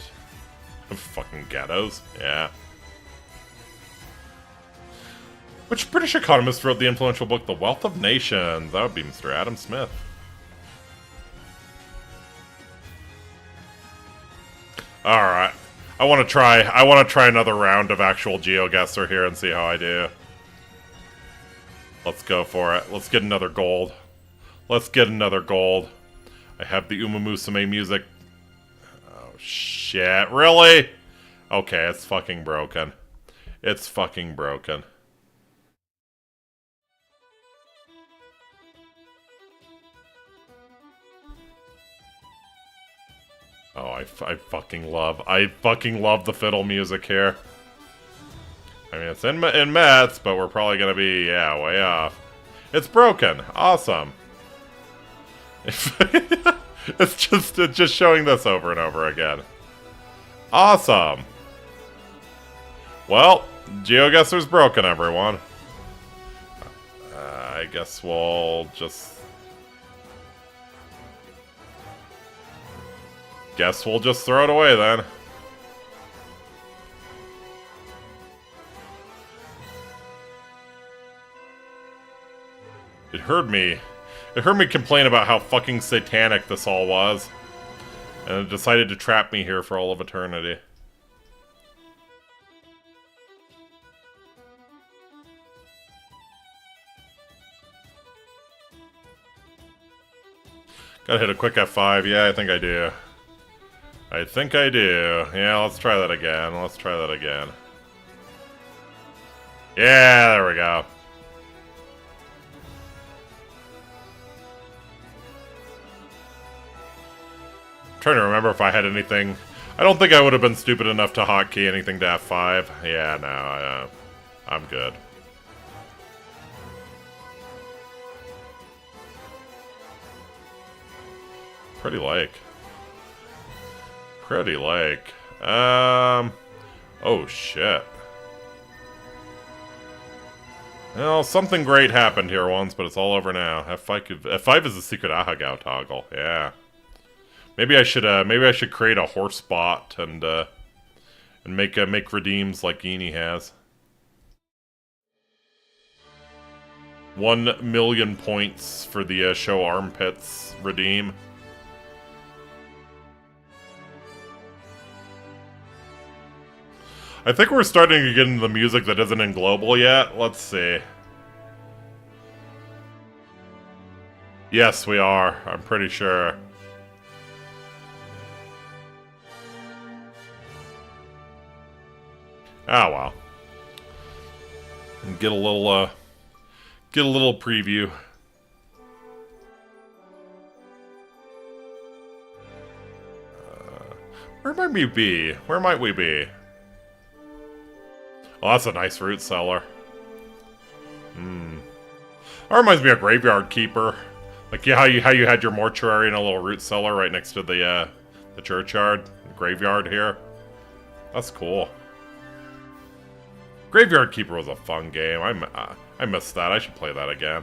Fucking ghettos. Yeah. Which British economist wrote the influential book The Wealth of Nations? That would be Mr. Adam Smith. Alright. I want to try another round of actual GeoGuessr here and see how I do. Let's go for it. Let's get another gold. Let's get another gold. I have the Uma Musume music. Oh, shit. Really? Okay, it's fucking broken. It's fucking broken. Oh, I fucking love the fiddle music here. I mean, it's in Mets, but we're probably gonna be, yeah, way off. It's broken. Awesome. It's just showing this over and over again. Awesome. Well, GeoGuessr's broken, everyone. I guess we'll just... Guess we'll just throw it away, then. It heard me complain about how fucking satanic this all was. And it decided to trap me here for all of eternity. Gotta hit a quick F5. Yeah, I think I do. I think I do. Yeah, let's try that again. Let's try that again. Yeah, there we go. I'm trying to remember if I had anything. I don't think I would have been stupid enough to hotkey anything to F5. Yeah, no, I'm good. Pretty lake. Pretty lake. Oh shit. Well, something great happened here once, but it's all over now. F5 is the secret Ahagao toggle. Yeah. Maybe I should create a horse bot and make redeems like Guinea has. 1,000,000 points for the show armpits redeem. I think we're starting to get into the music that isn't in global yet. Let's see. Yes, we are. I'm pretty sure. Ah, well. And get a little preview. Where might we be? Where might we be? Oh, that's a nice root cellar. That reminds me of Graveyard Keeper. Like, yeah, how you had your mortuary in a little root cellar right next to the churchyard, the graveyard here. That's cool. Graveyard Keeper was a fun game. I missed that. I should play that again.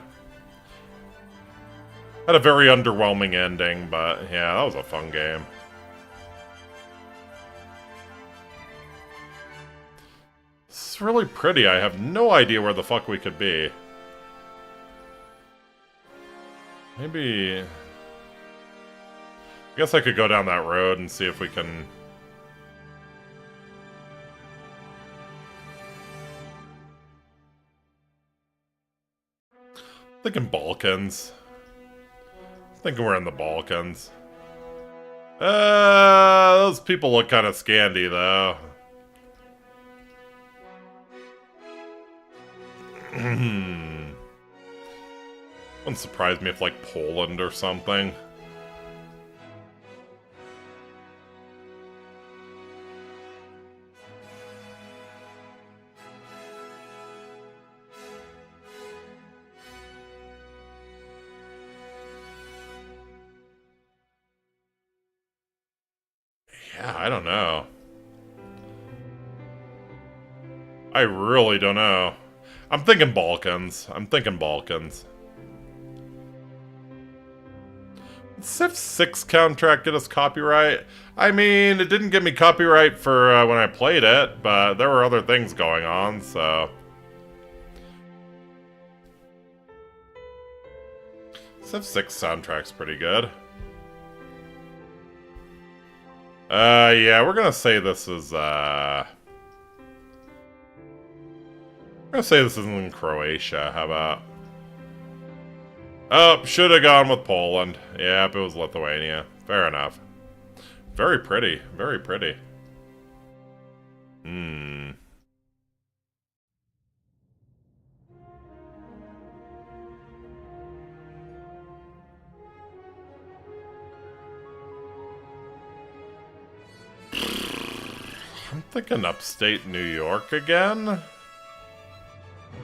Had a very underwhelming ending, but yeah, that was a fun game. It's really pretty. I have no idea where the fuck we could be. Maybe... I guess I could go down that road and see if we can... Thinking Balkans. Thinking we're in the Balkans. Those people look kind of Scandi, though. Wouldn't surprise me if, like, Poland or something. Yeah, I don't know. I really don't know. I'm thinking Balkans. I'm thinking Balkans. Did Civ 6 contract get us copyright? I mean, it didn't get me copyright for when I played it, but there were other things going on, so... Civ 6 soundtrack's pretty good. Yeah, we're gonna say this is, we're gonna say this is in Croatia, how about? Oh, should have gone with Poland. Yep, it was Lithuania. Fair enough. Very pretty. Very pretty. I'm thinking upstate New York again?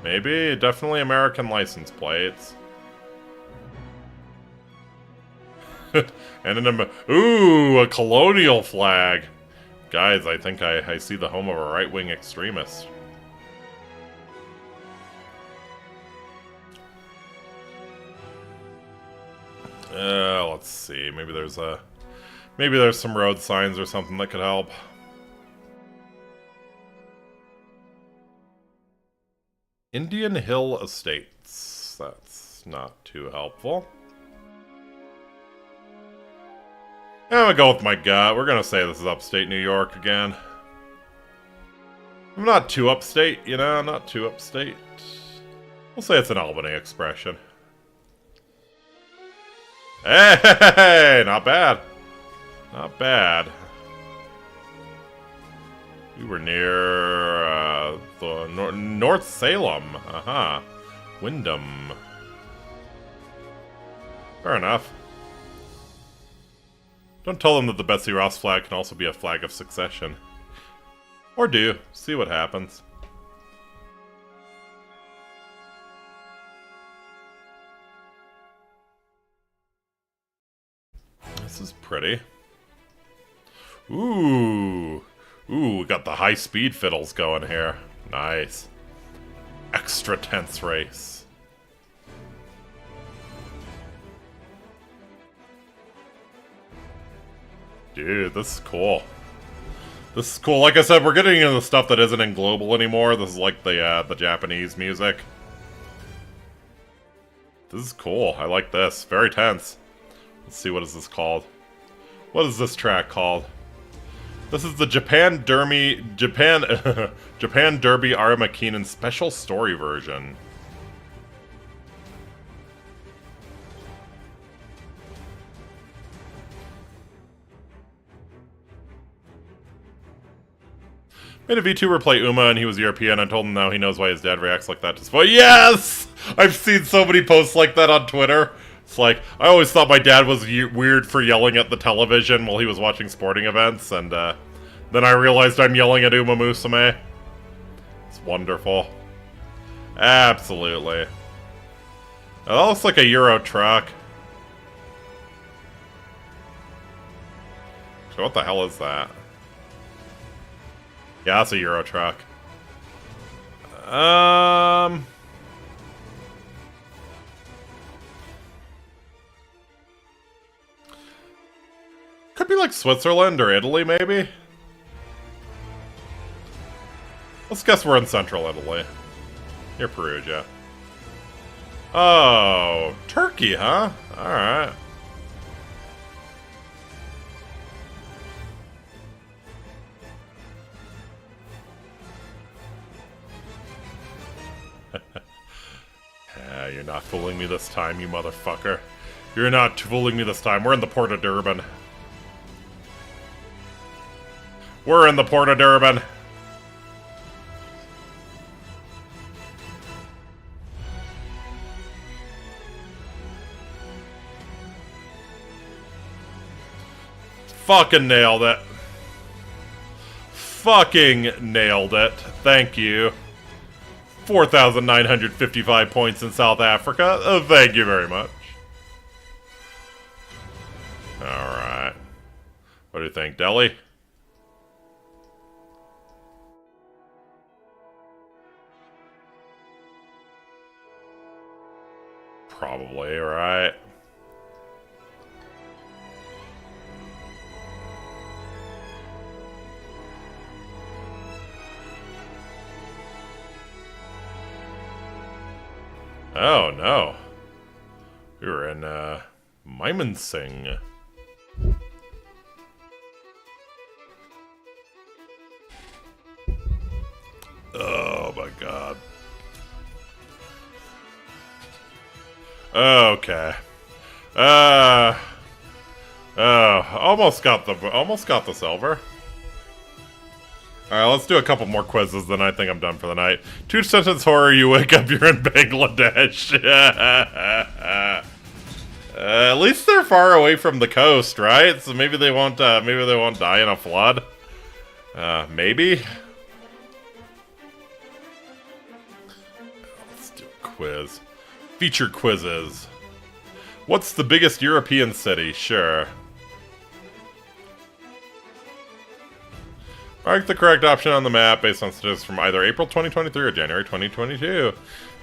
Maybe. Definitely American license plates. And ooh, a colonial flag. Guys, I think I see the home of a right-wing extremist. Let's see. Maybe there's some road signs or something that could help. Indian Hill Estates. That's not too helpful. I'm gonna go with my gut. We're gonna say this is upstate New York again. I'm not too upstate, you know, not too upstate. We'll say it's an Albany expression. Hey, not bad. Not bad. We were near the North Salem. Aha. Wyndham. Fair enough. Don't tell them that the Betsy Ross flag can also be a flag of succession. Or do. See what happens. This is pretty. Ooh. Ooh, we got the high-speed fiddles going here. Nice. Extra tense race. Dude, this is cool. This is cool. Like I said, we're getting into the stuff that isn't in global anymore. This is like the Japanese music. This is cool. I like this. Very tense. Let's see, what is this called? What is this track called? This is the Japan Derby Arima Keenan special story version. Made a VTuber play Uma and he was European. I told him now he knows why his dad reacts like that to spoil. Yes! I've seen so many posts like that on Twitter. It's like, I always thought my dad was weird for yelling at the television while he was watching sporting events, and then I realized I'm yelling at Uma Musume. It's wonderful. Absolutely. That looks like a Euro truck. So what the hell is that? Yeah, that's a Euro truck. Could be like Switzerland or Italy, maybe? Let's guess we're in central Italy. Near Perugia. Oh, Turkey, huh? Alright. You're not fooling me this time, you motherfucker. You're not fooling me this time. We're in the Port of Durban. We're in the Port of Durban. Fucking nailed it. Fucking nailed it. Thank you. 4,955 points in South Africa. Oh, thank you very much. Alright. What do you think, Delhi? Probably, right? Oh, no. We were in, Mymensingh. Oh, my God. Okay. Almost got the silver. Alright, let's do a couple more quizzes, then I think I'm done for the night. 2-sentence horror, you wake up, you're in Bangladesh. At least they're far away from the coast, right? So maybe they won't die in a flood. Maybe? Let's do a quiz. Feature quizzes. What's the biggest European city? Sure. Mark the correct option on the map based on statistics from either April 2023 or January 2022.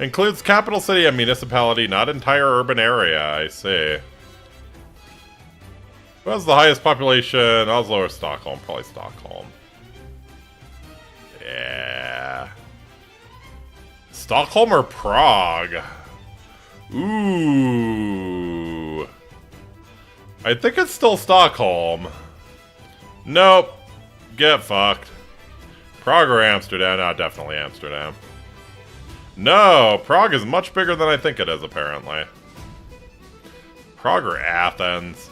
Includes capital city and municipality, not entire urban area. I see. Who has the highest population? Oslo or Stockholm? Probably Stockholm. Yeah. Stockholm or Prague? Ooh. I think it's still Stockholm. Nope. Get fucked. Prague or Amsterdam? No, definitely Amsterdam. No, Prague is much bigger than I think it is, apparently. Prague or Athens?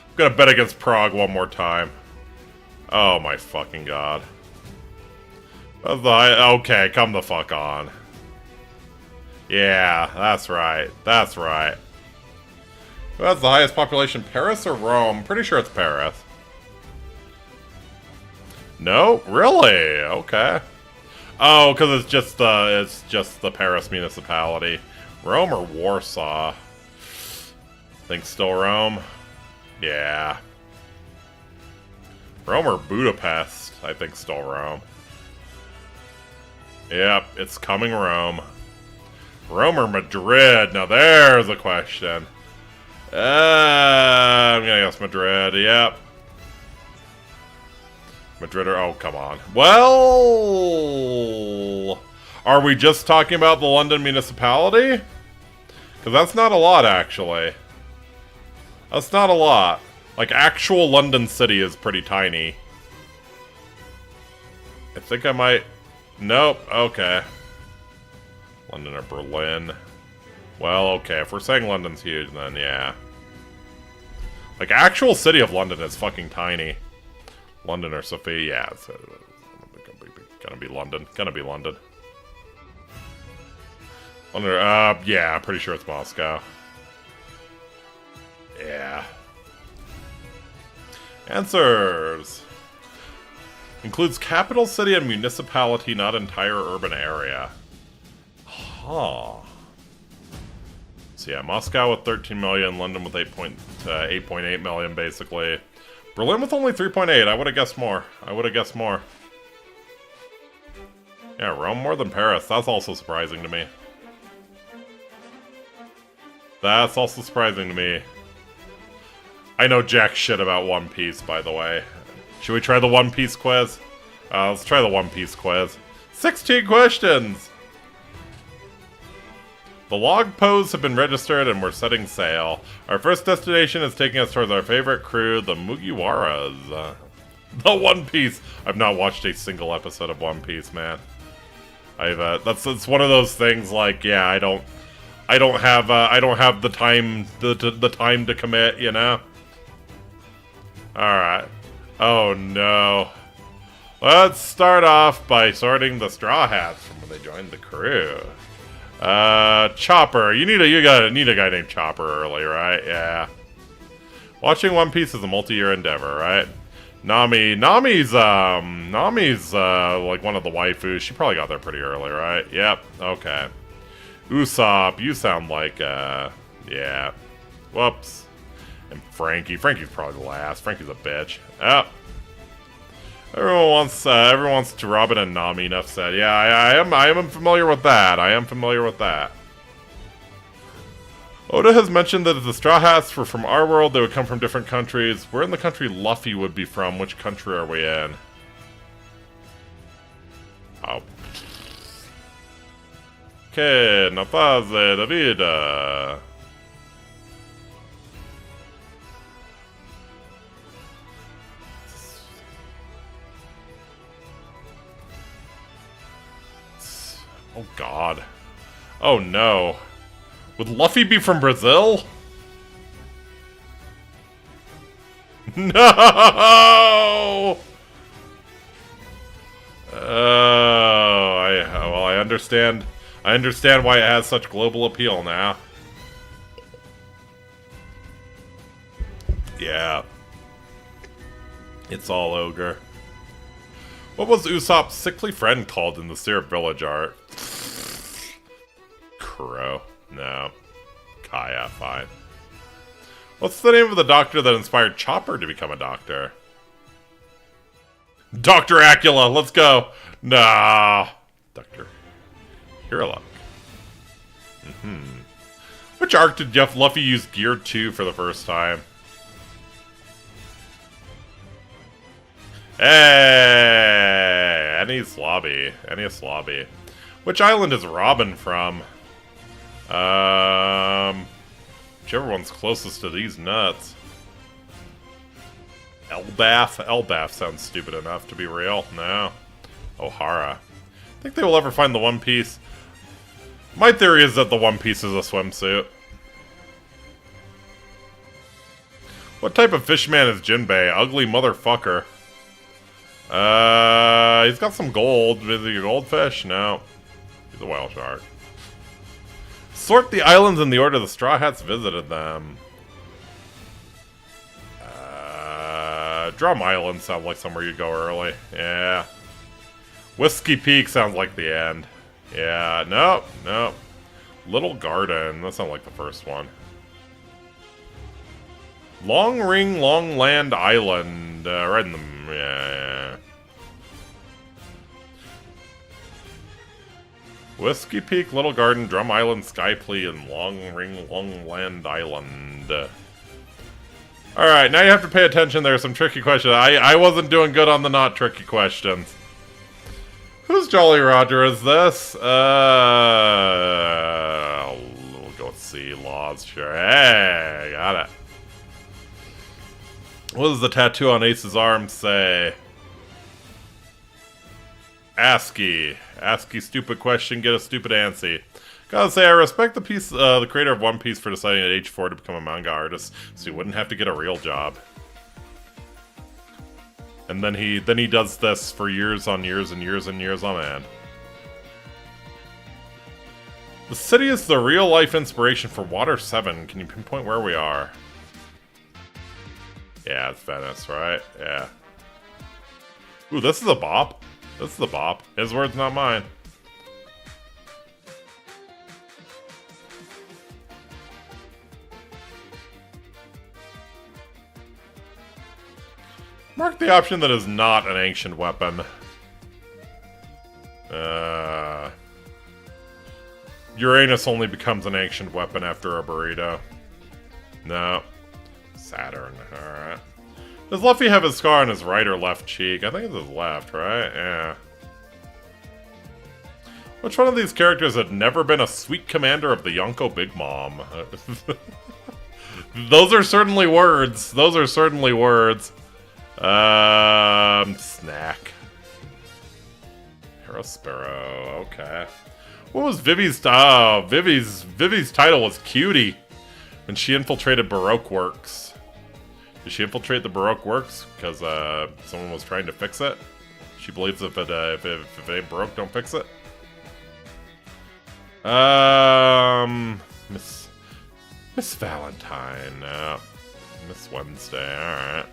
I'm gonna bet against Prague one more time. Oh my fucking god. Okay, come the fuck on. Yeah, that's right. That's right. Who has the highest population, Paris or Rome? Pretty sure it's Paris. No? Really? Okay. Oh, because it's just the Paris municipality. Rome or Warsaw? Think still Rome? Yeah. Rome or Budapest? I think still Rome. Yep, it's coming Rome. Rome or Madrid? Now there's a question. I'm gonna guess Madrid, yep. Madrid or... oh, come on. Well... are we just talking about the London municipality? Because that's not a lot, actually. That's not a lot. Like, actual London city is pretty tiny. I think I might... nope, okay. London or Berlin. Well, okay, if we're saying London's huge, then yeah. Like, actual city of London is fucking tiny. London or Sophia, yeah, it's gonna be London. Gonna be London. London, yeah, I'm pretty sure it's Moscow. Yeah. Answers. Includes capital city and municipality, not entire urban area. Huh. So yeah, Moscow with 13 million, London with 8.8 million, basically. Berlin with only 3.8. I would have guessed more. I would have guessed more. Yeah, Rome more than Paris. That's also surprising to me. That's also surprising to me. I know jack shit about One Piece, by the way. Should we try the One Piece quiz? Let's try the One Piece quiz. 16 questions! The log posts have been registered and we're setting sail. Our first destination is taking us towards our favorite crew, the Mugiwaras. The One Piece. I've not watched a single episode of One Piece, man. That's one of those things like, yeah, I don't have the time the time to commit, you know. All right. Oh no. Let's start off by sorting the Straw Hats from when they joined the crew. Chopper. You need a guy named Chopper early, right? Yeah. Watching One Piece is a multi-year endeavor, right? Nami's like one of the waifus. She probably got there pretty early, right? Yep. Okay. Usopp, you sound like yeah. Whoops. And Frankie. Frankie's probably the last. Frankie's a bitch. Oh. Everyone wants to Robin and Nami, enough said. Yeah, I am familiar with that. I am familiar with that. Oda has mentioned that if the Straw Hats were from our world, they would come from different countries. Where in the country Luffy would be from? Which country are we in? Oh. Que na paz da vida. Oh god. Oh no. Would Luffy be from Brazil? No! Oh, I understand. I understand why it has such global appeal now. Yeah. It's all ogre. What was Usopp's sickly friend called in the Syrup Village art? Crow. No. Kaya, fine. What's the name of the doctor that inspired Chopper to become a doctor? Dr. Acula, let's go! Nah. Dr. Hiraluk. Which arc did Jeff Luffy use Gear 2 for the first time? Hey! Enies Lobby. Which island is Robin from? Whichever one's closest to these nuts. Elbaf? Elbaf sounds stupid enough to be real. No. O'Hara. Think they will ever find the One Piece? My theory is that the One Piece is a swimsuit. What type of fishman is Jinbei? Ugly motherfucker. He's got some gold. Is he a goldfish? No. He's a whale shark. Sort the islands in the order the Straw Hats visited them. Drum Island sounds like somewhere you'd go early. Yeah. Whiskey Peak sounds like the end. Yeah, nope, nope. Little Garden, that sounds like the first one. Long Ring, Long Land Island, right in the, yeah. Whiskey Peak, Little Garden, Drum Island, Skyplea, and Long Ring, Long Land Island. Alright, now you have to pay attention. There are some tricky questions. I wasn't doing good on the not tricky questions. Whose Jolly Roger is this? We'll go with C. Laws, sure. Hey, got it. What does the tattoo on Ace's arm say? ASCII. ASCII, stupid question, get a stupid ANSI. Gotta say, I respect the creator of One Piece for deciding at age 4 to become a manga artist, so he wouldn't have to get a real job. And then he does this for years on years and years and years on end. The city is the real-life inspiration for Water 7. Can you pinpoint where we are? Yeah, it's Venice, right? Yeah. Ooh, this is a bop. This is a bop. His words, not mine. Mark the option that is not an ancient weapon. Uranus only becomes an ancient weapon after a burrito. No. Saturn, alright. Does Luffy have his scar on his right or left cheek? I think it's his left, right? Yeah. Which one of these characters had never been a sweet commander of the Yonko Big Mom? Those are certainly words. Those are certainly words. Snack. Sparrow, okay. What was Vivi's, Vivi's title was Cutie. When she infiltrated Baroque Works. Did she infiltrate the Baroque Works? Because, someone was trying to fix it? She believes if it ain't Baroque, don't fix it? Miss Valentine, Miss Wednesday, alright.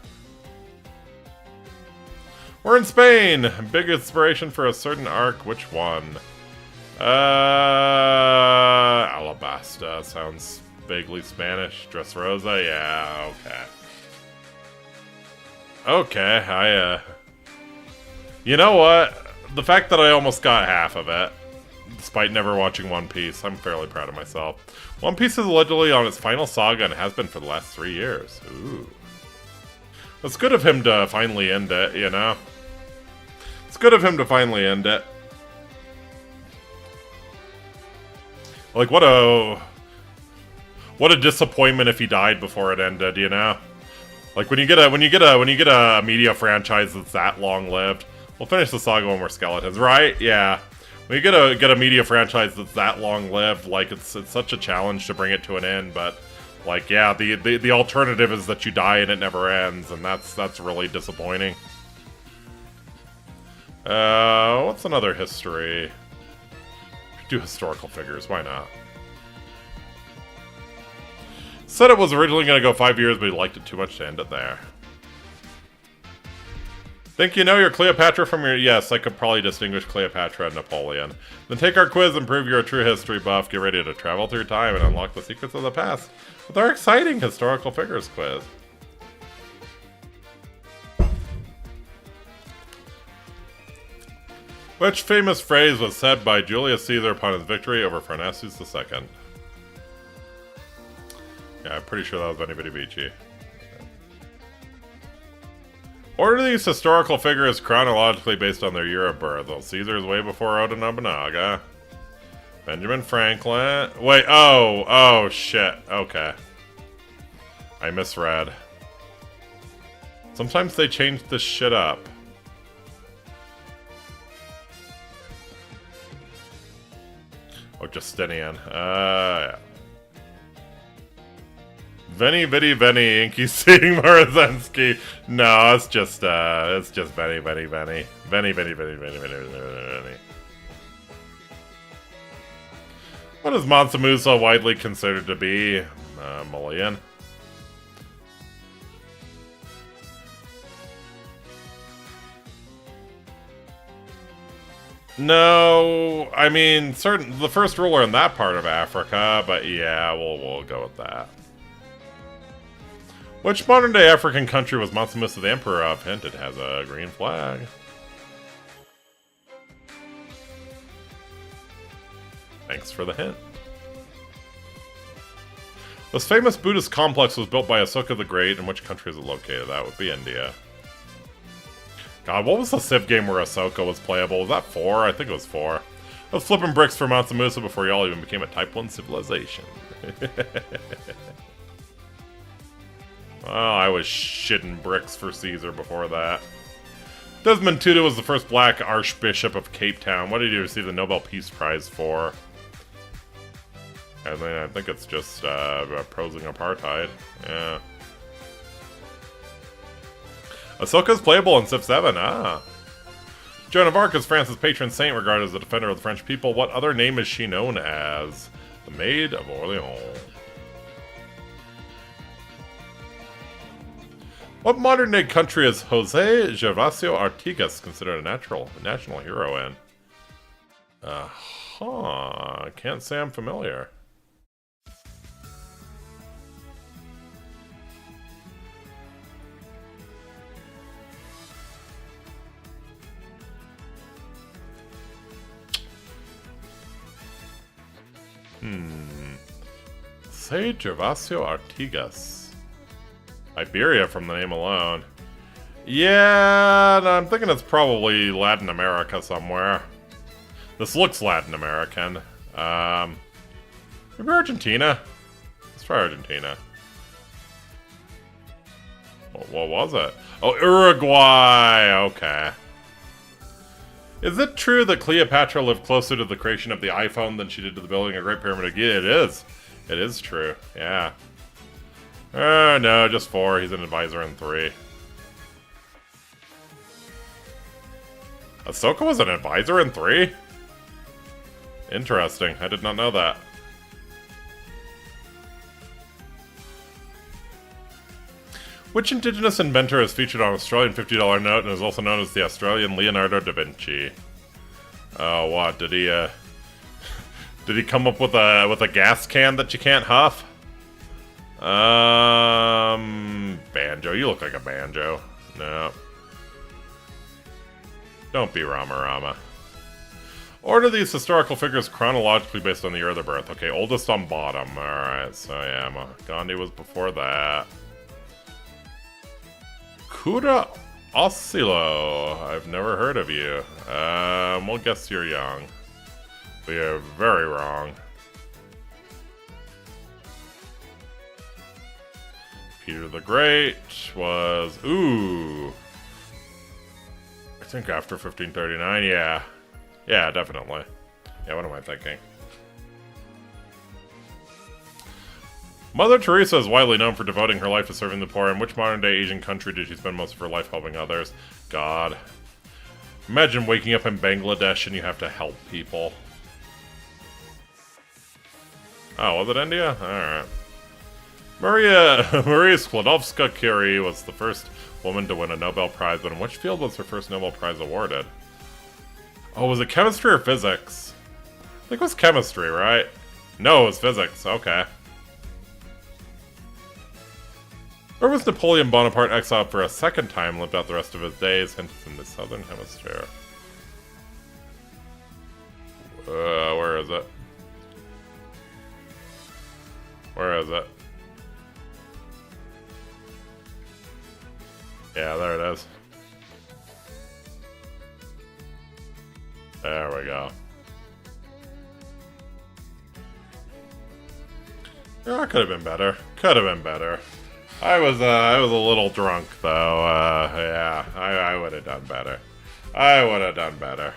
We're in Spain! Big inspiration for a certain arc, which one? Alabasta, sounds vaguely Spanish. Dressrosa, yeah, okay. Okay, you know what? The fact that I almost got half of it, despite never watching One Piece, I'm fairly proud of myself. One Piece is allegedly on its final saga and has been for the last 3 years. Ooh. It's good of him to finally end it, you know? It's good of him to finally end it. Like, what a disappointment if he died before it ended, you know? Like, when you get a media franchise that's that long-lived, we'll finish the saga when we're skeletons, right? Yeah. When you get a media franchise that's that long-lived, like, it's such a challenge to bring it to an end, but, like, yeah, the alternative is that you die and it never ends, and that's really disappointing. What's another history? Do historical figures, why not? Said it was originally going to go 5 years, but he liked it too much to end it there. Think you know your Cleopatra from your... Yes, I could probably distinguish Cleopatra and Napoleon. Then take our quiz and prove you're a true history buff. Get ready to travel through time and unlock the secrets of the past with our exciting historical figures quiz. Which famous phrase was said by Julius Caesar upon his victory over Pharnaces II? Yeah, I'm pretty sure that was Veni Vidi Vici. Order these historical figures chronologically based on their year of birth. Well, Caesar's way before Oda Nobunaga. Benjamin Franklin. Wait, oh, shit. Okay. I misread. Sometimes they change this shit up. Oh, Justinian. Yeah. Veni Vidi Veni Inky seeing Morozensky. No, it's just Veni Veni Veni. Veni Veni Veni Veni Veni Veni. What is Mansa Musa widely considered to be? Malayan. No, I mean, the first ruler in that part of Africa, but yeah, we'll go with that. Which modern-day African country was Mansa Musa the emperor of? Hint, it has a green flag. Thanks for the hint. This famous Buddhist complex was built by Asoka the Great. In which country is it located? That would be India. God, what was the Civ game where Ahsoka was playable? Was that 4? I think it was 4. I was flipping bricks for Mansa Musa before y'all even became a Type 1 civilization. Well, I was shitting bricks for Caesar before that. Desmond Tutu was the first black Archbishop of Cape Town. What did he receive the Nobel Peace Prize for? I think it's just opposing apartheid. Yeah. Ahsoka's playable in Civ 7. Ah. Joan of Arc is France's patron saint, regarded as a defender of the French people. What other name is she known as? The Maid of Orleans. What modern-day country is Jose Gervasio Artigas considered a national hero in? Can't say I'm familiar. Say Gervasio Artigas. Iberia from the name alone. Yeah, I'm thinking it's probably Latin America somewhere. This looks Latin American. Maybe Argentina? Let's try Argentina. What was it? Oh, Uruguay! Okay. Is it true that Cleopatra lived closer to the creation of the iPhone than she did to the building of Great Pyramid of Giza? It is. It is true. Yeah. No, just 4. He's an advisor in 3. Ahsoka was an advisor in 3? Interesting. I did not know that. Which indigenous inventor is featured on an Australian $50 note and is also known as the Australian Leonardo da Vinci? Oh, what? Did he come up with a gas can that you can't huff? Banjo. You look like a banjo. No. Don't be Rama Rama. Order these historical figures chronologically based on the year of their birth. Okay, oldest on bottom. Alright, so yeah, Gandhi was before that. Kura Oscillo. I've never heard of you. We'll guess you're young. But you're very wrong. Peter the Great was... Ooh. I think after 1539, yeah. Yeah, definitely. Yeah, what am I thinking? Mother Teresa is widely known for devoting her life to serving the poor. In which modern-day Asian country did she spend most of her life helping others? God. Imagine waking up in Bangladesh and you have to help people. Oh, was it India? Alright. Maria Skłodowska-Curie was the first woman to win a Nobel Prize, but in which field was her first Nobel Prize awarded? Oh, was it chemistry or physics? I think it was chemistry, right? No, it was physics. Okay. Where was Napoleon Bonaparte exiled for a second time and lived out the rest of his days? Hint, in the southern hemisphere. Where is it? Where is it? Yeah, there it is. There we go. Yeah, could have been better. Could have been better. I was a little drunk though. Yeah, I would have done better. I would have done better.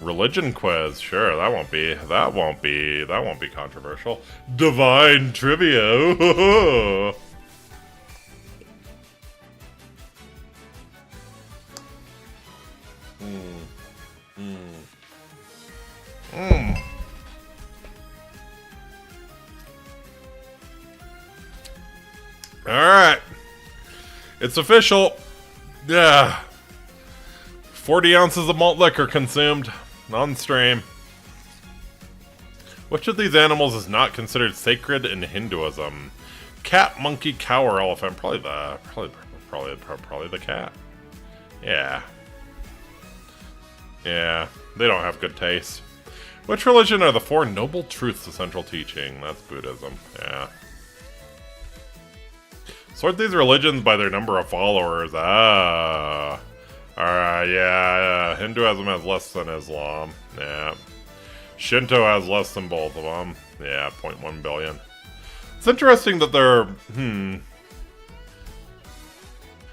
Religion quiz, sure, that won't be controversial. Divine trivia. Alright. It's official. Yeah. 40 ounces of malt liquor consumed on stream. Which of these animals is not considered sacred in Hinduism? Cat, monkey, cow, or elephant? Probably the cat. Yeah. Yeah, they don't have good taste. Which religion are the four noble truths of central teaching? That's Buddhism. Yeah. Sort these religions by their number of followers. Ah. Alright, yeah. Hinduism has less than Islam. Yeah. Shinto has less than both of them. Yeah, 0.1 billion. It's interesting that they're...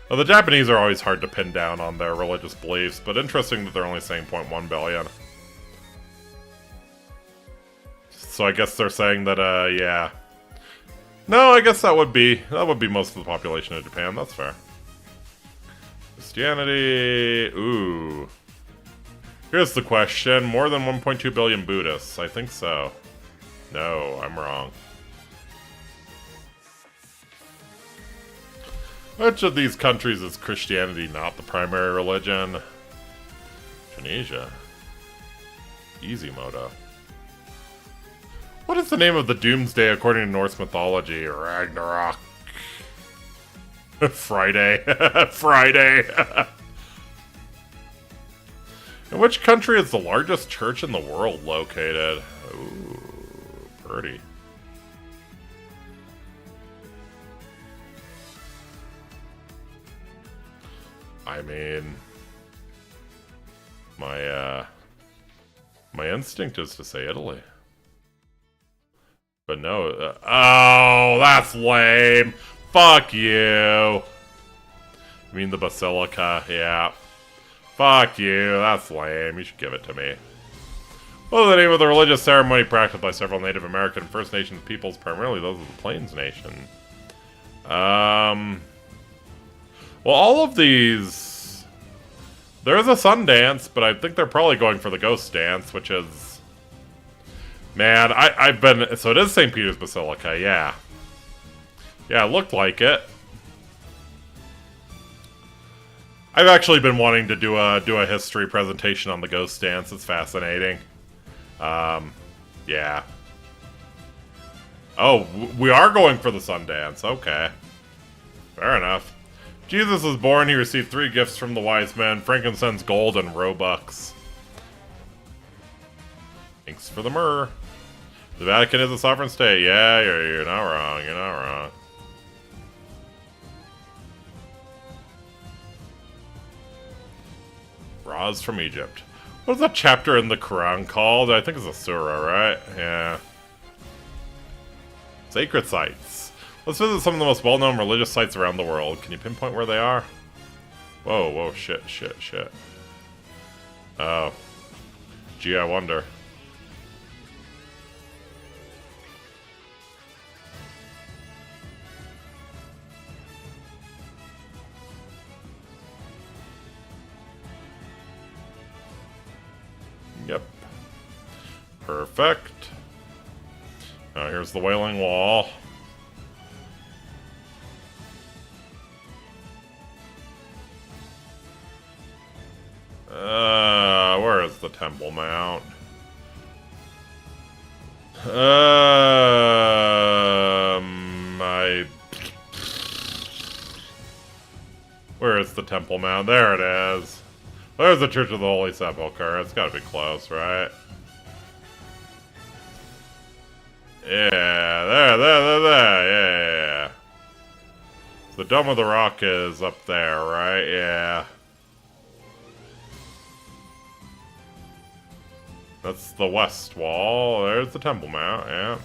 Well, the Japanese are always hard to pin down on their religious beliefs, but interesting that they're only saying 0.1 billion. So I guess they're saying that, yeah. No, I guess that would be most of the population of Japan. That's fair. Christianity... Ooh. Here's the question. More than 1.2 billion Buddhists. I think so. No, I'm wrong. Which of these countries is Christianity not the primary religion? Tunisia. Easy moto. What is the name of the doomsday according to Norse mythology? Ragnarok. Friday. Friday. In which country is the largest church in the world located? Ooh, pretty. I mean, my instinct is to say Italy. But no, oh, that's lame. Fuck you. I mean the Basilica, yeah. Fuck you, that's lame. You should give it to me. What is the name of the religious ceremony practiced by several Native American and First Nations peoples, primarily those of the Plains Nation? Well, all of these... There is a sun dance, but I think they're probably going for the ghost dance, which is... Man, I've been... So it is St. Peter's Basilica, yeah. Yeah, it looked like it. I've actually been wanting to do a history presentation on the ghost dance. It's fascinating. Yeah. Oh, we are going for the sun dance. Okay. Fair enough. Jesus was born. He received 3 gifts from the wise men: frankincense, gold, and Robux. Thanks for the myrrh. The Vatican is a sovereign state. Yeah, you're not wrong. You're not wrong. Ra's from Egypt. What is that chapter in the Quran called? I think it's a surah, right? Yeah. Sacred sites. Let's visit some of the most well-known religious sites around the world. Can you pinpoint where they are? Whoa, whoa, shit. Oh. Gee, I wonder. Yep. Perfect. Now here's the Wailing Wall. Where is the Temple Mount? Where is the Temple Mount? There it is. There's the Church of the Holy Sepulchre. It's gotta be close, right? Yeah, there, yeah. So the Dome of the Rock is up there, right? Yeah. That's the west wall. There's the Temple Mount, yeah.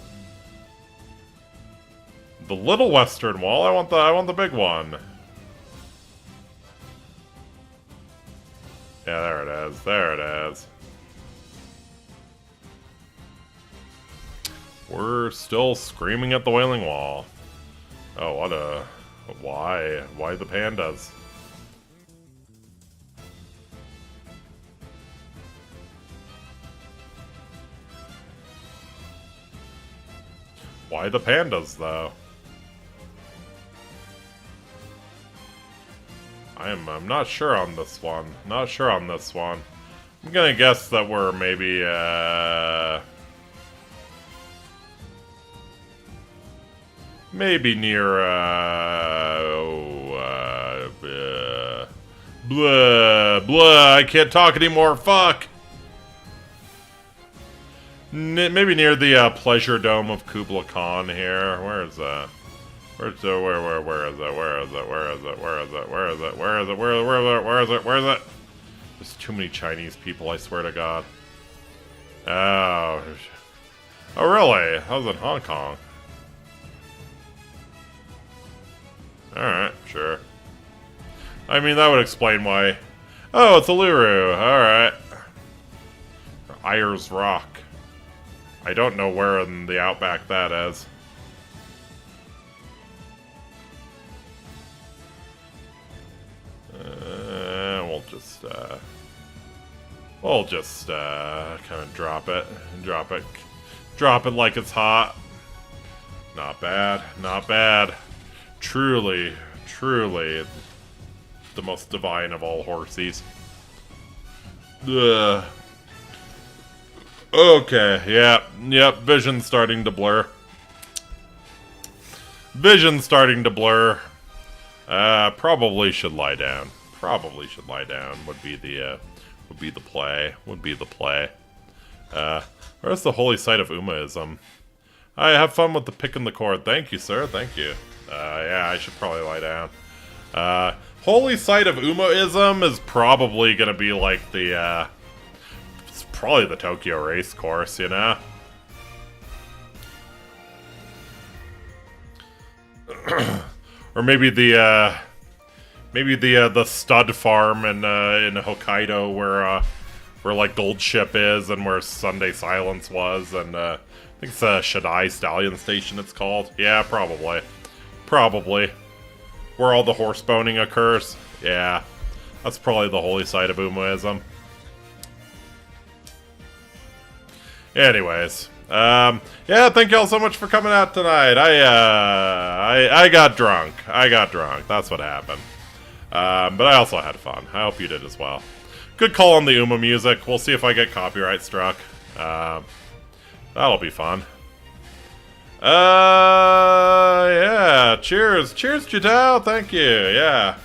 The little western wall, I want the big one. Yeah, there it is. We're still screaming at the Wailing Wall. Oh, what a... Why? Why the pandas? Why the pandas, though? I'm not sure on this one. Not sure on this one. I'm gonna guess that we're maybe, maybe near, blah, blah, I can't talk anymore, fuck! Maybe near the, Pleasure Dome of Kubla Khan here. Where is that? Where is it? Where is it? Where is it? Where is it? Where is it? Where is it? Where is it? Where is it? Where is it? There's too many Chinese people, I swear to God. Oh. Oh, really? I was in Hong Kong. Alright, sure. I mean, that would explain why. Oh, it's a Luru. Alright. Ayers Rock. I don't know where in the outback that is. We'll just kind of drop it like it's hot. Not bad, not bad. Truly, truly, the most divine of all horsies. Ugh. Okay, yep, vision's starting to blur. Vision's starting to blur. Probably should lie down. Probably should lie down. Would be the play. Where's the holy site of Umaism? I have fun with the pick and the cord. Thank you, sir. Thank you. Yeah, I should probably lie down. Holy site of Umaism is probably gonna be like the, it's probably the Tokyo race course, you know? Or maybe the stud farm in Hokkaido where like Gold Ship is and where Sunday Silence was, and I think it's Shaddai Stallion Station it's called. Yeah, probably. Probably. Where all the horse boning occurs. Yeah. That's probably the holy site of Umaism. Anyways. Yeah, thank y'all so much for coming out tonight. I got drunk. That's what happened. But I also had fun. I hope you did as well. Good call on the Uma music. We'll see if I get copyright struck. That'll be fun. Yeah. Cheers. Cheers, Jitao. Thank you. Yeah.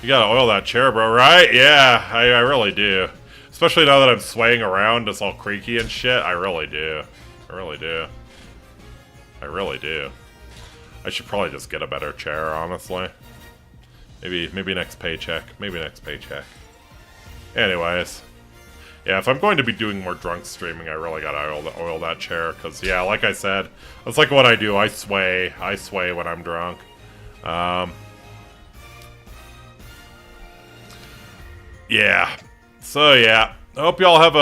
You gotta oil that chair, bro, right? Yeah, I really do. Especially now that I'm swaying around, it's all creaky and shit. I really do. I really do. I really do. I should probably just get a better chair, honestly. Maybe next paycheck. Maybe next paycheck. Anyways. Yeah, if I'm going to be doing more drunk streaming, I really gotta oil that chair. Because, yeah, like I said, that's like what I do. I sway. I sway when I'm drunk. Yeah. So yeah, I hope y'all have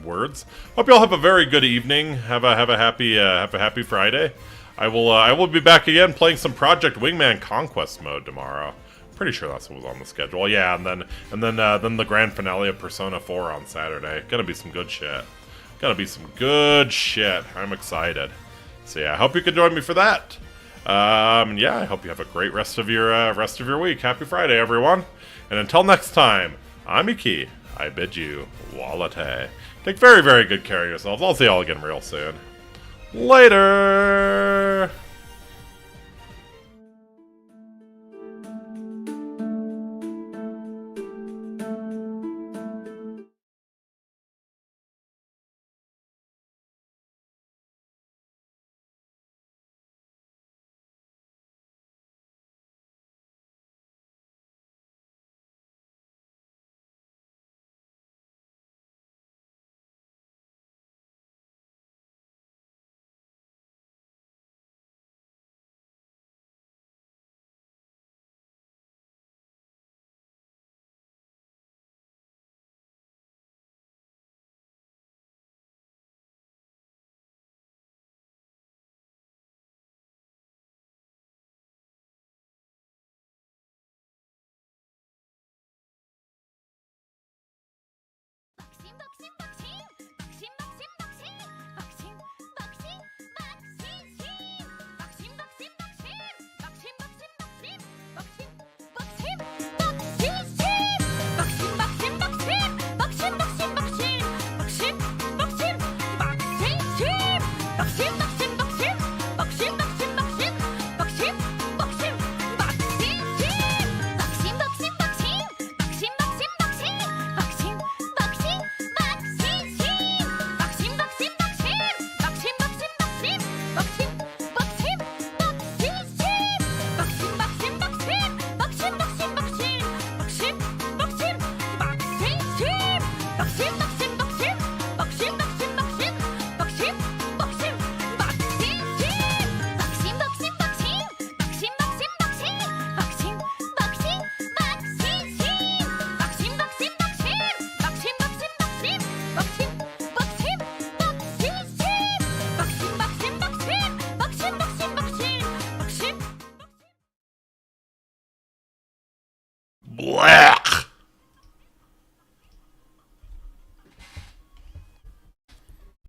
words. Hope y'all have a very good evening. Have a happy Friday. I will be back again playing some Project Wingman Conquest mode tomorrow. Pretty sure that's what was on the schedule. Yeah, and then the grand finale of Persona 4 on Saturday. Gonna be some good shit. I'm excited. So yeah, I hope you can join me for that. Yeah, I hope you have a great rest of your week. Happy Friday, everyone. And until next time, I'm Iki. I bid you walate. Take very, very good care of yourselves. I'll see y'all again real soon. Later! Blah!